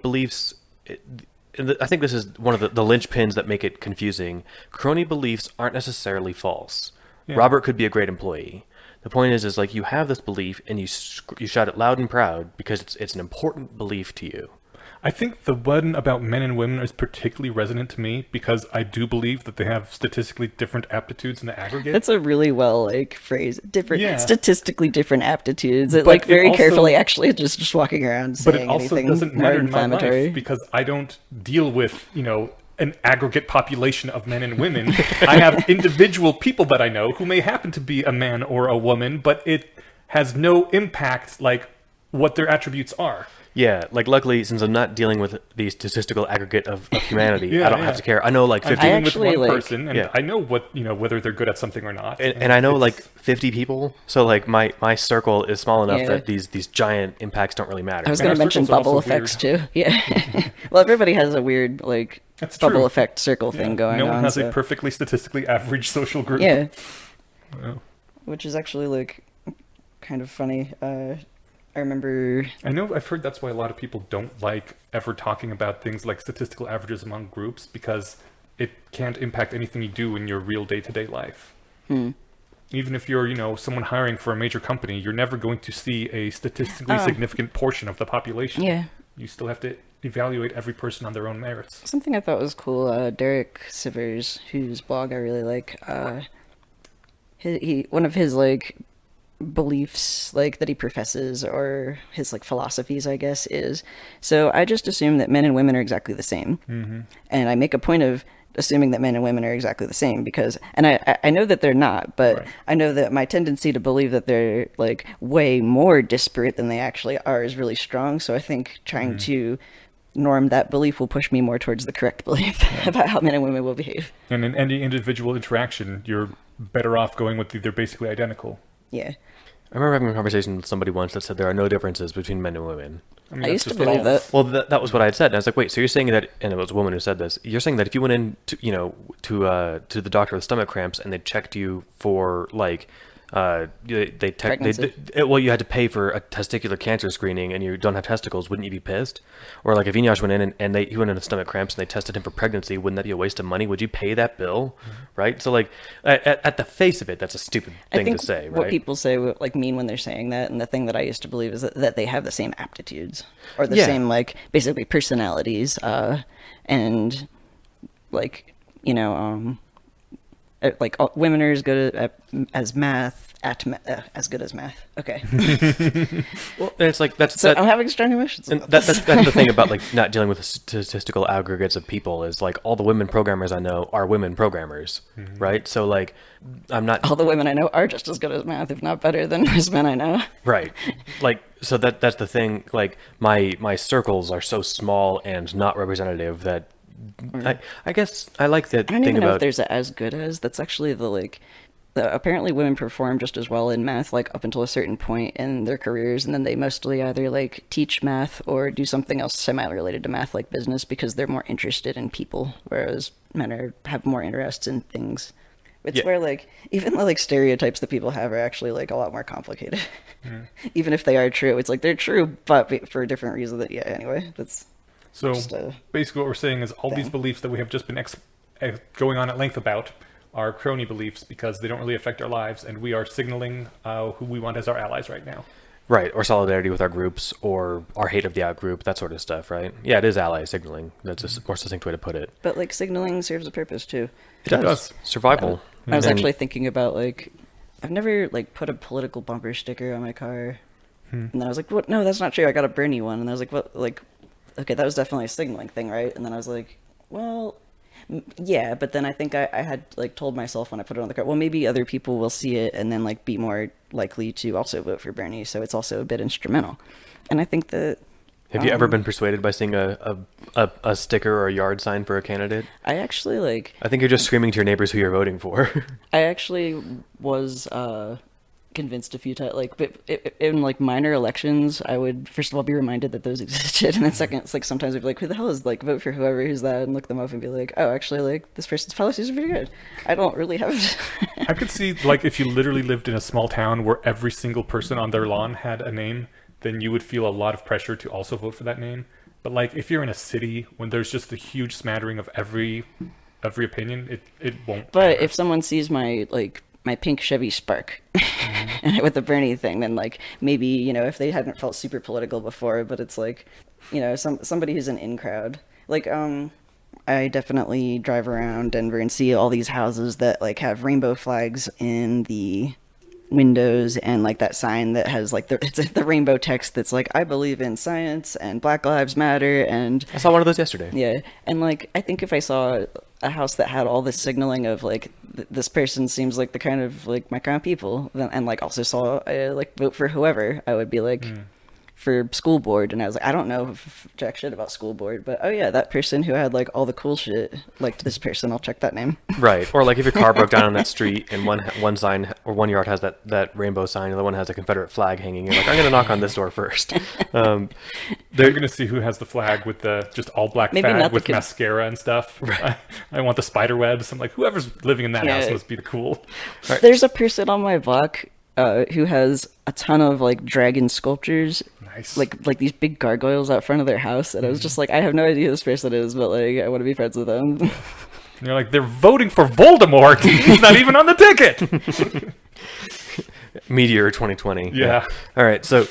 beliefs. I think this is one of the linchpins that make it confusing. Crony beliefs aren't necessarily false. Yeah. Robert could be a great employee. The point is like you have this belief and you shout it loud and proud because it's an important belief to you. I think the one about men and women is particularly resonant to me because I do believe that they have statistically different aptitudes in the aggregate. That's a really well like phrase. Different, Yeah. statistically different aptitudes. It But like it very also- carefully actually just walking around But saying it also anything doesn't more matter in my inflammatory. life because I don't deal with, an aggregate population of men and women. I have individual people that I know who may happen to be a man or a woman, but it has no impact like what their attributes are. Yeah, like luckily since I'm not dealing with the statistical aggregate of humanity, Yeah, I don't yeah. have to care. I know like I'm 50 dealing with actually, one like- person, and Yeah. I know what whether they're good at something or not. and I know it's- like 50 people, so like my circle is small enough Yeah. that these giant impacts don't really matter. I was And going to our mention circles are bubble also effects too. Yeah. Well, everybody has a weird like That's bubble true. effect circle thing Yeah. going no on. one has so- a perfectly statistically average social group. Yeah. Yeah. Which is actually like kind of funny. I remember. I know I've heard that's why a lot of people don't like ever talking about things like statistical averages among groups, because it can't impact anything you do in your real day-to-day life. Even if you're, someone hiring for a major company, you're never going to see a statistically significant portion of the population. Yeah. You still have to evaluate every person on their own merits. Something I thought was cool, Derek Sivers, whose blog I really like, one of his, like, beliefs, like, that he professes, or his, like, philosophies, I guess, is, so I just assume that men and women are exactly the same. And I make a point of assuming that men and women are exactly the same because, and I know that they're not, but Right. I know that my tendency to believe that they're, like, way more disparate than they actually are is really strong, so I think trying to norm that belief will push me more towards the correct belief about how men and women will behave. And in any individual interaction, you're better off going with they're basically identical. Yeah. I remember having a conversation with somebody once that said there are no differences between men and women. I mean, I that's used to just believe false. that. Well, that was what I had said. And I was like, wait, so you're saying that, and it was a woman who said this, you're saying that if you went in to, to the doctor with stomach cramps and they checked you for, like, Pregnancy. well, you had to pay for a testicular cancer screening and you don't have testicles, wouldn't you be pissed? Or like if Inyas went in and he went in with stomach cramps and they tested him for pregnancy, wouldn't that be a waste of money? Would you pay that bill? Right? So like at the face of it, that's a stupid I thing think to say, right? what people say, like, mean when they're saying that, and the thing that I used to believe is that they have the same aptitudes or the Yeah. same, like, basically personalities, and, like, like, women are as good as math as good as math. Okay, Well, and it's like so I'm having strong emotions. And about that's this. the thing about like not dealing with the statistical aggregates of people is like all the women programmers I know are women programmers, right? So like I'm not All the women I know are just as good as math, if not better than most men I know. right. Like so that's the thing. Like my circles are so small and not representative that I guess I like that I don't thing even know about if there's a as good as. That's actually apparently women perform just as well in math, like, up until a certain point in their careers, and then they mostly either, like, teach math or do something else semi-related to math, like business, because they're more interested in people, whereas men have more interests in things. It's Yeah. where, like, even the, like, stereotypes that people have are actually, like, a lot more complicated. Even if they are true, it's like they're true, but for a different reason. Anyway, that's So just basically what we're saying is all these thing. beliefs that we have just been going on at length about are crony beliefs because they don't really affect our lives, and we are signaling who we want as our allies right now. right or solidarity with our groups or our hate of the out group, that sort of stuff, right? Yeah, it is ally signaling. That's a more succinct way to put it. But, like, signaling serves a purpose too. It does. Survival. I was And- actually thinking about, like, I've never, like, put a political bumper sticker on my car. And then I was like, what? No, that's not true. I got a Bernie one. And I was like, what? Like, okay, that was definitely a signaling thing, right? And then I was like, well, yeah. But then I think I had, like, told myself when I put it on the car, well, maybe other people will see it and then, like, be more likely to also vote for Bernie. So it's also a bit instrumental. And I think that Have you ever been persuaded by seeing a sticker or a yard sign for a candidate? I actually, like, I think you're just screaming to your neighbors who you're voting for. I actually was convinced a few times, like, but in, like, minor elections, I would first of all be reminded that those existed, and then second, it's like sometimes I'd be like, who the hell is, like, vote for whoever who's that, and look them up and be like, oh, actually, like, this person's policies are pretty good. I don't really have I could see, like, if you literally lived in a small town where every single person on their lawn had a name, then you would feel a lot of pressure to also vote for that name. But, like, if you're in a city when there's just a huge smattering of every opinion, it won't But matter. if someone sees my pink Chevy Spark and with the Bernie thing, then, like, maybe, if they hadn't felt super political before, but it's like, somebody who's an in crowd. Like, I definitely drive around Denver and see all these houses that, like, have rainbow flags in the windows and, like, that sign that has, like, it's the rainbow text that's like, I believe in science and Black Lives Matter, and I saw one of those yesterday. yeah, and, like, I think if I saw a house that had all this signaling of, like, this person seems like the kind of, like, my kind of people, then, and, like, also saw like, vote for whoever, I would be like, for school board, and I was like, I don't know jack shit about school board, but oh yeah, that person who had, like, all the cool shit liked this person, I'll check that name. Right. Or like if your car broke down on that street and one sign or one yard has that rainbow sign, and the other one has a Confederate flag hanging, you're like, I'm gonna knock on this door first. They're going to see who has the flag with the just all black Maybe flag not the with mascara and stuff. I want the spider webs. I'm like, whoever's living in that Yeah. house must be the cool. There's a person on my block who has a ton of like dragon sculptures, Nice. like these big gargoyles out front of their house, and I was just like, I have no idea who this person is, but like I want to be friends with them. And you're like, they're voting for Voldemort. He's not even on the ticket. Meteor 2020. Yeah. All right. So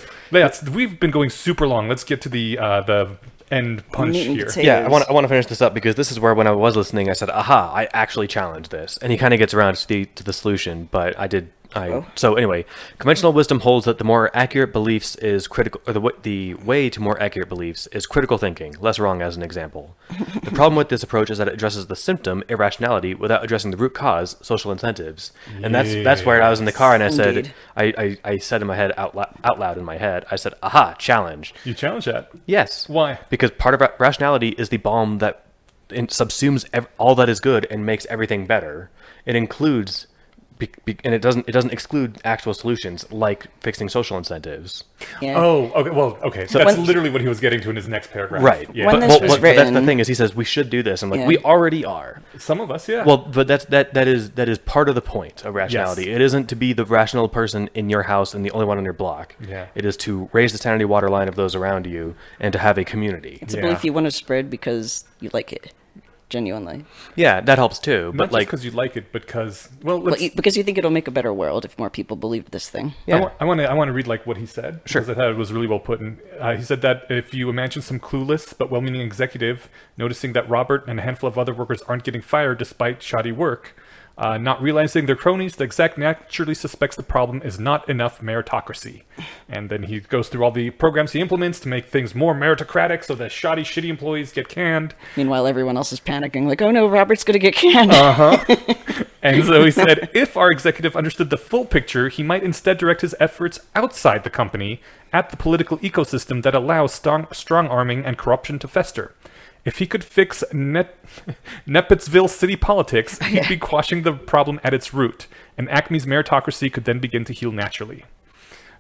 We've been going super long. Let's get to the end punch Meat and here. potatoes. yeah, I want to finish this up because this is where when I was listening, I said, "Aha! I actually challenged this," and he kind of gets around to the solution. But I did. So anyway, conventional wisdom holds that the more accurate beliefs is critical, or the way to more accurate beliefs is critical thinking. Less wrong as an example. The problem with this approach is that it addresses the symptom, irrationality, without addressing the root cause, social incentives. And that's where I was in the car and I said, Indeed. I said in my head out loud in my head, I said, "Aha! Challenge." You challenge that. Yes. Why? Because part of rationality is the balm that subsumes all that is good and makes everything better. It includes, and it doesn't exclude actual solutions like fixing social incentives. Yeah. Oh, okay. Well, okay. So that's when- literally what he was getting to in his next paragraph. Right. Yeah. When But, this was but that's the written- thing is he says we should do this. I'm like, Yeah. we already are. Some of us, yeah. Well, but that is part of the point of rationality. Yes. It isn't to be the rational person in your house and the only one on your block. Yeah. It is to raise the sanity waterline of those around you and to have a community. It's a Yeah. belief you want to spread because you like it, genuinely. Yeah, that helps too. not But just like, because you like it, because well, But let's. because you think it'll make a better world if more people believed this thing. yeah. I want to read like what he said. Sure. Because I thought it was really well put. And he said that if you imagine some clueless but well-meaning executive noticing that Robert and a handful of other workers aren't getting fired despite shoddy work, not realizing they're cronies, the exec naturally suspects the problem is not enough meritocracy. And then he goes through all the programs he implements to make things more meritocratic so that shoddy, shitty employees get canned. Meanwhile, everyone else is panicking, like, oh no, Robert's gonna get canned. And so he said, if our executive understood the full picture, he might instead direct his efforts outside the company at the political ecosystem that allows strong arming and corruption to fester. If he could fix Nepetsville city politics, he'd be quashing the problem at its root, and Acme's meritocracy could then begin to heal naturally.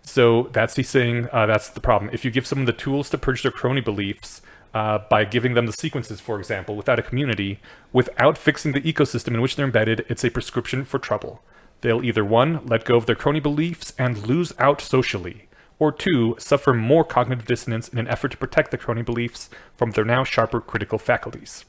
So he's saying that's the problem. If you give someone the tools to purge their crony beliefs, by giving them the sequences, for example, without a community, without fixing the ecosystem in which they're embedded, it's a prescription for trouble. They'll either 1, let go of their crony beliefs and lose out socially, or 2, suffer more cognitive dissonance in an effort to protect the crony beliefs from their now sharper critical faculties.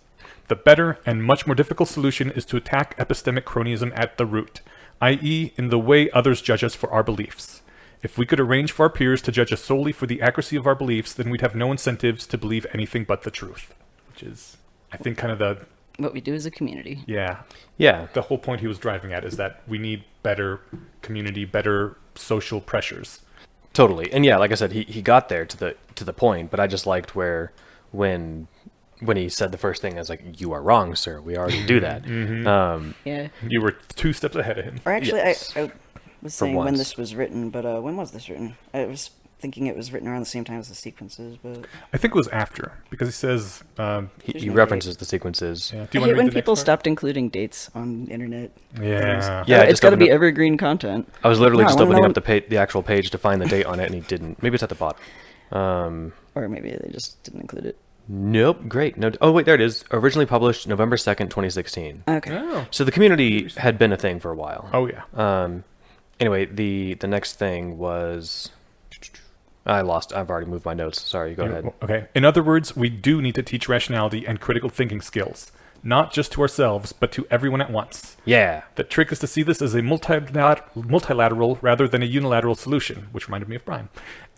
The better and much more difficult solution is to attack epistemic cronyism at the root, i.e. in the way others judge us for our beliefs. If we could arrange for our peers to judge us solely for the accuracy of our beliefs, then we'd have no incentives to believe anything but the truth. Which is, I think, kind of the, What we do as a community. yeah. the whole point he was driving at is that we need better community, better social pressures. Totally. And yeah, like I said, he got there to the point, but I just liked where when he said the first thing, I was like, "You are wrong, sir. We already do that." Yeah. You were 2 steps ahead of him. Or actually, Yes. I was saying when once. this was written, but when was this written? I was thinking it was written around the same time as the sequences, but I think it was after, because he says, He references the sequences. yeah. I Do you hate want when to read the people next part? stopped including dates on the internet. Yeah. Yeah, I it's just got to opened be up- evergreen content. I was literally No, I just wanna opening know up the actual page to find the date on it, and he didn't. Maybe it's at the bottom. Or maybe they just didn't include it. Nope. Great. No. Oh wait, there it is. Originally published November 2nd, 2016. Okay. Oh. So the community had been a thing for a while. Oh, yeah. Anyway, the next thing was I've already moved my notes. Sorry, go ahead. Okay. In other words, we do need to teach rationality and critical thinking skills, not just to ourselves, but to everyone at once. Yeah. The trick is to see this as a multilateral rather than a unilateral solution, which reminded me of Brian.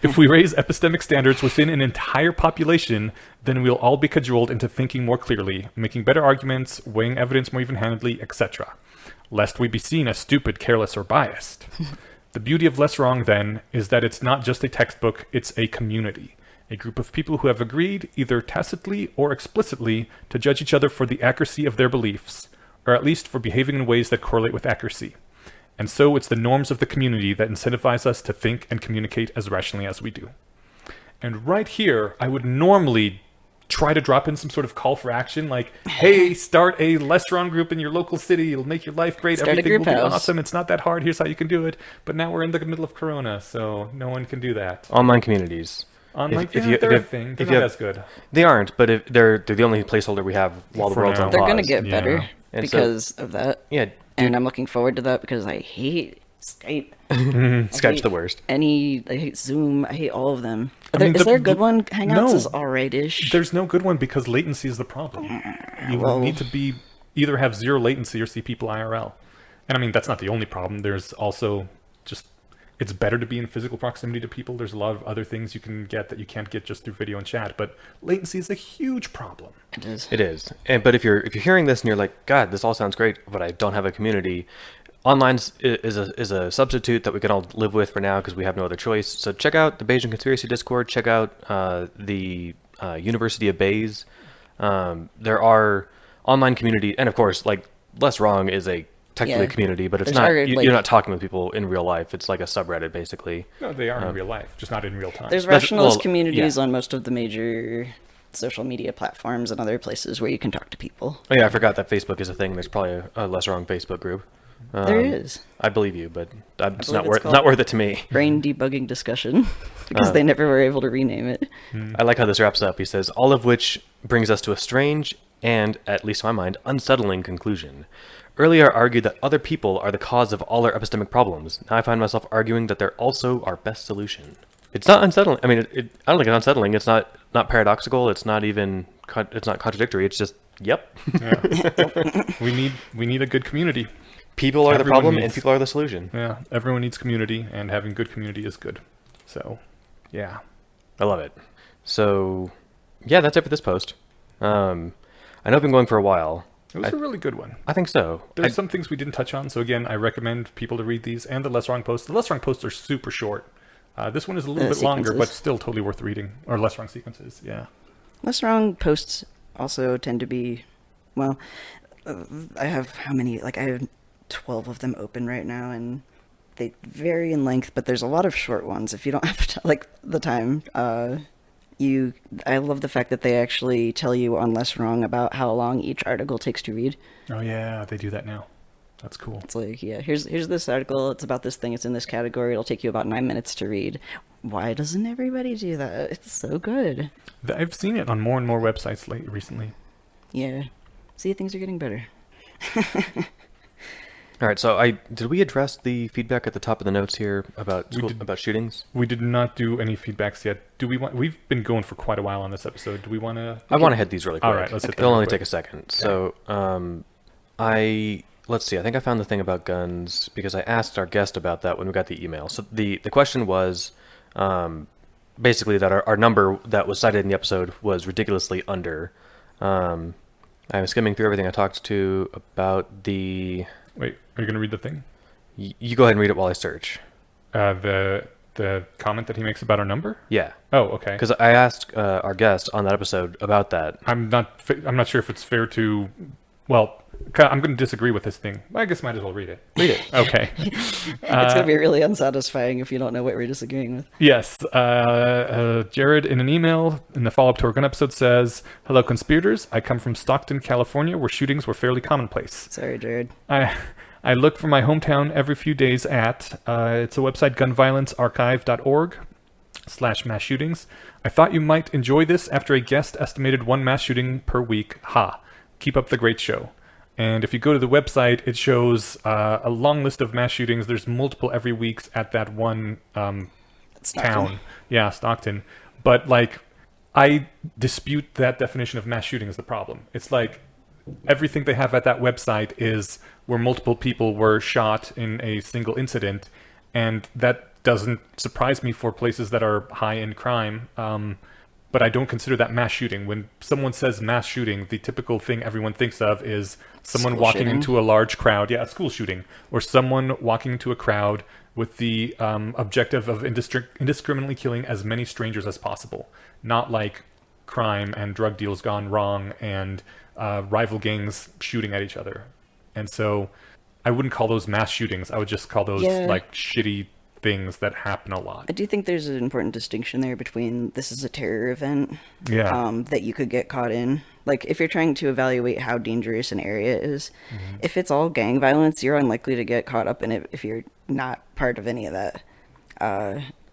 If we raise epistemic standards within an entire population, then we'll all be cajoled into thinking more clearly, making better arguments, weighing evidence more even-handedly, etc., lest we be seen as stupid, careless, or biased. The beauty of Less Wrong, then, is that it's not just a textbook, it's a community. A group of people who have agreed, either tacitly or explicitly, to judge each other for the accuracy of their beliefs, or at least for behaving in ways that correlate with accuracy. And so it's the norms of the community that incentivize us to think and communicate as rationally as we do. And right here, I would normally try to drop in some sort of call for action, like, hey, start a Less Wrong group in your local city. It'll make your life great. Start a Everything will group be house. awesome. It's not that hard. Here's how you can do it. But now we're in the middle of Corona, so no one can do that. Online communities. Online, If yeah, you- they're if a thing. if They're you not have- as good. They aren't, but if they're the only placeholder we have while the For world's now. on They're pause. going to get Yeah. better And so- because of that. Yeah. And I'm looking forward to that because I hate Skype. Skype's the worst. I hate Zoom. I hate all of them. mean, Is there a good one? Hangouts no. is alright-ish. There's no good one because latency is the problem. You Well- need to either have zero latency or see people IRL. And I mean, that's not the only problem. There's also just, it's better to be in physical proximity to people. There's a lot of other things you can get that you can't get just through video and chat, but latency is a huge problem. It is. It is. But if you're hearing this and you're like, God, this all sounds great, but I don't have a community, online is a substitute that we can all live with for now because we have no other choice. So check out the Bayesian Conspiracy Discord. Check out the University of Bayes. There are online community, and of course, like Less Wrong is technically a community, but it's There's not. already, You're not talking with people in real life. It's like a subreddit, basically. No, they are in real life, just not in real time. There's rationalist well, communities yeah. on most of the major social media platforms and other places where you can talk to people. Oh yeah, I forgot that Facebook is a thing. There's probably a Less Wrong Facebook group. There is. I believe you, but it's believe not it's worth called- not worth it to me. Brain debugging discussion because they never were able to rename it. I like how this wraps up. He says, all of which brings us to a strange and, at least in my mind, unsettling conclusion. Earlier I argued that other people are the cause of all our epistemic problems. Now I find myself arguing that they're also our best solution. It's not unsettling. I mean, I don't think it's unsettling. It's not paradoxical. It's not even. It's not contradictory. It's just, yep. Yeah. we need a good community. People are the Everyone problem, needs- and people are the solution. Yeah, everyone needs community, and having good community is good. So, yeah. I love it. So, yeah, that's it for this post. I know I've been going for a while. It was a really good one. I think so. There's some things we didn't touch on, so again, I recommend people to read these and the Less Wrong posts. The Less Wrong posts are super short. This one is a little bit longer, but Sequences. still totally worth reading. Or Less Wrong sequences, yeah. Less Wrong posts also tend to be, well, I have how many? Like I have 12 of them open right now, and they vary in length, but there's a lot of short ones. If you don't have the time, I love the fact that they actually tell you on Less Wrong about how long each article takes to read. Oh yeah, they do that now. That's cool. It's like, yeah, here's this article. It's about this thing. It's in this category. It'll take you about 9 minutes to read. Why doesn't everybody do that? It's so good. I've seen it on more and more websites recently. Yeah. See, things are getting better. All right, so did we address the feedback at the top of the notes here about about shootings? We did not do any feedbacks yet. Do we want? We've been going for quite a while on this episode. Do we want to? I want to hit these really quick. All right, let's hit them It'll real only quick. take a second. So, let's see. I think I found the thing about guns because I asked our guest about that when we got the email. So the question was basically that our number that was cited in the episode was ridiculously under. I'm skimming through everything I talked to about the. Wait, are you going to read the thing? You go ahead and read it while I search. The comment that he makes about our number? Yeah. Oh, okay. Because I asked our guest on that episode about that. I'm not sure if it's fair to. Well, I'm going to disagree with this thing. I guess might as well read it. Read it. Okay. It's going to be really unsatisfying if you don't know what we're disagreeing with. Yes. Jared, in an email in the follow-up to our gun episode, says, "Hello, conspirators. I come from Stockton, California, where shootings were fairly commonplace. Sorry, Jared. I look for my hometown every few days at it's a website, gunviolencearchive.org/mass shootings. I thought you might enjoy this after a guest estimated one mass shooting per week. Ha! Keep up the great show." And if you go to the website, it shows a long list of mass shootings. There's multiple every week at that one town. Yeah, Stockton. But like, I dispute that definition of mass shooting as the problem. It's like everything they have at that website is where multiple people were shot in a single incident, and that doesn't surprise me for places that are high in crime. But I don't consider that mass shooting. When someone says mass shooting, the typical thing everyone thinks of is someone School walking shooting. into a large crowd. Yeah, a school shooting. Or someone walking into a crowd with the objective of indiscriminately killing as many strangers as possible. Not like crime and drug deals gone wrong and rival gangs shooting at each other. And so I wouldn't call those mass shootings. I would just call those like shitty things that happen a lot. I do think there's an important distinction there between this is a terror event Yeah. that you could get caught in. Like, if you're trying to evaluate how dangerous an area is, if it's all gang violence, you're unlikely to get caught up in it if you're not part of any of that.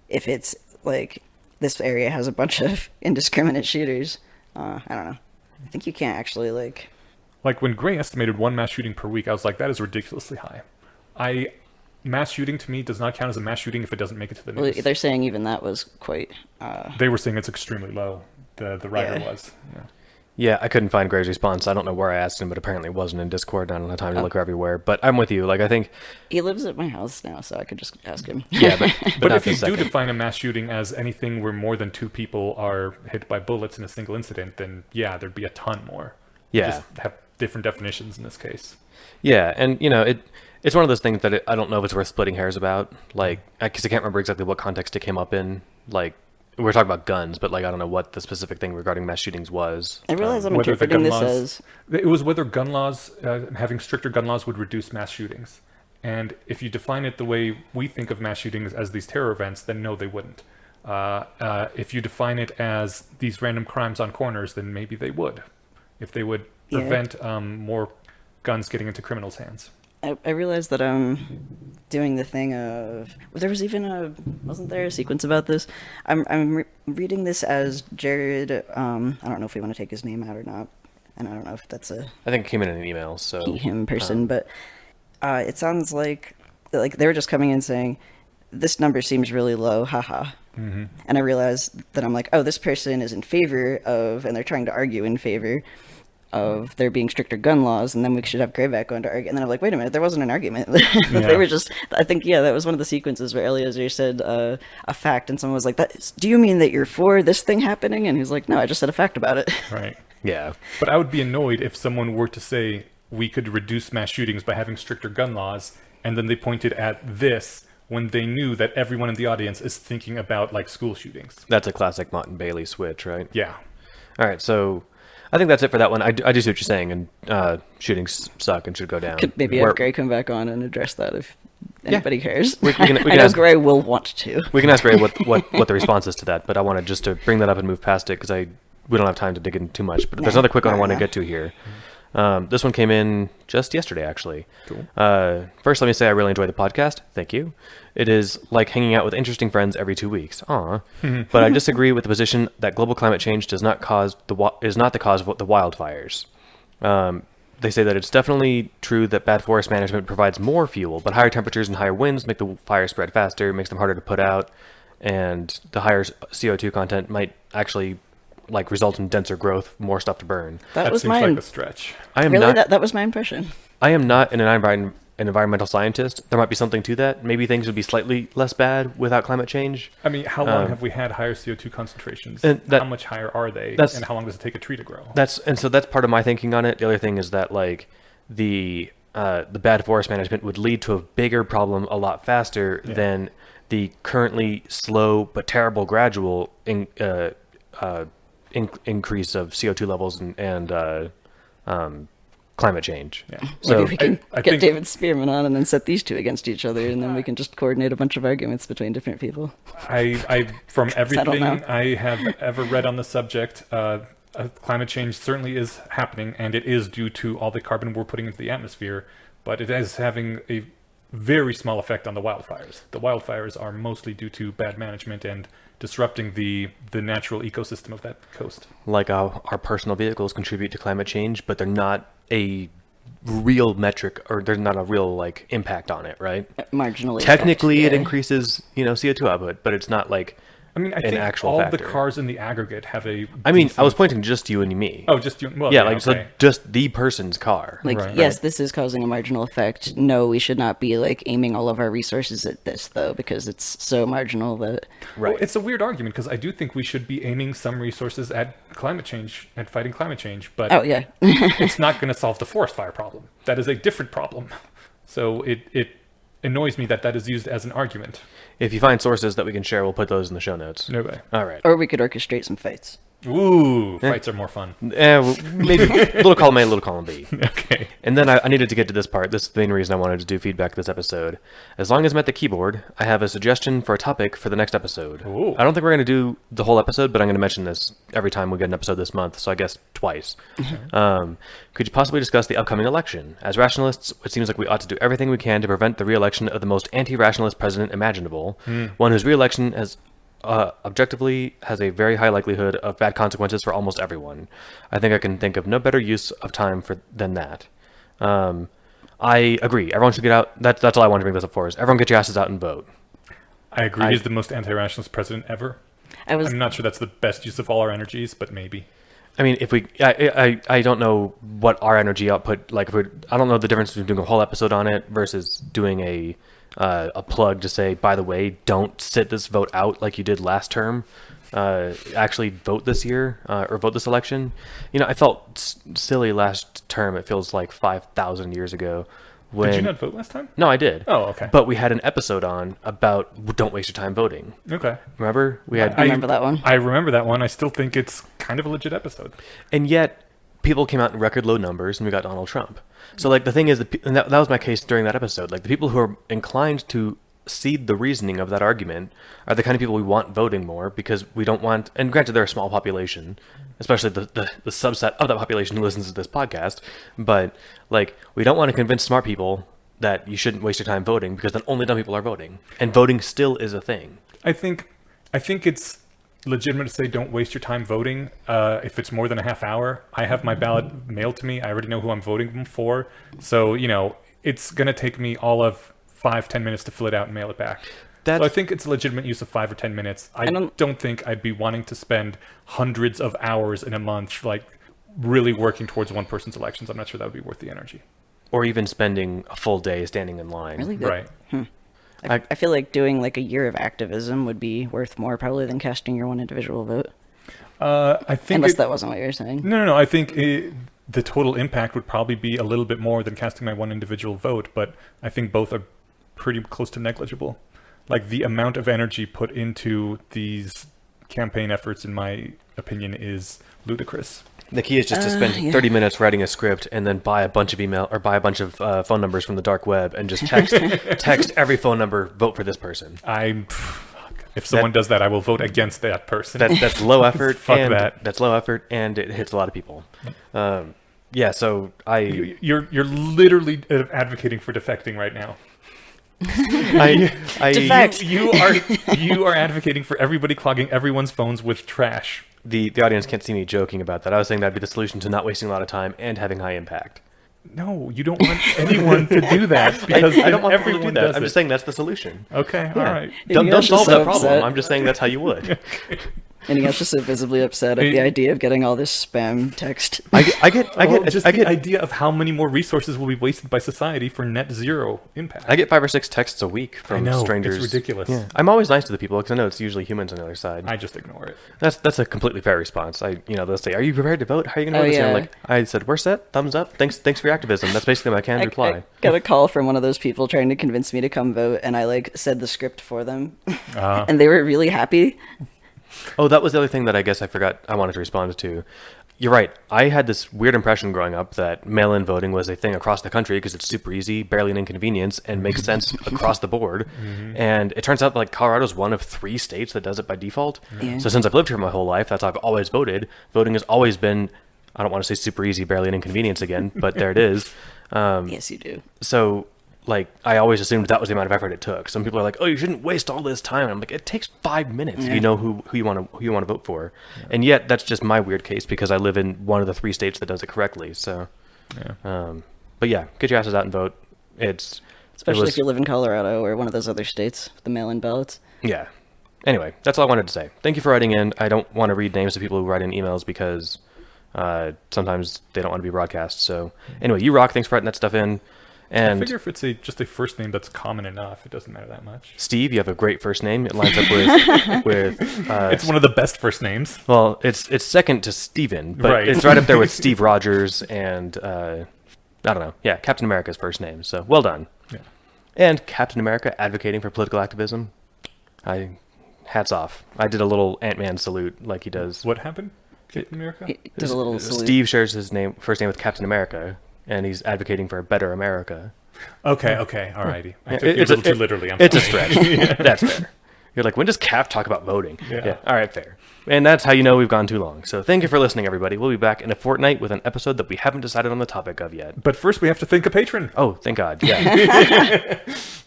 If it's, like, this area has a bunch of indiscriminate shooters, I don't know. I think you can't actually, like... Like when Gray estimated one mass shooting per week, I was like, that is ridiculously high. mass shooting to me does not count as a mass shooting if it doesn't make it to the Well, news. they're saying even that was quite. They were saying it's extremely low. The writer Yeah. was. Yeah. Yeah, I couldn't find Gray's response. I don't know where I asked him, but apparently it wasn't in Discord. I don't have time to look everywhere. But I'm with you. Like, I think, He lives at my house now, so I could just ask him. yeah, but But not if for you a do second. define a mass shooting as anything where more than 2 people are hit by bullets in a single incident, then yeah, there'd be a ton more. Yeah. Just have different definitions in this case. Yeah, and it's one of those things that I don't know if it's worth splitting hairs about. Like, because I can't remember exactly what context it came up in. Like, we were talking about guns, but like I don't know what the specific thing regarding mass shootings was. I realize I'm Whether the interpreting gun this laws- as. It was whether gun laws, having stricter gun laws would reduce mass shootings. And if you define it the way we think of mass shootings as these terror events, then no, they wouldn't. If you define it as these random crimes on corners, then maybe they would. If they would Yeah. prevent more guns getting into criminals' hands. I realized that I'm doing the thing of. There was even wasn't there a sequence about this? I'm reading this as Jared. I don't know if we want to take his name out or not, and I don't know if that's a I think it came in an email, so he him person, but it sounds like they were just coming in saying this number seems really low, haha. Mm-hmm. And I realized that I'm like, oh, this person is in favor of, and they're trying to argue in favor of there being stricter gun laws, and then we should have Greyback going to argue. And then I'm like, wait a minute, there wasn't an argument. They were just, I think, yeah, that was one of the sequences where Eliezer said a fact, and someone was like, do you mean that you're for this thing happening? And he's like, no, I just said a fact about it. Right. yeah. But I would be annoyed if someone were to say we could reduce mass shootings by having stricter gun laws, and then they pointed at this when they knew that everyone in the audience is thinking about like school shootings. That's a classic Mott and Bailey switch, right? Yeah. All right, so I think that's it for that one. I do see what you're saying, and shootings suck and should go down. Could maybe Where- have Gray come back on and address that if anybody cares. we can I know ask- Gray will want to. We can ask Ray what the response is to that, but I wanted just to bring that up and move past it because we don't have time to dig in too much. But there's No, another quick one I fair want to enough. get to here. This one came in just yesterday, actually. Cool. First, let me say I really enjoy the podcast. Thank you. It is like hanging out with interesting friends every 2 weeks. Aw. But I disagree with the position that global climate change is not the cause of the wildfires. They say that it's definitely true that bad forest management provides more fuel, but higher temperatures and higher winds make the fire spread faster, makes them harder to put out, and the higher CO2 content might actually like result in denser growth, more stuff to burn. That was seems mine. like a stretch. I am Really, not. that was my impression. I am not an environmental scientist. There might be something to that. Maybe things would be slightly less bad without climate change. I mean, how long have we had higher CO2 concentrations? and that- how much higher are they? that's- And how long does it take a tree to grow? So that's part of my thinking on it. The other thing is that like the bad forest management would lead to a bigger problem a lot faster than the currently slow but terrible gradual increase of CO2 levels and climate change. Yeah. So Maybe we can I get think- David Spearman on and then set these two against each other, and then we can just coordinate a bunch of arguments between different people. I from everything now. I have ever read on the subject, climate change certainly is happening, and it is due to all the carbon we're putting into the atmosphere, but it is having a very small effect on the wildfires. The wildfires are mostly due to bad management and disrupting the natural ecosystem of that coast. like our personal vehicles contribute to climate change, but they're not a real metric, or there's not a real like impact on it, right? Marginally. Technically, it yeah. increases CO2 output, but it's not like. I mean, I An think actual all factor. the cars in the aggregate have a. I mean, I was decent- pointing just to you and me. Oh, just you. Well, yeah, okay. so just the person's car. Like, Right, yes, right. this is causing a marginal effect. No, we should not be like aiming all of our resources at this though, because it's so marginal that. Well, it's a weird argument because I do think we should be aiming some resources at climate change and fighting climate change, but Oh yeah. it's not going to solve the forest fire problem. That is a different problem. So it annoys me that is used as an argument. If you find sources that we can share, we'll put those in the show notes. No way. All right. Or we could orchestrate some fights. Ooh, fights are more fun. Maybe little column A, little column B. Okay. And then I needed to get to this part. This is the main reason I wanted to do feedback this episode. As long as I'm at the keyboard, I have a suggestion for a topic for the next episode. Ooh. I don't think we're going to do the whole episode, but I'm going to mention this every time we get an episode this month, so I guess twice. Could you possibly discuss the upcoming election? As rationalists, it seems like we ought to do everything we can to prevent the re-election of the most anti-rationalist president imaginable, one whose re-election has objectively has a very high likelihood of bad consequences for almost everyone. I think I can think of no better use of time than that. On I agree. Everyone should get out. That's all I want to bring this up for is everyone get your asses out and vote. I agree. He's the most anti-rationalist president ever. I'm not sure that's the best use of all our energies, but maybe. I mean, if we, I don't know what our energy output, like if I don't know the difference between doing a whole episode on it versus doing a plug to say, by the way, don't sit this vote out like you did last term. Actually vote this year or vote this election. I felt silly last term. It feels like 5,000 years ago. Did you not vote last time? No, I did. Oh, okay. But we had an episode on about don't waste your time voting. Okay. Remember? I remember that one. I remember that one. I still think it's kind of a legit episode. And yet, people came out in record low numbers, and we got Donald Trump. So, like, the thing is, and that was my case during that episode. Like, the people who are inclined to see the reasoning of that argument are the kind of people we want voting more because we don't want, and granted, they're a small population, especially the subset of that population who listens to this podcast, but, like, we don't want to convince smart people that you shouldn't waste your time voting because then only dumb people are voting. And voting still is a thing. I think it's legitimate to say don't waste your time voting if it's more than a half hour. I have my ballot mailed to me. I already know who I'm voting for. So, it's going to take me all of 5-10 minutes to fill it out and mail it back. So I think it's a legitimate use of 5 or 10 minutes. I don't think I'd be wanting to spend hundreds of hours in a month, like, really working towards one person's elections. I'm not sure that would be worth the energy. Or even spending a full day standing in line. Really good. Right. I feel like doing like a year of activism would be worth more probably than casting your one individual vote. I think unless that wasn't what you were saying. No. I think the total impact would probably be a little bit more than casting my one individual vote, but I think both are pretty close to negligible. Like, the amount of energy put into these campaign efforts, in my opinion, is ludicrous. The key is just to spend 30 minutes writing a script and then buy a bunch of email or buy a bunch of phone numbers from the dark web and just text every phone number, vote for this person. If someone does that, I will vote against that person. That's low effort. Fuck that. That's low effort, and it hits a lot of people. So You're literally advocating for defecting right now. Defect. You are advocating for everybody clogging everyone's phones with trash. The audience can't see me joking about that. I was saying that'd be the solution to not wasting a lot of time and having high impact. No, you don't want anyone to do that because I don't want everyone to do that. I'm just saying that's the solution. Okay, all right. Don't solve that problem. Upset. I'm just saying that's how you would. And he got just so visibly upset at the idea of getting all this spam text. I get the idea of how many more resources will be wasted by society for net zero impact. I get 5 or 6 texts a week from strangers. It's ridiculous. Yeah. I'm always nice to the people because I know it's usually humans on the other side. I just ignore it. That's a completely fair response. They'll say, "Are you prepared to vote? How are you going to vote?" Yeah. I'm like, I said, "We're set. Thumbs up. Thanks for your activism." That's basically my canned reply. I got a call from one of those people trying to convince me to come vote, and I said the script for them, and they were really happy. Oh, that was the other thing that I guess I wanted to respond to. You're right. I had this weird impression growing up that mail-in voting was a thing across the country because it's super easy, barely an inconvenience, and makes sense across the board. Mm-hmm. And it turns out like Colorado's one of 3 states that does it by default. Yeah. So since I've lived here my whole life, that's how I've always voted. Voting has always been, I don't want to say super easy, barely an inconvenience again, but there it is. Yes, you do. So I always assumed that was the amount of effort it took. Some people are like, "Oh, you shouldn't waste all this time." And I'm like, it takes 5 minutes if you know who you want to vote for. Yeah. And yet, that's just my weird case because I live in one of the 3 states that does it correctly. So, but yeah, get your asses out and vote. Especially if you live in Colorado or one of those other states with the mail-in ballots. Yeah. Anyway, that's all I wanted to say. Thank you for writing in. I don't want to read names of people who write in emails because sometimes they don't want to be broadcast. So anyway, you rock. Thanks for writing that stuff in. And I figure if it's just a first name that's common enough, it doesn't matter that much. Steve, you have a great first name. It lines up with it's one of the best first names. Well, it's second to Steven, but it's right up there with Steve Rogers and I don't know. Yeah, Captain America's first name. So well done. Yeah. And Captain America advocating for political activism. Hats off. I did a little Ant-Man salute like he does. What happened? Captain America? He did a little salute. Steve shares his first name with Captain America. And he's advocating for a better America. Okay, alrighty. I took it a little too literally. It's a stretch. Yeah. That's fair. You're like, when does Cap talk about voting? Yeah. All right, fair. And that's how you know we've gone too long. So thank you for listening, everybody. We'll be back in a fortnight with an episode that we haven't decided on the topic of yet. But first, we have to thank a patron. Oh, thank God. Yeah.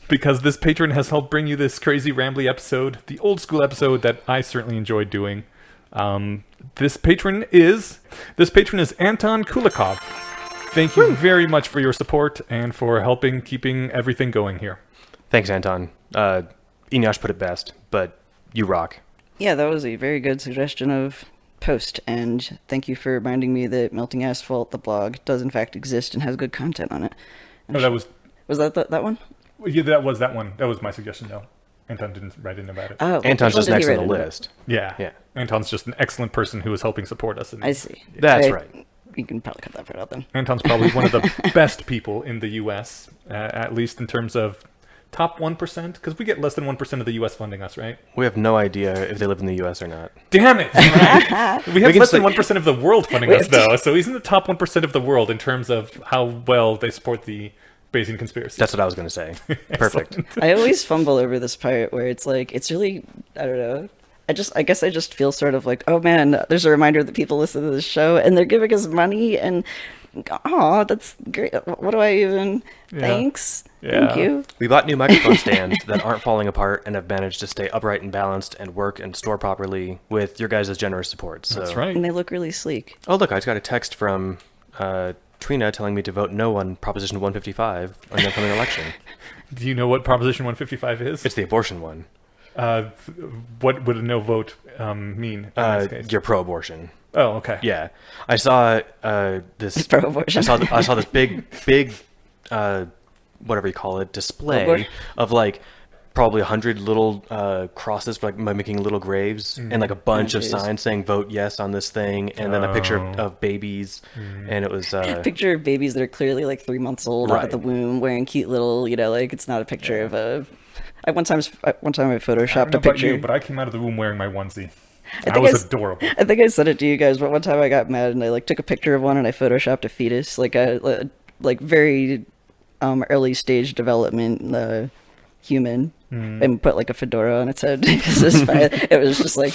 Because this patron has helped bring you this crazy, rambly episode, the old school episode that I certainly enjoyed doing. This patron is Anton Kulikov. Thank you very much for your support and for helping keeping everything going here. Thanks, Anton. Eneasz put it best, but you rock. Yeah, that was a very good suggestion of post, and thank you for reminding me that Melting Asphalt, the blog, does in fact exist and has good content on it. Oh, that was... Was that one? Yeah, that was that one. That was my suggestion, though. Anton didn't write in about it. Oh, Anton's which just one did next he on the write in? list. Yeah. Anton's just an excellent person who is helping support us. I see. That's I- right. You can probably cut that part out then. Anton's probably one of the best people in the U.S., at least in terms of top 1%, because we get less than 1% of the U.S. funding us, right? We have no idea if they live in the U.S. or not. Damn it! Right. We have can less than say- 1% of the world funding us, though, so he's in the top 1% of the world in terms of how well they support the Bayesian conspiracy. That's what I was going to say. Perfect. I always fumble over this part where it's like, it's really, I don't know. I guess I just feel sort of like, oh man, there's a reminder that people listen to this show and they're giving us money and, oh, that's great. What do I even, thanks. Yeah. Thank you. We bought new microphone stands that aren't falling apart and have managed to stay upright and balanced and work and store properly with your guys' generous support. So. That's right. And they look really sleek. Oh, look, I just got a text from Trina telling me to vote no on Proposition 155 on the upcoming election. Do you know what Proposition 155 is? It's the abortion one. What would a no vote mean in this case? You're pro-abortion. Oh, okay. Yeah, I saw this. Pro-abortion. I saw this big, whatever you call it, display Billboard? of like probably 100 little crosses, like mimicking little graves, and like a bunch of geez. signs saying "Vote yes" on this thing, and then a picture of babies, and it was Picture of babies that are clearly like 3 months old out of the Right. womb wearing cute little, like it's not a picture of a... One time I I don't photoshopped know a about picture. you, but I came out of the womb wearing my onesie. I I think was adorable. I think I said it to you guys, but one time I got mad and I like took a picture of one and I photoshopped a fetus, like a like very early stage development human, and put like a fedora on its head. It was just like,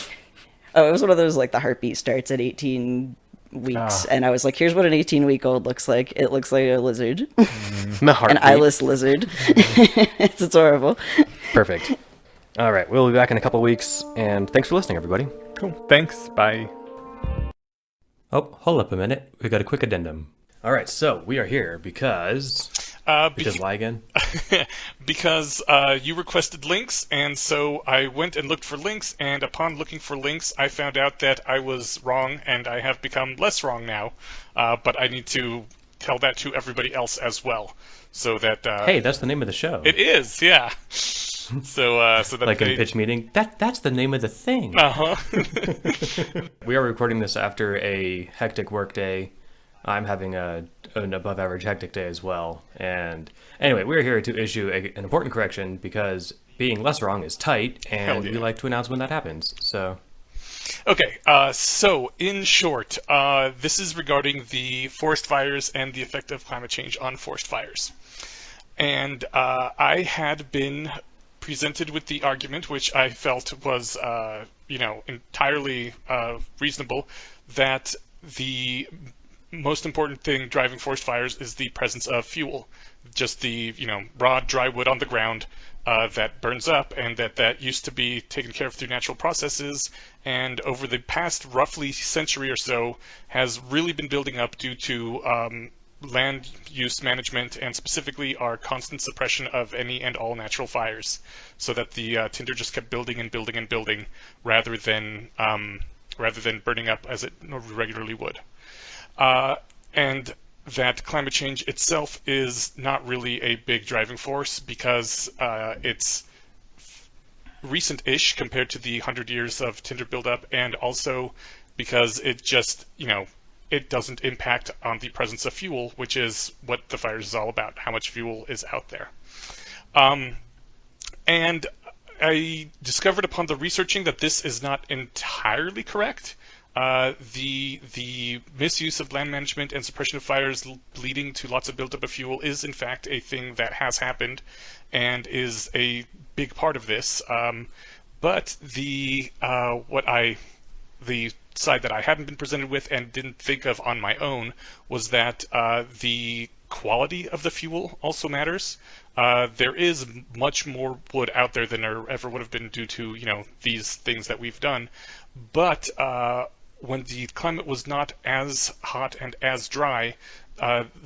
oh, it was one of those like the heartbeat starts at 18 weeks, and I was like, here's what an 18-week-old looks like. It looks like a lizard, an eyeless lizard. It's adorable. Perfect. All right, we'll be back in a couple weeks, and thanks for listening, everybody. Cool. Thanks. Bye. Oh, hold up a minute. We got a quick addendum. All right, so we are here because why again? Because you requested links, and so I went and looked for links, and upon looking for links, I found out that I was wrong, and I have become less wrong now, but I need to tell that to everybody else as well, so that... Hey, that's the name of the show. It is, yeah. So that like in a pitch meeting, that's the name of the thing. Uh-huh. We are recording this after a hectic work day. I'm having an above average hectic day as well. And anyway, we're here to issue an important correction because being less wrong is tight, and we like to announce when that happens. So, Okay, so in short, this is regarding the forest fires and the effect of climate change on forest fires. And I had been presented with the argument, which I felt was, entirely reasonable, that the most important thing driving forest fires is the presence of fuel, just the raw dry wood on the ground that burns up, and that used to be taken care of through natural processes, and over the past roughly century or so has really been building up due to land use management, and specifically our constant suppression of any and all natural fires, so that the tinder just kept building and building and building rather than burning up as it regularly would. And that climate change itself is not really a big driving force because it's recent-ish compared to the 100 years of tinder buildup, and also because it just, it doesn't impact on the presence of fuel, which is what the fires is all about, how much fuel is out there. And I discovered upon the researching that this is not entirely correct. The misuse of land management and suppression of fires leading to lots of buildup of fuel is in fact a thing that has happened and is a big part of this. But the side that I hadn't been presented with and didn't think of on my own was that the quality of the fuel also matters. There is much more wood out there than there ever would have been due to these things that we've done, but when the climate was not as hot and as dry,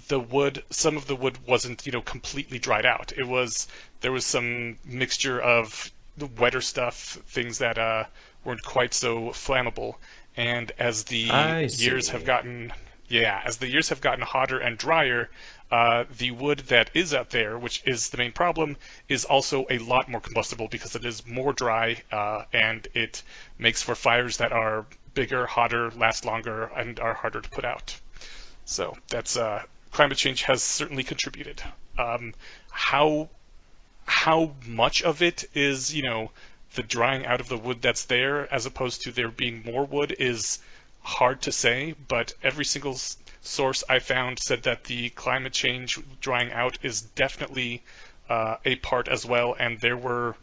the wood, some of the wood wasn't, completely dried out. There was some mixture of the wetter stuff, things that weren't quite so flammable. And as the years have gotten, as the years have gotten hotter and drier, the wood that is out there, which is the main problem, is also a lot more combustible because it is more dry, and it makes for fires that are bigger, hotter, last longer, and are harder to put out. So that's climate change has certainly contributed. How much of it is, the drying out of the wood that's there, as opposed to there being more wood, is hard to say. But every single source I found said that the climate change drying out is definitely a part as well. And there were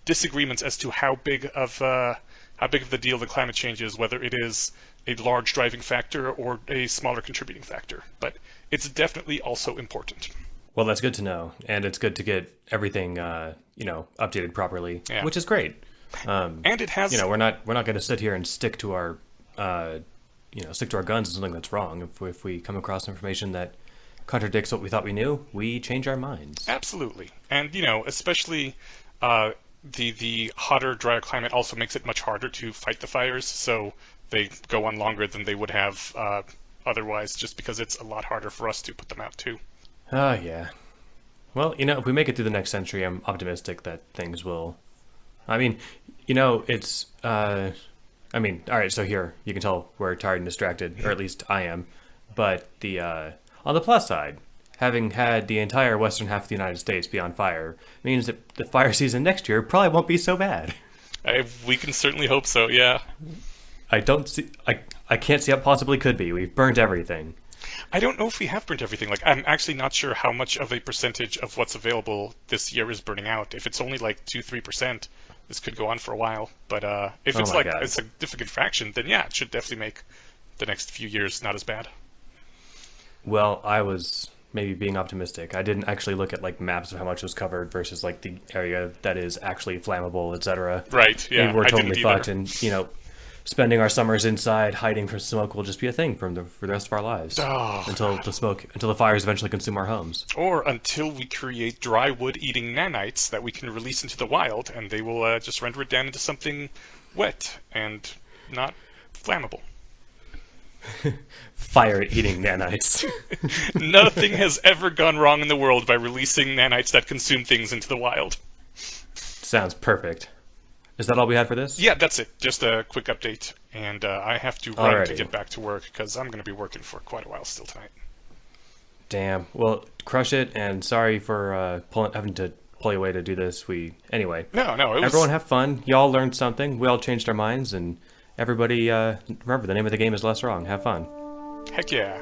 disagreements as to how big of the deal the climate change is, whether it is a large driving factor or a smaller contributing factor. But it's definitely also important. Well, that's good to know, and it's good to get everything, updated properly, which is great. And it has, we're not going to sit here and stick to our, stick to our guns on something that's wrong. If we come across information that contradicts what we thought we knew, we change our minds. Absolutely, and especially the hotter, drier climate also makes it much harder to fight the fires. So they go on longer than they would have otherwise, just because it's a lot harder for us to put them out too. Yeah. Well, if we make it through the next century, I'm optimistic that things will... I mean, it's... all right, so here, you can tell we're tired and distracted, or at least I am. But on the plus side, having had the entire western half of the United States be on fire means that the fire season next year probably won't be so bad. We can certainly hope so, yeah. I can't see how it possibly could be. We've burnt everything. I don't know if we have burnt everything. I'm actually not sure how much of a percentage of what's available this year is burning out. If it's only 2-3%, this could go on for a while. But if it's a significant fraction, then yeah, it should definitely make the next few years not as bad. Well, I was maybe being optimistic. I didn't actually look at maps of how much was covered versus the area that is actually flammable, etc. Right. Yeah. Maybe we're totally fucked, and spending our summers inside hiding from smoke will just be a thing for the rest of our lives until the fires eventually consume our homes. Or until we create dry wood-eating nanites that we can release into the wild, and they will just render it down into something wet and not flammable. Fire-eating nanites. Nothing has ever gone wrong in the world by releasing nanites that consume things into the wild. Sounds perfect. Is that all we had for this? Yeah, that's it. Just a quick update. And I have to run to get back to work because I'm going to be working for quite a while still tonight. Damn. Well, crush it, and sorry for having to pull you away to do this. Anyway. No. Everyone have fun. Y'all learned something. We all changed our minds, and everybody, remember, the name of the game is less wrong. Have fun. Heck yeah.